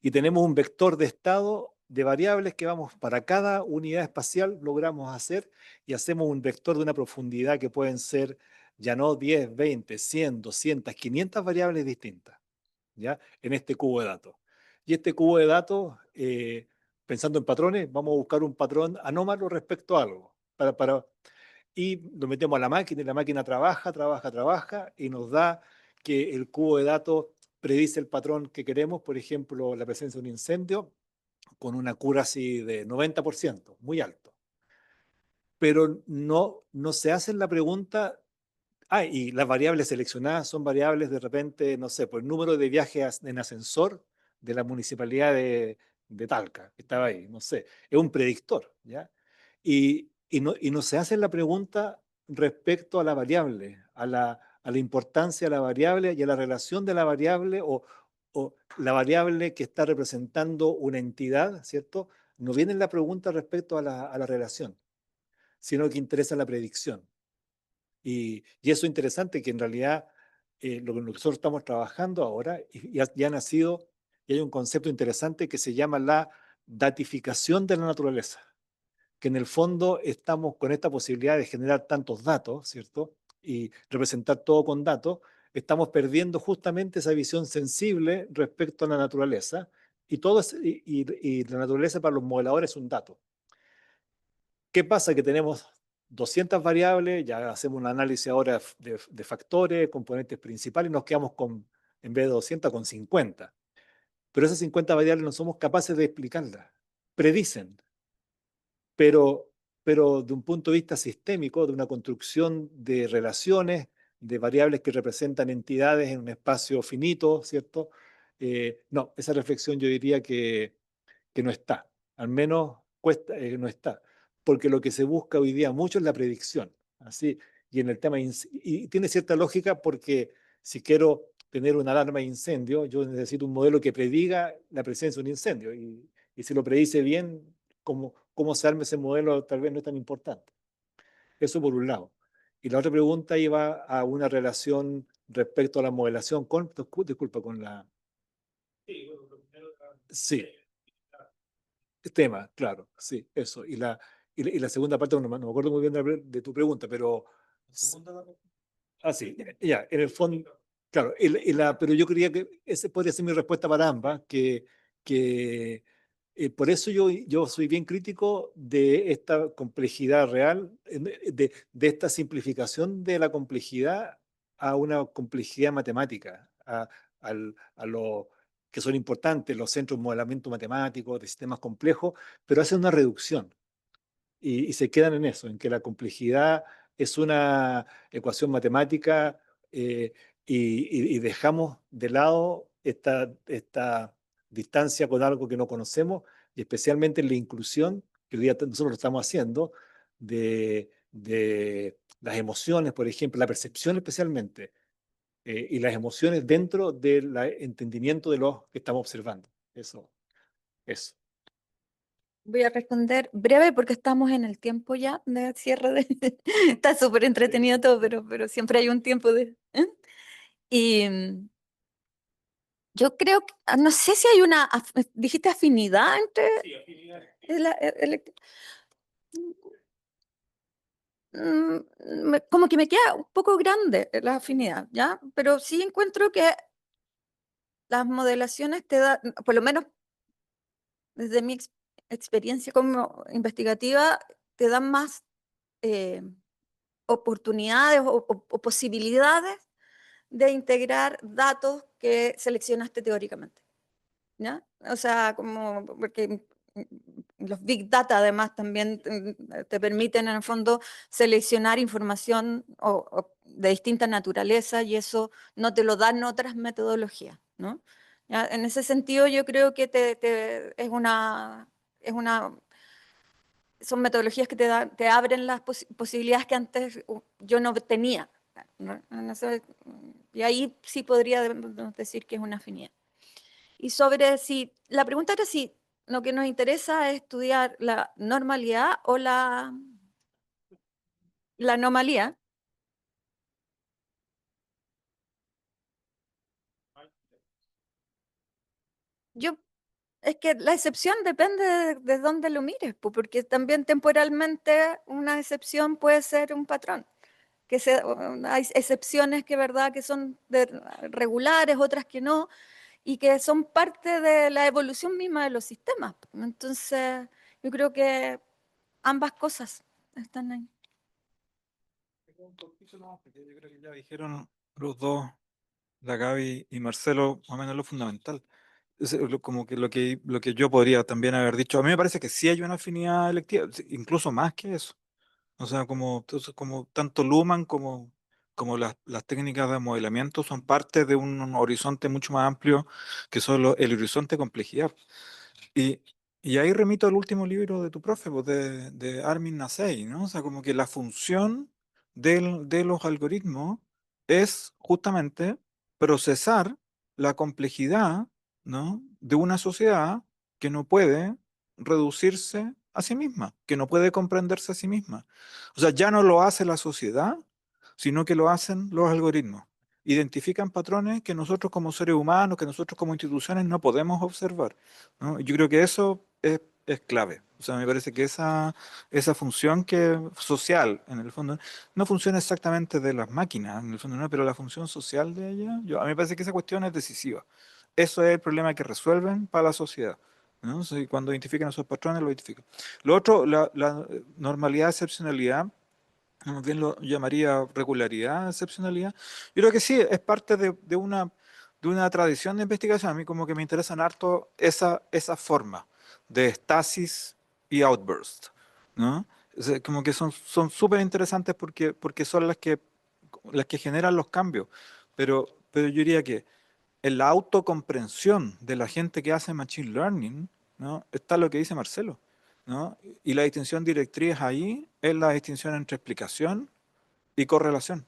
Speaker 6: y tenemos un vector de estado de variables que vamos para cada unidad espacial, logramos hacer y hacemos un vector de una profundidad que pueden ser ya no 10, 20, 100, 200, 500 variables distintas, ¿ya? En este cubo de datos. Y este cubo de datos, pensando en patrones, vamos a buscar un patrón anómalo respecto a algo. Y lo metemos a la máquina y la máquina trabaja y nos da que el cubo de datos predice el patrón que queremos, por ejemplo, la presencia de un incendio, con una accuracy de 90%, muy alto. Pero no se hace la pregunta, y las variables seleccionadas son variables de repente, no sé, por el número de viajes en ascensor de la municipalidad de Talca, que estaba ahí, no sé, es un predictor, ¿ya? Y no se hace la pregunta respecto a la variable, a la importancia de la variable y a la relación de la variable o la variable que está representando una entidad, ¿cierto? No viene la pregunta respecto a la relación, sino que interesa la predicción. Y eso es interesante, que en realidad lo que nosotros estamos trabajando ahora, y ya ha nacido, y hay un concepto interesante que se llama la datificación de la naturaleza, que en el fondo estamos con esta posibilidad de generar tantos datos, ¿cierto? Y representar todo con datos, estamos perdiendo justamente esa visión sensible respecto a la naturaleza, y la naturaleza para los modeladores es un dato. ¿Qué pasa? Que tenemos 200 variables, ya hacemos un análisis ahora de factores, componentes principales, y nos quedamos con, en vez de 200, con 50. Pero esas 50 variables no somos capaces de explicarlas. Predicen, pero de un punto de vista sistémico, de una construcción de relaciones, de variables que representan entidades en un espacio finito, ¿cierto? No, esa reflexión yo diría que no está, al menos cuesta, no está, porque lo que se busca hoy día mucho es la predicción, así, y en el tema, y tiene cierta lógica porque si quiero tener una alarma de incendio, yo necesito un modelo que prediga la presencia de un incendio. Y si lo predice bien, cómo se arma ese modelo tal vez no es tan importante. Eso por un lado. Y la otra pregunta iba a una relación respecto a la modelación con, disculpa, con la... Sí, tema, claro, sí, eso. Y la segunda parte, no me acuerdo muy bien de tu pregunta, pero... Ah, sí, ya, en el fondo, claro, pero yo creía que esa podría ser mi respuesta para ambas, que por eso yo soy bien crítico de esta complejidad real, de esta simplificación de la complejidad a una complejidad matemática, a lo que son importantes, los centros de modelamiento matemático, de sistemas complejos, pero hace una reducción y se quedan en eso, en que la complejidad es una ecuación matemática eh, y dejamos de lado esta distancia con algo que no conocemos y especialmente en la inclusión, que hoy día nosotros lo estamos haciendo, de las emociones, por ejemplo, la percepción especialmente, y las emociones dentro del entendimiento de lo que estamos observando. Eso.
Speaker 1: Voy a responder breve porque estamos en el tiempo ya de cierre de... Está súper entretenido todo, pero siempre hay un tiempo de... Y yo creo que, no sé si hay una, dijiste afinidad entre...
Speaker 3: Sí, afinidad.
Speaker 1: Como que me queda un poco grande la afinidad, ¿ya? Pero sí encuentro que las modelaciones te dan, por lo menos desde mi experiencia como investigativa, te dan más oportunidades o posibilidades de integrar datos que seleccionaste teóricamente, ¿ya? O sea, como porque los big data además también te permiten en el fondo seleccionar información de distinta naturaleza y eso no te lo dan otras metodologías, ¿no? ¿Ya? En ese sentido yo creo que son metodologías que te abren las posibilidades que antes yo no tenía, ¿no? Y ahí sí podría decir que es una afinidad. Y sobre si, la pregunta era si lo que nos interesa es estudiar la normalidad o la anomalía. Es que la excepción depende de dónde lo mires, porque también temporalmente una excepción puede ser un patrón. Hay excepciones que, ¿verdad?, que son regulares, otras que no, y que son parte de la evolución misma de los sistemas. Entonces, yo creo que ambas cosas están ahí.
Speaker 5: Un poquito más, porque yo creo que ya dijeron los dos, la Gaby y Marcelo, más o menos lo fundamental. Como que lo que yo podría también haber dicho, a mí me parece que sí hay una afinidad electiva, incluso más que eso. O sea, como tanto Luhmann como las técnicas de modelamiento son parte de un horizonte mucho más amplio que solo el horizonte de complejidad. Y, y ahí remito al último libro de tu profe, pues, de Armin Nacei, ¿no? O sea, como que la función de los algoritmos es justamente procesar la complejidad, ¿no?, de una sociedad que no puede reducirse a sí misma, que no puede comprenderse a sí misma. O sea, ya no lo hace la sociedad, sino que lo hacen los algoritmos. Identifican patrones que nosotros como seres humanos, que nosotros como instituciones no podemos observar, ¿no? Yo creo que eso es clave. O sea, me parece que esa función social, en el fondo, no funciona exactamente de las máquinas, en el fondo, no, pero la función social de ella, a mí me parece que esa cuestión es decisiva. Eso es el problema que resuelven para la sociedad, ¿no? O sea, cuando identifican esos patrones, lo identifican. Lo otro, la normalidad, excepcionalidad, más bien lo llamaría regularidad, excepcionalidad. Yo creo que sí, es parte de una tradición de investigación. A mí como que me interesan harto esa forma de estasis y outburst, ¿no? O sea, como que son súper interesantes porque son las que generan los cambios. Pero yo diría que en la autocomprensión de la gente que hace Machine Learning, ¿no?, está lo que dice Marcelo, ¿no? Y la distinción directriz ahí es la distinción entre explicación y correlación.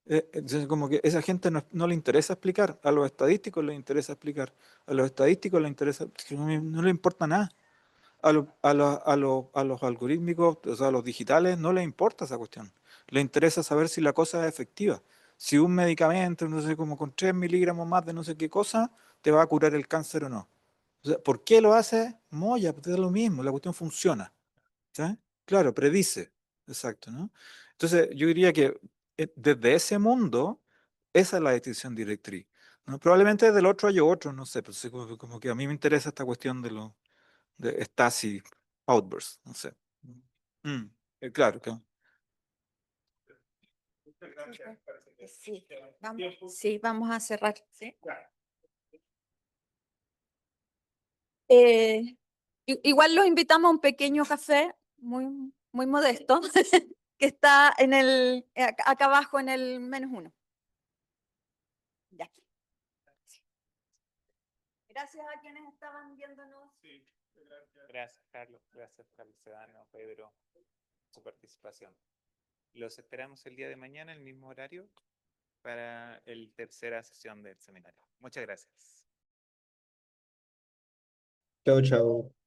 Speaker 5: Entonces, como que esa gente no le interesa explicar, a los estadísticos les interesa explicar, a los estadísticos les interesa, no le importa nada. A los algorítmicos, o sea, a los digitales, no les importa esa cuestión. Les interesa saber si la cosa es efectiva. Si un medicamento, no sé, como con 3 miligramos más de no sé qué cosa, te va a curar el cáncer o no. O sea, ¿por qué lo hace? Moya, pues es lo mismo, la cuestión funciona. ¿Sí? Claro, predice. Exacto, ¿no? Entonces, yo diría que desde ese mundo, esa es la distinción directriz, ¿no? Probablemente del otro hay otro, no sé, pero sí, como que a mí me interesa esta cuestión de Stasi Outburst, no sé. Claro, claro.
Speaker 1: Sí, vamos a cerrar. ¿Sí? Igual los invitamos a un pequeño café muy, muy modesto que está en acá abajo en el -1. Ya. Gracias a quienes estaban viéndonos.
Speaker 9: Gracias, Carlos. Gracias, Carlos Sedano, Pedro, su participación. Los esperamos el día de mañana, el mismo horario, para la tercera sesión del seminario. Muchas gracias.
Speaker 10: Chao, chao.